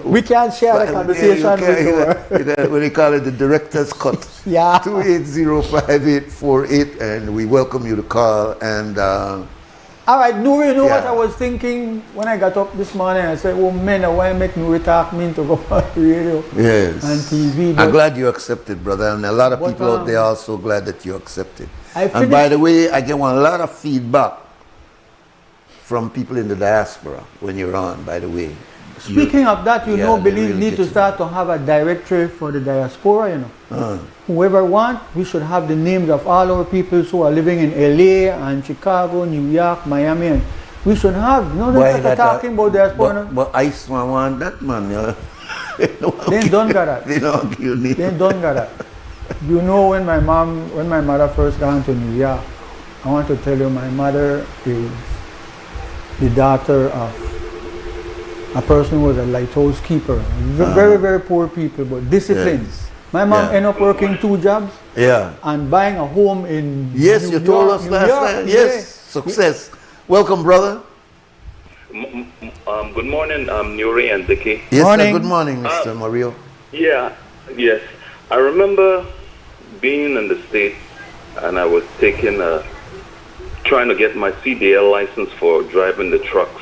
We can't share the conversation with what they call it, the director's cut. Yeah. 280-5848, and we welcome you to call. And all right, Nuri, you know what I was thinking when I got up this morning? I said, oh man, I want to make Nuri talk me to go on the radio and TV. I'm glad you accepted, brother, and a lot of people out there are also glad that you accepted. And by the way, I get a lot of feedback from people in the diaspora when you're on, by the way. Speaking of that, Belize need to start to have a directory for the diaspora, Whoever want, we should have the names of all our people who are living in LA and Chicago, New York, Miami, and we should have, talking about diaspora. But I want that, man. They don't got that. They don't got that. When my mother first got to New York, I want to tell you, my mother is the daughter of a person who was a lighthouse keeper. Very, very poor people, but disciplined. My mom ended up working 2 jobs and buying a home in New you York, told us last time. Yes, success. Welcome, brother. Good morning, Nuri and Dicki. Yes, sir, good morning, Mr. Mario. Yes. I remember being in the States, and I was trying to get my CDL license for driving the trucks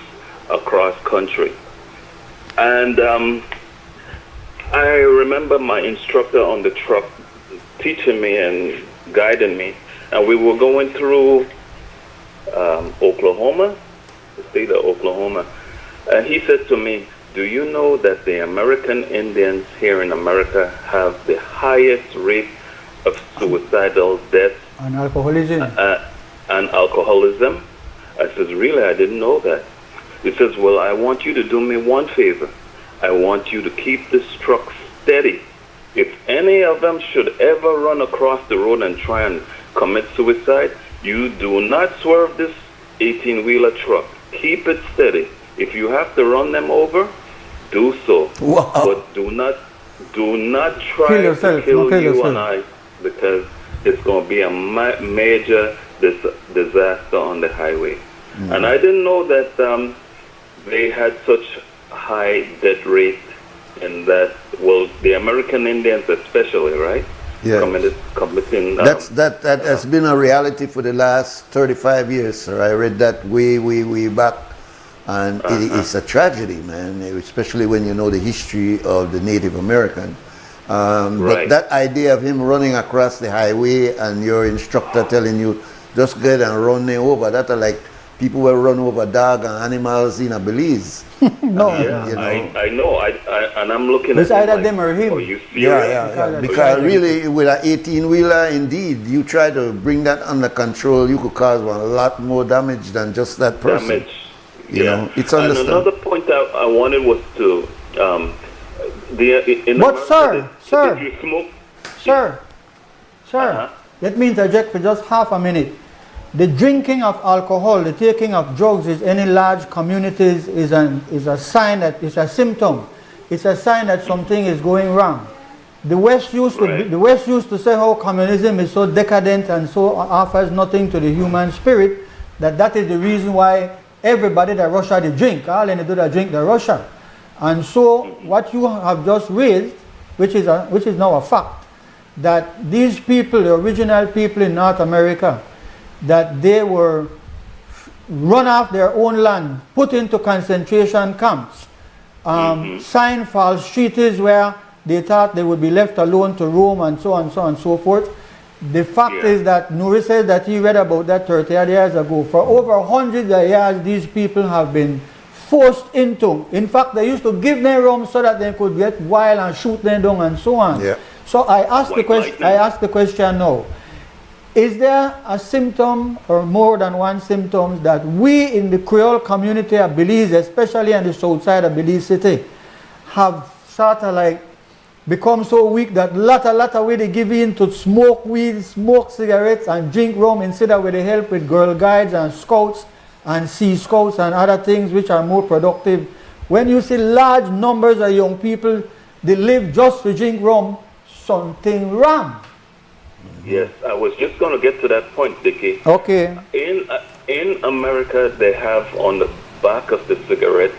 across country. And I remember my instructor on the truck teaching me and guiding me. And we were going through Oklahoma, the state of Oklahoma. And he said to me, do you know that the American Indians here in America have the highest rate of suicidal deaths and alcoholism? I says, really? I didn't know that. He says, well, I want you to do me one favor. I want you to keep this truck steady. If any of them should ever run across the road and try and commit suicide, you do not swerve this 18-wheeler truck. Keep it steady. If you have to run them over, do so. Wow. But do not try to kill you and I, because it's going to be a major disaster on the highway. And I didn't know that they had such high death rate in that, well, the American Indians especially, right? Yeah. Committing, that has been a reality for the last 35 years, sir. I read that way back. And it's a tragedy, man, especially when you know the history of the Native American. But that idea of him running across the highway and your instructor telling you, just get and run me over, that's like people will run over dog and animals in a Belize. No, I know. And I'm looking at either them or him. Because really, with an 18-wheeler, indeed, you try to bring that under control, you could cause a lot more damage than just that person. It's understandable. And another point I wanted was to Sir, let me interject for just half a minute. the drinking of alcohol, the taking of drugs is any large communities is a sign that it's a symptom. It's a sign that something is going wrong. The West used to say how communism is so decadent and so offers nothing to the human spirit, that is the reason why everybody that Russia they drink, all they do that drink the Russia. And so what you have just raised, which is now a fact, that these people, the original people in North America, that they were run off their own land, put into concentration camps, signed false treaties where they thought they would be left alone to roam and so on and so forth. The fact is that Nuri says that he read about that 30 years ago. For over 100 years, these people have been forced into. In fact, they used to give them rum so that they could get wild and shoot them down and so on. Yeah. So I ask the question now. Is there a symptom or more than one symptom that we in the Creole community of Belize, especially on the south side of Belize City, have sort of like become so weak that lot of way they give in to smoke weed, smoke cigarettes and drink rum instead of with the help with Girl Guides and Scouts and Sea Scouts and other things which are more productive. When you see large numbers of young people, they live just to drink rum, something wrong. Yes, I was just going to get to that point, Dicki. Okay. In America, they have on the back of the cigarette,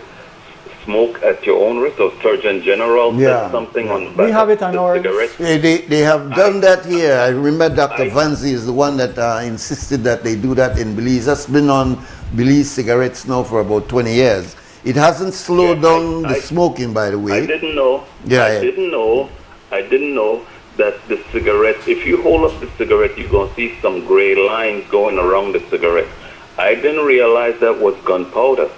smoke at your own risk, or Surgeon General said something on the back we have it on of the cigarette. They have done that here. I remember Dr. Vanzi is the one that insisted that they do that in Belize. That's been on Belize cigarettes now for about 20 years. It hasn't slowed down the smoking, by the way. I didn't know. I didn't know that the cigarette, if you hold up the cigarette, you're going to see some gray lines going around the cigarette. I didn't realize that was gunpowder.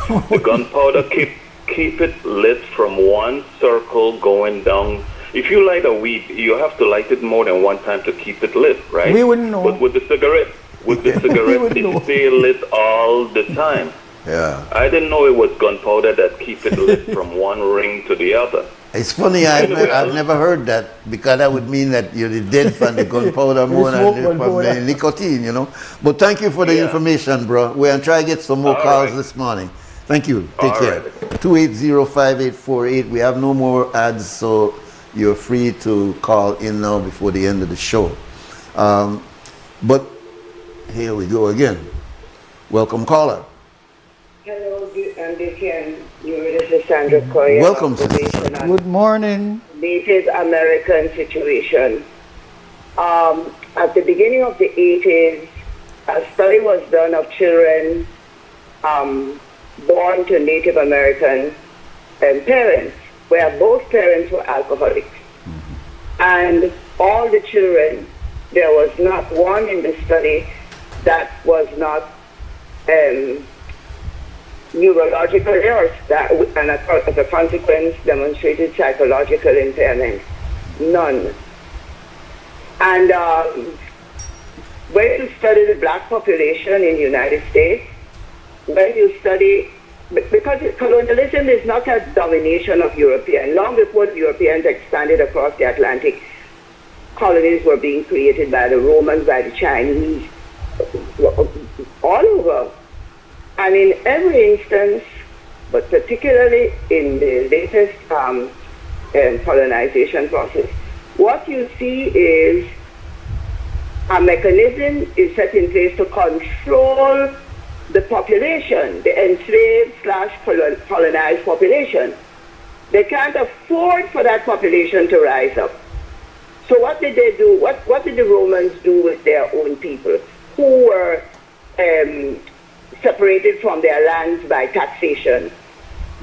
The gunpowder keep it lit from one circle going down. If you light a weed, you have to light it more than one time to keep it lit, right? We wouldn't know. But with the cigarette, it stay lit all the time. Yeah. I didn't know it was gunpowder that keep it lit from one ring to the other. It's funny, I've never heard that, because that would mean that you're dead from the gunpowder more than from the nicotine, you know. But thank you for the information, bro. We're going to try to get some more calls this morning. Thank you. Take care. 280-5848. We have no more ads, so you're free to call in now before the end of the show. But here we go again. Welcome, caller. Hello, and Dicki and Nuri. This is Sandra Coy. Welcome, sister. Good morning. Native American situation. At the beginning of the 80s, a study was done of children born to Native American parents, where both parents were alcoholics. And all the children, there was not one in the study that was not neurological errors, and as a consequence demonstrated psychological impairment. None. And when you study the black population in the United States, when you study, because colonialism is not a domination of Europeans. Long before the Europeans expanded across the Atlantic, colonies were being created by the Romans, by the Chinese, all over. And in every instance, but particularly in the latest colonization process, what you see is a mechanism is set in place to control the population, the enslaved/colonized population. They can't afford for that population to rise up. So what did they do? What did the Romans do with their own people who were separated from their lands by taxation?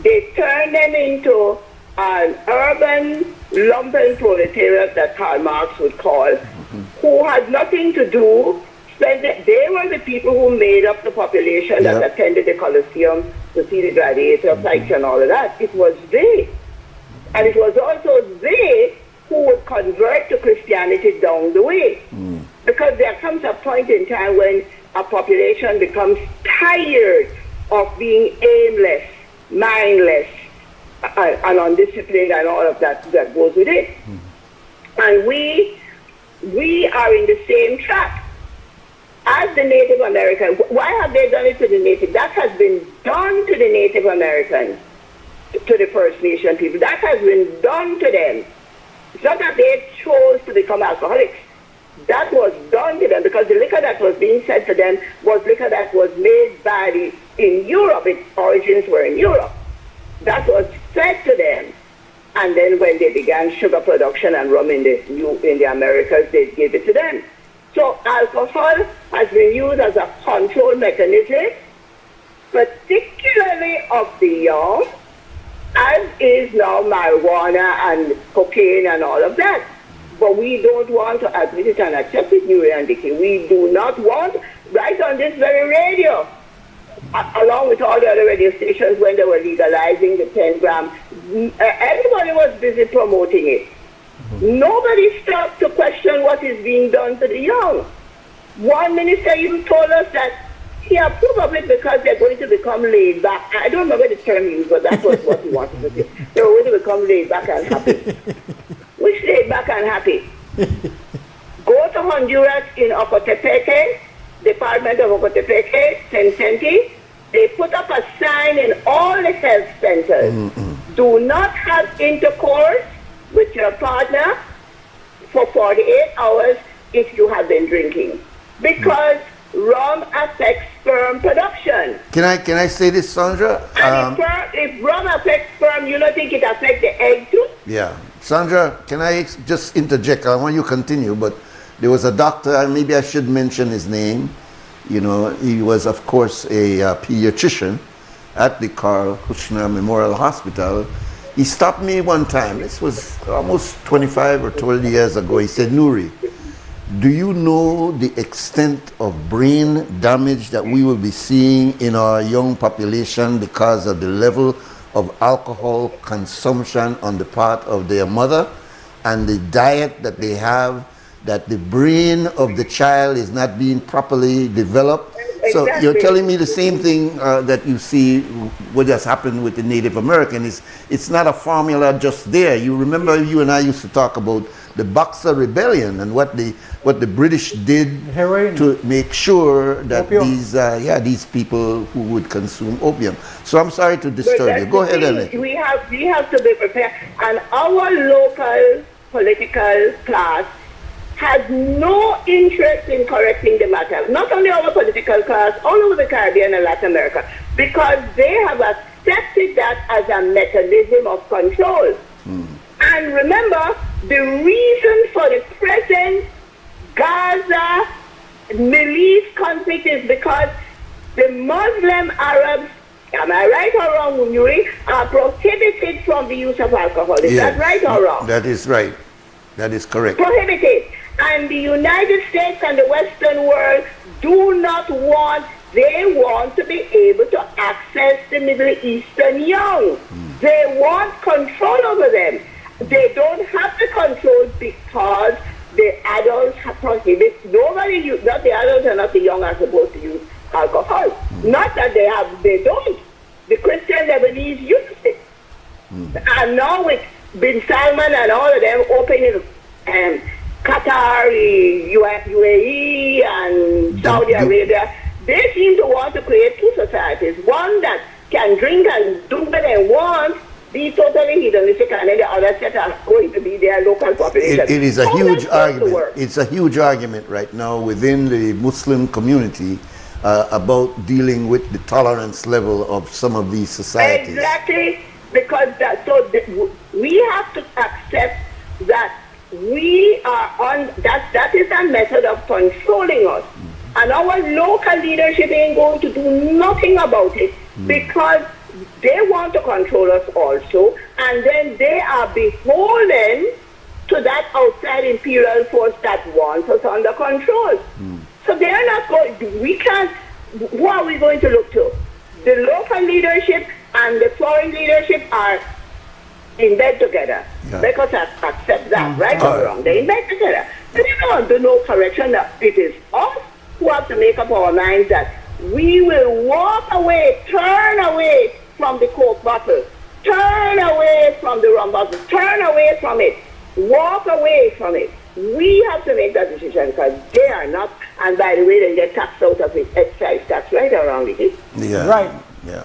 They turned them into an urban lumpen proletariat that Karl Marx would call, who had nothing to do. They were the people who made up the population that attended the Colosseum to see the gladiator fights and all of that. It was they. And it was also they who would convert to Christianity down the way. Because there comes a point in time when a population becomes tired of being aimless, mindless, and undisciplined and all of that goes with it. And we are in the same track. as the Native American, why have they done it to the Native? That has been done to the Native Americans, to the First Nation people. That has been done to them. It's not that they chose to become alcoholics. That was done to them because the liquor that was being said to them was liquor that was made in Europe. Its origins were in Europe. That was fed to them. And then when they began sugar production and rum in the Americas, they gave it to them. So alcohol has been used as a control mechanism, particularly of the young, as is now marijuana and cocaine and all of that. But we don't want to admit it and accept it, Nuri and Dicki. We do not want, right on this very radio, along with all the other radio stations when they were legalizing the 10 gram, everybody was busy promoting it. Nobody stopped to question what is being done to the young. One minister even told us that he approved of it because they're going to become laid back. I don't remember the term he used, but that was what he wanted to say. They were going to become laid back and happy. Which laid back and happy? Go to Honduras in Ocotepeque, Department of Ocotepeque, Tencenti. They put up a sign in all the health centers. Do not have intercourse with your partner for 48 hours if you have been drinking. Because rum affects sperm production. Can I say this, Sandra? And if rum affects sperm, you don't think it affects the egg too? Yeah. Sandra, can I just interject? I want you to continue, but there was a doctor, maybe I should mention his name. You know, he was, of course, a pediatrician at the Carl Kushner Memorial Hospital. He stopped me one time, this was almost 25 or 20 years ago. He said, Nuri, do you know the extent of brain damage that we will be seeing in our young population because of the level of alcohol consumption on the part of their mother and the diet that they have, that the brain of the child is not being properly developed? So you're telling me the same thing that you see what has happened with the Native American. It's not a formula just there. You remember you and I used to talk about the Boxer Rebellion and what the British did to make sure that these people who would consume opium. So I'm sorry to disturb you. Go ahead, Ellen. We have to be prepared. And our local political class has no interest in correcting the matter. Not only our political class, all over the Caribbean and Latin America, because they have accepted that as a mechanism of control. And remember, the reason for the present Gaza Middle East conflict is because the Muslim Arabs, am I right or wrong, Nuri, are prohibited from the use of alcohol. Is that right or wrong? That is right. That is correct. Prohibited. And the United States and the Western world do not want, they want to be able to access the Middle Eastern young. They want control over them. They don't have the control because the adults have prohibited. Nobody, not the adults and not the young, are supposed to use alcohol. Not that they don't. The Christian Lebanese use it. And now with Bin Salman and all of them opening Qatar, UAE, and Saudi Arabia, they seem to want to create two societies. One that can drink and do what they want, be totally hedonistic, and then the other set are going to be their local population. It is a huge argument. It's a huge argument right now within the Muslim community about dealing with the tolerance level of some of these societies. Exactly, because we have to accept that we are on that is a method of controlling us, and our local leadership ain't going to do nothing about it because they want to control us also, and then they are beholden to that outside imperial force that wants us under control. So they are not going. We can't. Who are we going to look to? The local leadership and the foreign leadership are in bed together. Let us accept that, right or wrong. They're in bed together. They don't do no correction. It is us who have to make up our minds that we will walk away, turn away from the Coke bottle, turn away from the rum bottle, turn away from it, walk away from it. We have to make that decision because they are not. And by the way, they get taxed out of it, excise tax right around it. Yeah. Right. Yeah.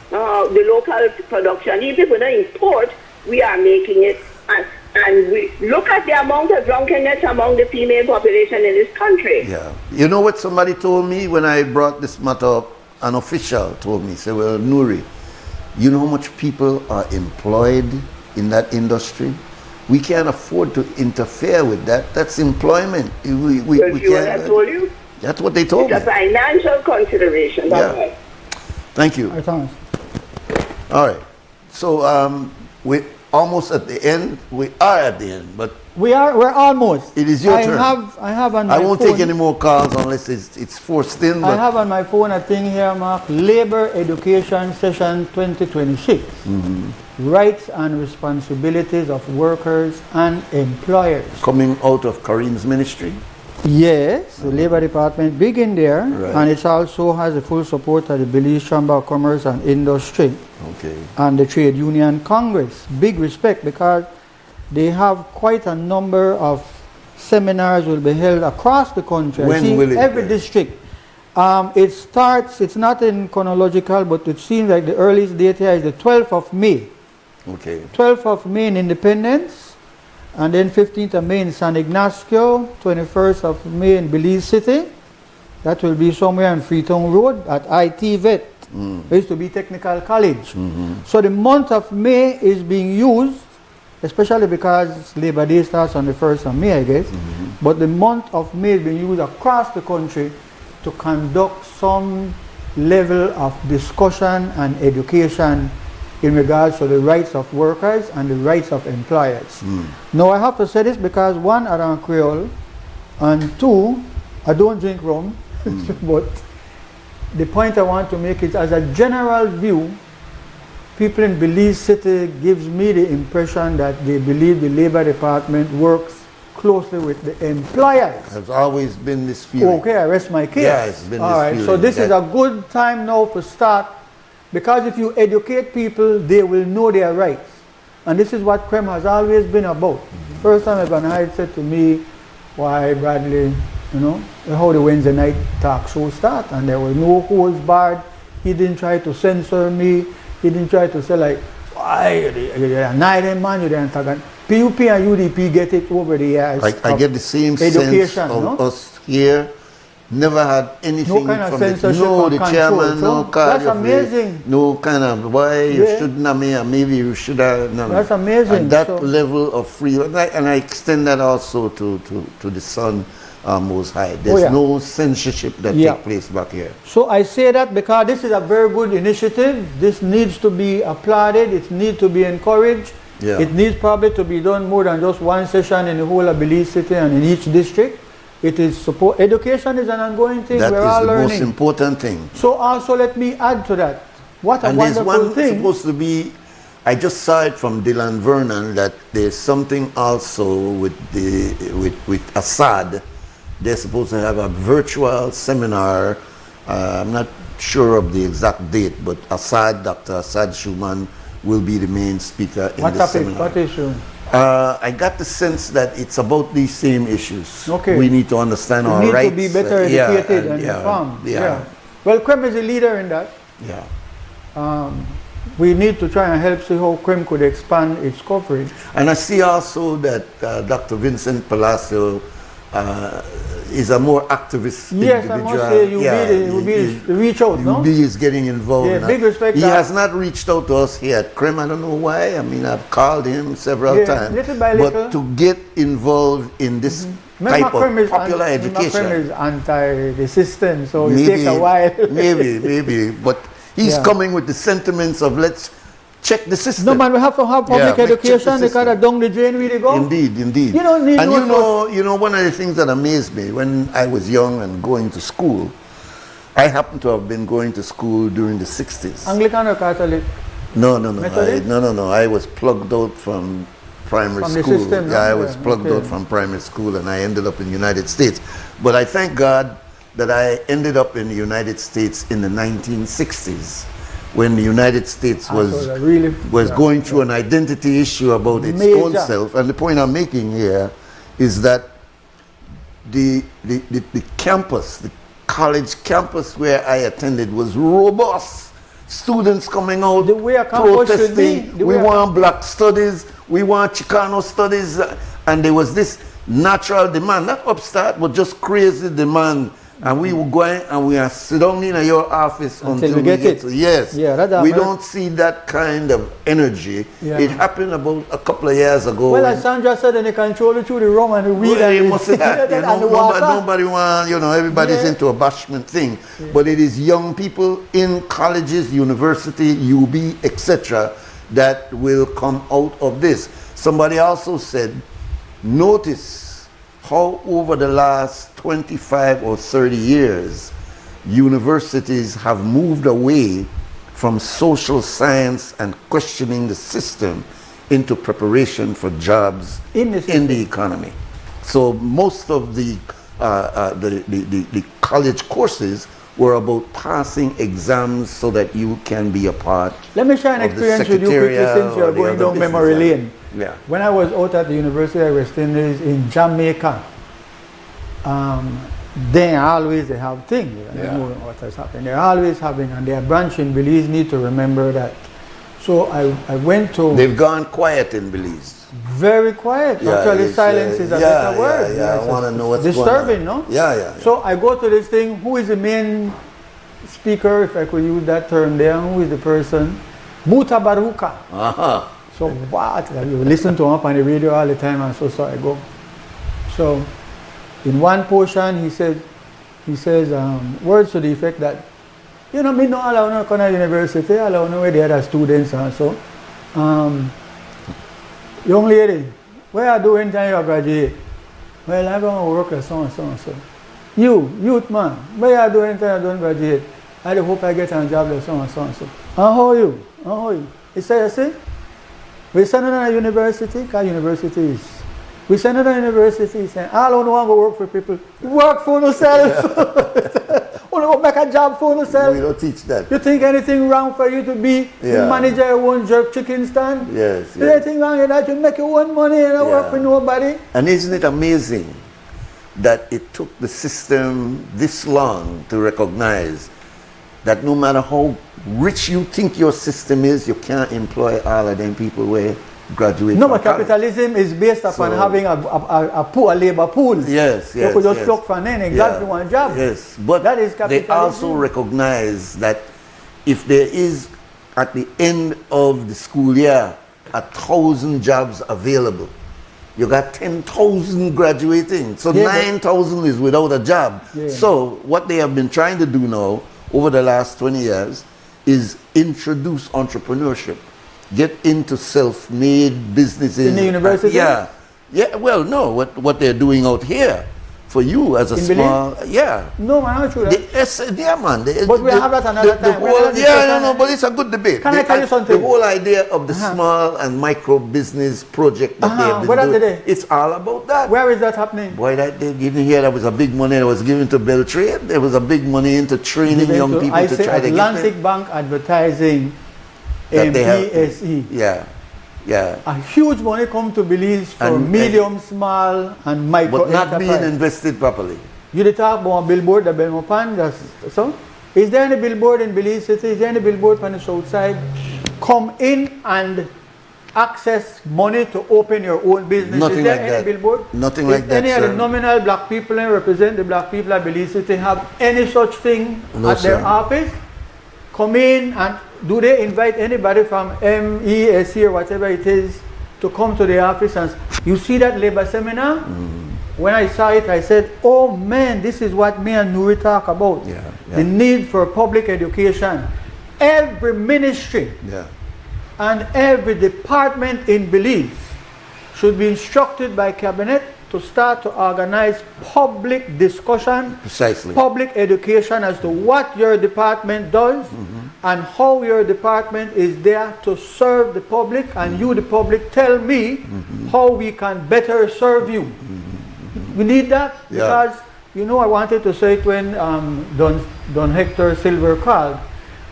The local production, even if we don't import, we are making it. And we look at the amount of drunkenness among the female population in this country. Yeah. You know what somebody told me when I brought this matter up? An official told me, said, well, Nuri, you know how much people are employed in that industry? We can't afford to interfere with that. That's employment. We can't. I told you? That's what they told me. It's a financial consideration. That's Yeah. right. Thank you. All right. So we're almost at the end. We are at the end, but we're almost. it is your turn. I have on my I won't phone, take any more calls unless it's forced in. I But have on my phone a thing here marked Labor Education Session 2026. Rights and responsibilities of workers and employers. coming out of Kareem's ministry. Yes, the Labor Department big in there, Right. and it also has the full support of the Belize Chamber of Commerce and Industry Okay. and the Trade Union Congress. Big respect because they have quite a number of seminars will be held across the country. I When see will it every be? district. It starts, it's not in chronological, but it seems like the earliest date here is the 12th of May. Okay. 12th of May in Independence, and then 15th of May in San Ignacio, 21st of May in Belize City. That will be somewhere on Freetown Road at IT Vet. It used to be Technical College. So the month of May is being used, especially because Labor Day starts on the 1st of May, I guess. But the month of May is being used across the country to conduct some level of discussion and education in regards to the rights of workers and the rights of employers. Now I have to say this because one, I don't Creole, and two, I don't drink rum, but the point I want to make is as a general view, people in Belize City gives me the impression that they believe the Labor Department works closely with the employers. Has always been this feeling. Okay, I rest my case. Yeah, it's been All this right, so feeling this is that- a good time now to start, because if you educate people, they will know their rights. And this is what CREM has always been about. First time Evan Hyde said to me, why Bradley, you know, how the Wednesday night talk show start, and there was no holds barred. He didn't try to censor me. He didn't try to say like, why, you're a night man, you're an antagonist. PUP and UDP get it over the years. I get the same education, sense of no? us here. Never had anything No kind of from censorship no, or the control. chairman, So no call that's you for amazing. it, no kind of why you Yeah. shouldn't have me, or maybe you should have. No, That's amazing. And that So- level of freedom, and I extend that also to the Son Most High. There's yeah. no censorship that Yeah. takes place back here. So I say that because this is a very good initiative. This needs to be applauded. It needs to be encouraged. Yeah. It needs probably to be done more than just one session in the whole of Belize City and in each district. It is support. Education is an ongoing thing. That We're is all the learning. most important thing. So also let me add to that. What a And there's wonderful one thing. supposed to be, I just saw it from Dylan Vernon, that there's something also with with Assad. They're supposed to have a virtual seminar. I'm not sure of the exact date, but Dr. Assad Schumann will be the main speaker in What this topic? seminar. What issue? I got the sense that it's about these same issues. Okay. We need to understand We our need rights. to be better yeah, educated and informed. Yeah. Well, CREM is a leader in that. Yeah. We need to try and help see how CREM could expand its coverage. And I see also that Dr. Vincent Palacio is a more activist Yes, I individual. must say you be the reach out, no? UB is getting involved. Yeah, in big that. respect He that. has not reached out to us here at CREM. I don't know why. I mean, I've called him several Yeah, times. little by but little. to get involved in this type of popular education. CREM is anti the system, so maybe, it takes a while. maybe. But he's Yeah. coming with the sentiments of let's check the system. No, man, we have to have public Yeah, check the education because system. down the drain we go. Indeed. You don't need and no you know, one of the things that amazed me when I was young and going to school, I happened to have been going to school during the 60s. Anglican or Catholic? No. Methodist? No. I was plugged out from primary From the school. system, yeah, I no? was Yeah, plugged okay. out from primary school and I ended up in the United States. But I thank God that I ended up in the United States in the 1960s. When the United States was going through an identity issue about its own Major. self. And the point I'm making here is that the campus, the college campus where I attended was robust. Students coming out, the way a campus should be. protesting. We want black studies, we want Chicano studies, and there was this natural demand, not upstart, but just crazy demand. And we were going and we are sit down in your office until we get it. Yes. Yeah, we don't see that kind of energy. Yeah. It happened about a couple of years ago. Well, as Sandra said, and they control it through the rum and the weed well, and you must say that, you know, nobody want, you know, everybody's into a bashment thing. Yeah. But it is young people in colleges, university, UB, etc., that will come out of this. Somebody also said, notice how over the last 25 or 30 years, universities have moved away from social science and questioning the system into preparation for jobs in the economy. So most of the college courses were about passing exams so that you can be a part. Let me share an experience with you quickly since you're going down memory lane. Yeah. When I was out at the University of West Indies in Jamaica, they have things. You know what has happened. They're always having, and their branch in Belize need to remember that. So I went to. They've gone quiet in Belize. Very quiet. Yeah, actually, silence is a better word. Yeah, I want to know what's disturbing, going on. No? Yeah. So I go to this thing. Who is the main speaker, if I could use that term there? Who is the person? Muta Baruka. So what? You listen to him up on the radio all the time, and so I go. So in one portion, he says words to the effect that, you know, me no allow no come to university, allow no where the other students and so. Young lady, where are you doing time you graduate? Well, I'm going to work as so and so and so. Youth man, where are you doing time you don't graduate? I hope I get a job as so and so and so. And how are you? How are you? He said, you see, we send it to a university, because university is. We send it to a university, saying, I don't want to work for people. Work for yourself. Want to go make a job for yourself. We don't teach that. You think anything wrong for you to be the manager of your own jerk chicken stand? Yes. Is anything wrong with that? You make your own money and don't work for nobody. And isn't it amazing that it took the system this long to recognize that no matter how rich you think your system is, you can't employ all of them people where graduate. No, but capitalism is based upon having a labor pool. Yes. You could just pluck from any exactly one job. Yes, but that is capitalism. They also recognize that if there is at the end of the school year 1,000 jobs available, you got 10,000 graduating. So 9,000 is without a job. Yeah. So what they have been trying to do now over the last 20 years is introduce entrepreneurship. Get into self-made businesses. In the university? Yeah. Well, no, what they're doing out here for you as a small, No, man, I'm sure that. But we have that another time. But it's a good debate. Can I tell you something? The whole idea of the small and micro business project that they have been doing, it's all about that. Where is that happening? Boy, they didn't hear there was a big money that was given to Beltrade. There was a big money into training young people to try to get them. Atlantic Bank advertising. MPSE. A huge money come to Belize for medium, small, and micro but not being invested properly. You did talk about a billboard, the Belmopan, so? Is there any billboard in Belize City? Is there any billboard on the south side? Come in and access money to open your own business. Nothing is there like any that. Billboard? Nothing like that, any of the nominal black people and represent the black people at Belize City have any such thing at their office? Come in and do they invite anybody from MESC or whatever it is to come to the office and you see that labor seminar? When I saw it, I said, oh man, this is what me and Nuri talk about. The need for public education. Every ministry and every department in Belize should be instructed by cabinet to start to organize public discussion, public education as to what your department does and how your department is there to serve the public, and you, the public, tell me how we can better serve you. We need that because, you know, I wanted to say it when Don Hector Silver called,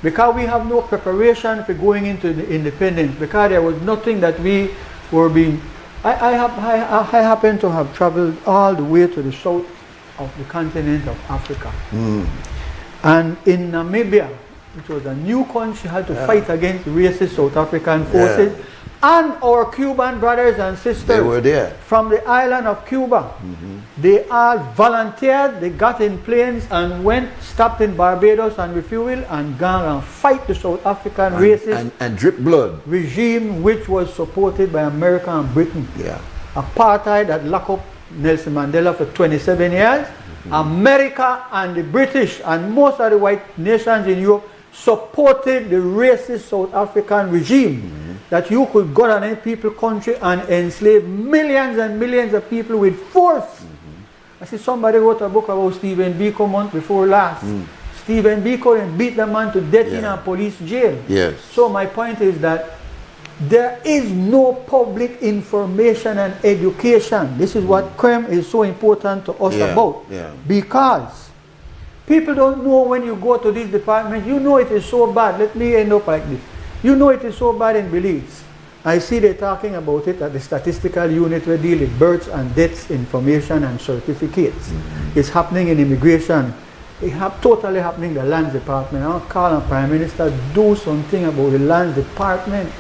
because we have no preparation for going into the independence, because there was nothing that we were being. I happen to have traveled all the way to the south of the continent of Africa. And in Namibia, which was a new country, had to fight against racist South African forces. And our Cuban brothers and sisters, they were there from the island of Cuba. They all volunteered, they got in planes and went, stopped in Barbados and refueled and gone and fight the South African racist and drip blood regime, which was supported by America and Britain. Apartheid that locked up Nelson Mandela for 27 years. America and the British and most of the white nations in Europe supported the racist South African regime, that you could go to any people country and enslave millions and millions of people with force. I see somebody wrote a book about Stephen Biko month before last. Stephen Biko and beat the man to death in a police jail. So my point is that there is no public information and education. This is what crime is so important to us about. Because people don't know when you go to this department, you know it is so bad. Let me end up like this. You know it is so bad in Belize. I see they're talking about it at the statistical unit where deal with births and deaths information and certificates. It's happening in immigration. It's totally happening in the lands department. I'll call on Prime Minister, do something about the lands department.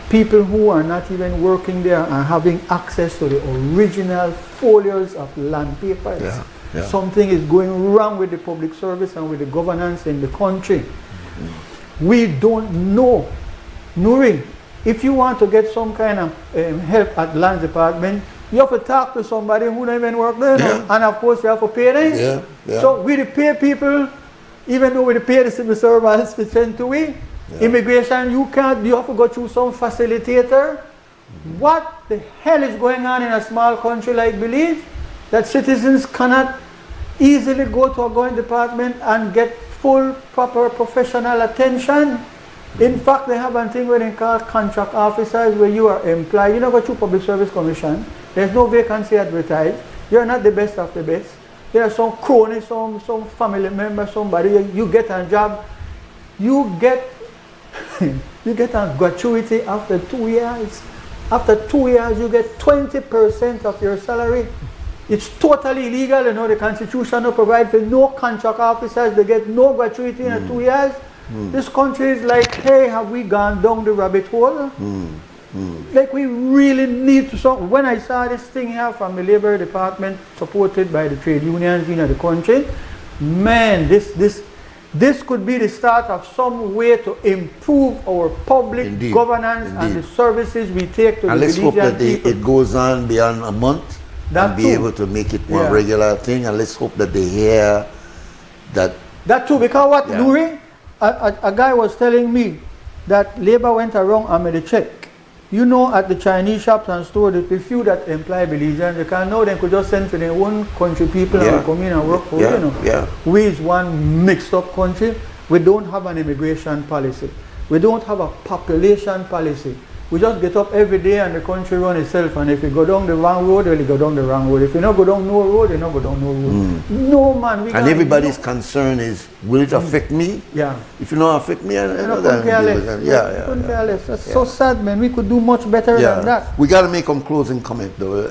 People who are not even working there are having access to the original folios of land papers. Something is going wrong with the public service and with the governance in the country. We don't know. Nuri, if you want to get some kind of help at land department, you have to talk to somebody who don't even work there. And of course you have to pay them. So we pay people, even though we pay the civil servants to send to we. Immigration, you have to go through some facilitator. What the hell is going on in a small country like Belize? That citizens cannot easily go to a government department and get full, proper professional attention. In fact, they have a thing where they call contract officers, where you are employed. You know, go through Public Service Commission. There's no vacancy advertised. You're not the best of the best. There are some cronies, some family member, somebody. You get a job. You get a gratuity after 2 years. After 2 years, you get 20% of your salary. It's totally illegal. You know, the Constitution don't provide for no contract officers. They get no gratuity in 2 years. This country is like, hey, have we gone down the rabbit hole? Like, we really need to. So when I saw this thing here from the Labor Department, supported by the trade unions in the country, man, this could be the start of some way to improve our public governance and the services we take to the let's hope that people. it goes on beyond a month and be able to make it more regular thing. And let's hope that they hear that. That too, because what, Nuri? A guy was telling me that Labor went around and made a check. You know, at the Chinese shops and stores, the few that employ Belizeans, they can know they could just send for their own country people and come in and work for you know. We is one mixed up country. We don't have an immigration policy. We don't have a population policy. We just get up every day and the country run itself, and if you go down the wrong road, well, you go down the wrong road. If you don't go down no road, you don't go down no road. No, man. And everybody's concern is, will it affect me? If you don't affect me, I know that. Couldn't care less. That's so sad, man. We could do much better than that. We got to make some closing comment, though.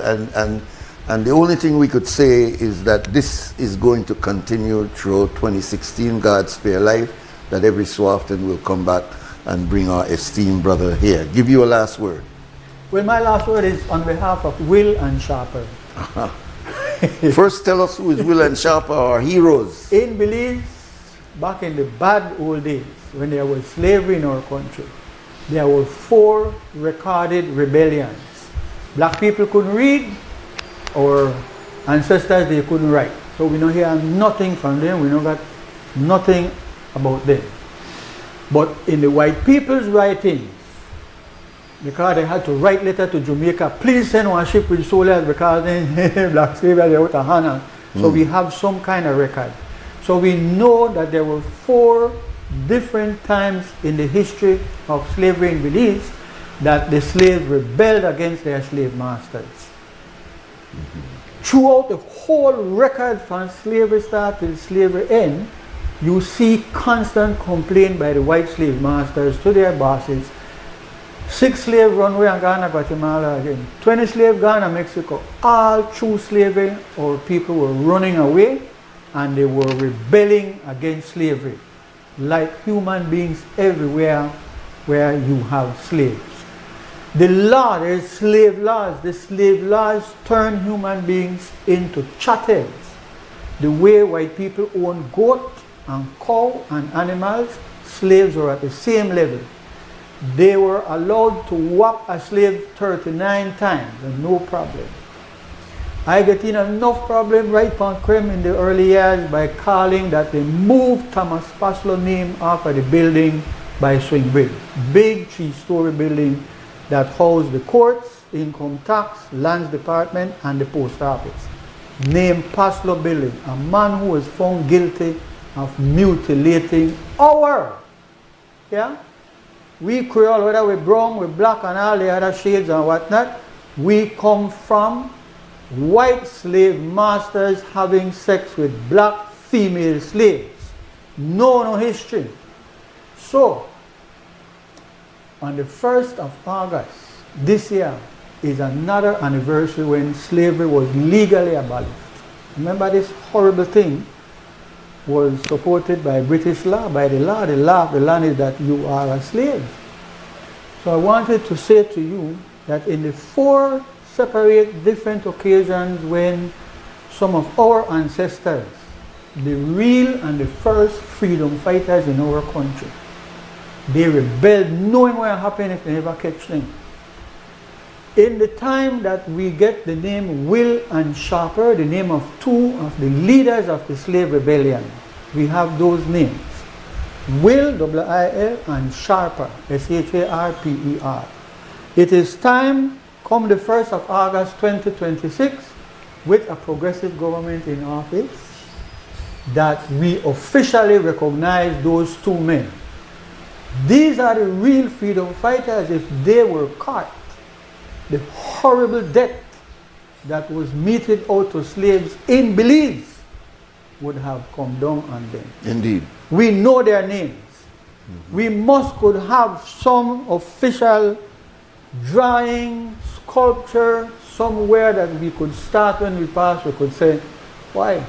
And the only thing we could say is that this is going to continue through 2016, God spare life, that every so often we'll come back and bring our esteemed brother here. Give you a last word. Well, my last word is on behalf of Will and Sharper. First, tell us who is Will and Sharper, our heroes. In Belize, back in the bad old days, when there was slavery in our country, there were 4 recorded rebellions. Black people couldn't read, our ancestors, they couldn't write. So we don't hear nothing from them, we don't got nothing about them. But in the white people's writings, because they had to write letter to Jamaica, please send one ship with soldiers because then black slaves are out of hand. So we have some kind of record. So we know that there were 4 different times in the history of slavery in Belize that the slaves rebelled against their slave masters. Throughout the whole record from slavery start till slavery end, you see constant complaint by the white slave masters to their bosses. 6 slaves run away in Ghana, Guatemala again. 20 slaves Ghana, Mexico. All through slavery, our people were running away and they were rebelling against slavery. Like human beings everywhere where you have slaves. The law, there is slave laws. The slave laws turn human beings into chattels. The way white people own goat and cow and animals, slaves were at the same level. They were allowed to whop a slave 39 times and no problem. I get in enough problem right on Krem in the early years by calling that they moved Thomas Paslow name off of the building by Swing Bridge. Big 3-story building that housed the courts, income tax, lands department, and the post office. Named Paslow Building, a man who was found guilty of mutilating our, we Creole, whether we're brown, we're black, and all the other shades and whatnot, we come from white slave masters having sex with black female slaves. No history. So, on the 1st of August this year is another anniversary when slavery was legally abolished. Remember, this horrible thing was supported by British law, by the law. The law of the land is that you are a slave. So I wanted to say to you that in the 4 separate different occasions when some of our ancestors, the real and the first freedom fighters in our country, they rebelled knowing what will happen if they never catch them. In the time that we get the name Will and Sharper, the name of 2 of the leaders of the slave rebellion, we have those names. Will, W-I-L, and Sharper, S-H-A-R-P-E-R. It is time, come the 1st of August 2026, with a progressive government in office, that we officially recognize those 2 men. These are the real freedom fighters. If they were caught, the horrible death that was meted out to slaves in Belize would have come down on them. Indeed. We know their names. We could have some official drawing, sculpture, somewhere that we could start when we pass. We could say, why?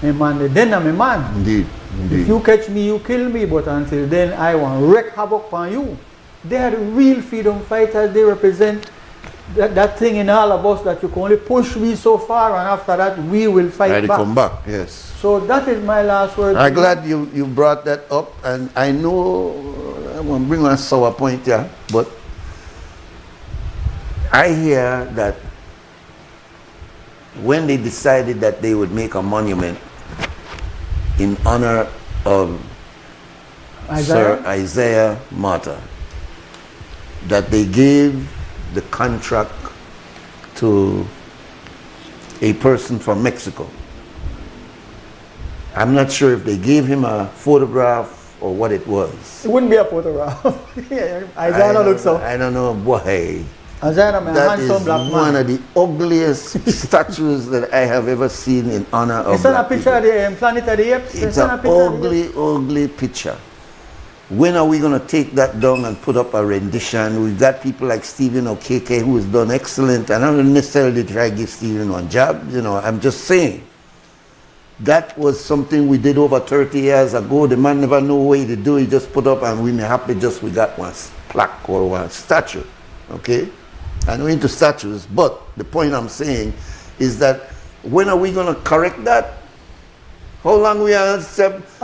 A man, then I'm a man. Indeed. If you catch me, you kill me, but until then, I want to wreak havoc on you. They are the real freedom fighters. They represent that thing in all of us that you can only push me so far, and after that, we will fight back. Come back, yes. So that is my last word. I'm glad you brought that up, and I know I'm going to bring a sour point here, but I hear that when they decided that they would make a monument in honor of Sir Isaiah Mata, that they gave the contract to a person from Mexico. I'm not sure if they gave him a photograph or what it was. It wouldn't be a photograph. Isaiah looks so. I don't know, boy. Isaiah, that is one of the ugliest statues that I have ever seen in honor of It's not a picture of the Planet of the Apes. It's an ugly picture. When are we going to take that down and put up a rendition? We've got people like Stephen Okeke who has done excellent. And I don't necessarily try to give Stephen one job. You know, I'm just saying. That was something we did over 30 years ago. The man never knew what to do. He just put up and we may happy just we got one plaque or one statue. Okay? I know into statues, but the point I'm saying is that when are we going to correct that? How long we are? On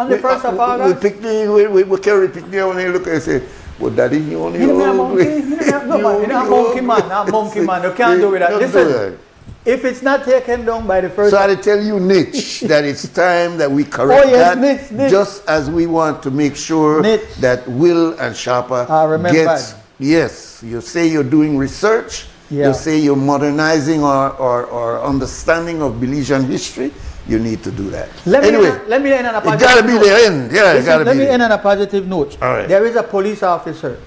the 1st of August? We carry picnic when you look and say, well, Daddy, you only You're not a monkey man. Not monkey man. You can't do with that. Listen, if it's not taken down by the 1st. So I tell you, Niche, that it's time that we correct that. Niche. Just as we want to make sure that Will and Sharper gets. Yes, you say you're doing research. You say you're modernizing our understanding of Belizean history. You need to do that. Let me end on a positive note. It gotta be the end. Yeah, it gotta be. Let me end on a positive note. All right. There is a police officer.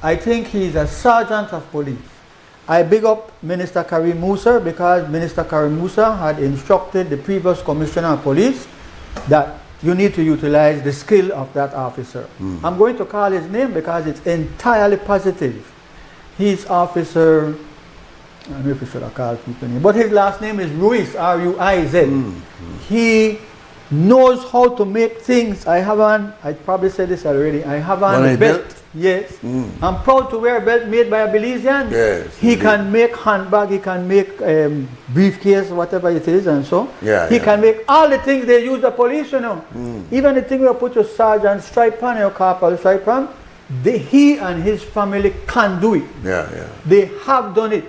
I think he's a sergeant of police. I big up Minister Karim Musa because Minister Karim Musa had instructed the previous commissioner of police that you need to utilize the skill of that officer. I'm going to call his name because it's entirely positive. He's officer, I don't know if we should have called people name, but his last name is Ruiz, R-U-I-Z. He knows how to make things. I probably said this already, I have on a belt. Yes. I'm proud to wear a belt made by a Belizean. Yes. He can make handbag, he can make briefcase, whatever it is, and so. He can make all the things they use the police, you know. Even the thing where you put your sergeant stripe on, your corporal stripe on, he and his family can do it. They have done it.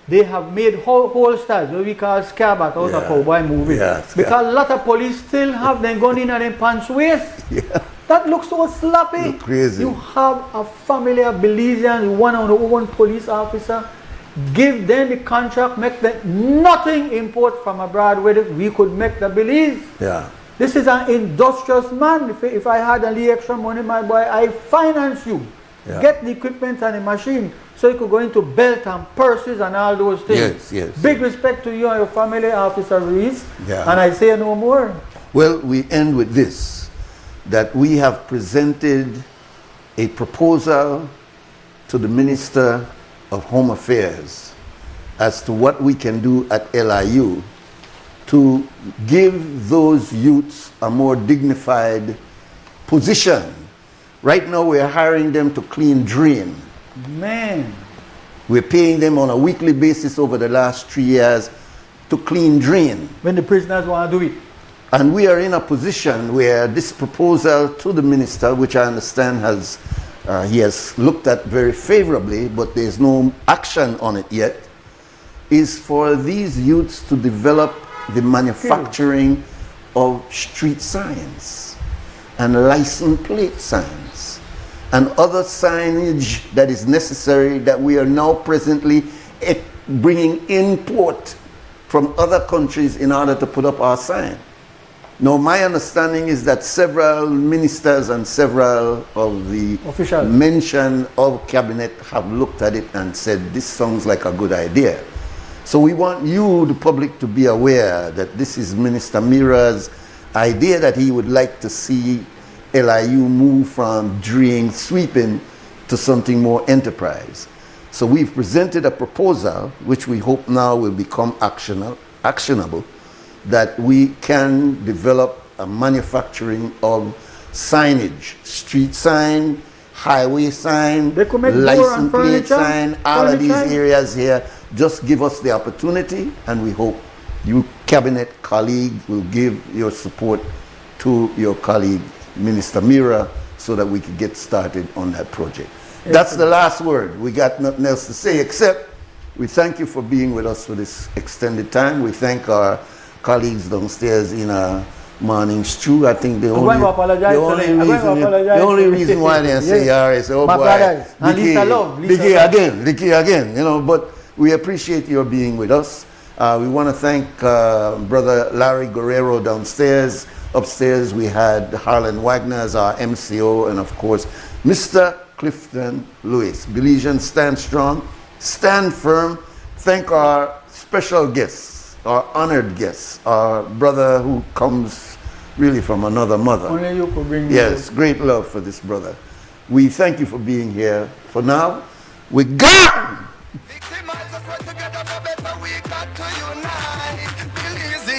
They have made whole styles, what we call scareback out of cowboy movie. Because a lot of police still have them gun in and them pants waist. That looks so sloppy. Look crazy. You have a family of Belizeans, one police officer, give them the contract, make them nothing import from abroad where we could make the Belize. This is an industrious man. If I had a little extra money, my boy, I finance you. Get the equipment and the machine so you could go into belt and purses and all those things. Big respect to you and your family, Officer Ruiz. And I say no more. Well, we end with this, that we have presented a proposal to the Minister of Home Affairs as to what we can do at LIU to give those youths a more dignified position. Right now we're hiring them to clean drain. Man. We're paying them on a weekly basis over the last 3 years to clean drain. When the prisoners want to do it. And we are in a position where this proposal to the minister, which I understand he has looked at very favorably, but there's no action on it yet, is for these youths to develop the manufacturing of street signs and license plate signs and other signage that is necessary that we are now presently bringing import from other countries in order to put up our sign. Now, my understanding is that several ministers and several of the officials mentioned of cabinet have looked at it and said, this sounds like a good idea. So we want you, the public, to be aware that this is Minister Mira's idea, that he would like to see LIU move from sweeping to something more enterprise. So we've presented a proposal, which we hope now will become actionable, that we can develop a manufacturing of signage, street sign, highway sign, license plate sign, all of these areas here. Just give us the opportunity, and we hope you cabinet colleague will give your support to your colleague, Minister Mira, so that we can get started on that project. That's the last word. We got nothing else to say, except we thank you for being with us for this extended time. We thank our colleagues downstairs in our morning stew. I think the only reason why they say RS, oh boy, Dicki again, you know, but we appreciate your being with us. We want to thank Brother Larry Guerrero downstairs. Upstairs we had Harlan Wagner as our MCO, and of course Mr. Clifton Lewis. Belizeans, stand strong, stand firm. Thank our special guests, our honored guests, our brother who comes really from another mother. Only you could bring yes, great love for this brother. We thank you for being here. For now, we're gone!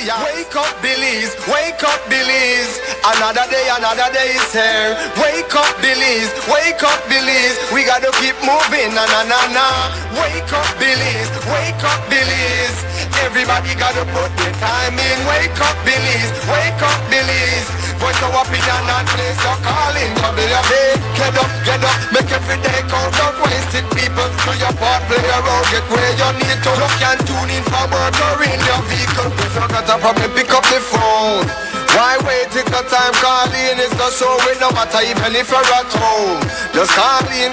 Wake up, Belize, wake up, Belize. Another day is here. Wake up, Belize, wake up, Belize. We gotta keep moving, na na na na. Wake up, Belize, wake up, Belize. Everybody gotta put their time in. Wake up, Belize, wake up, Belize. Voice our opinion and place your calling. Get up, make every day count. Don't waste it, people. Do your part, play around, get where you need to. You can tune in for work or in your vehicle. If you got a problem, pick up the phone. Why wait till the time calling is the show? It no matter even if you're at home. Just call in.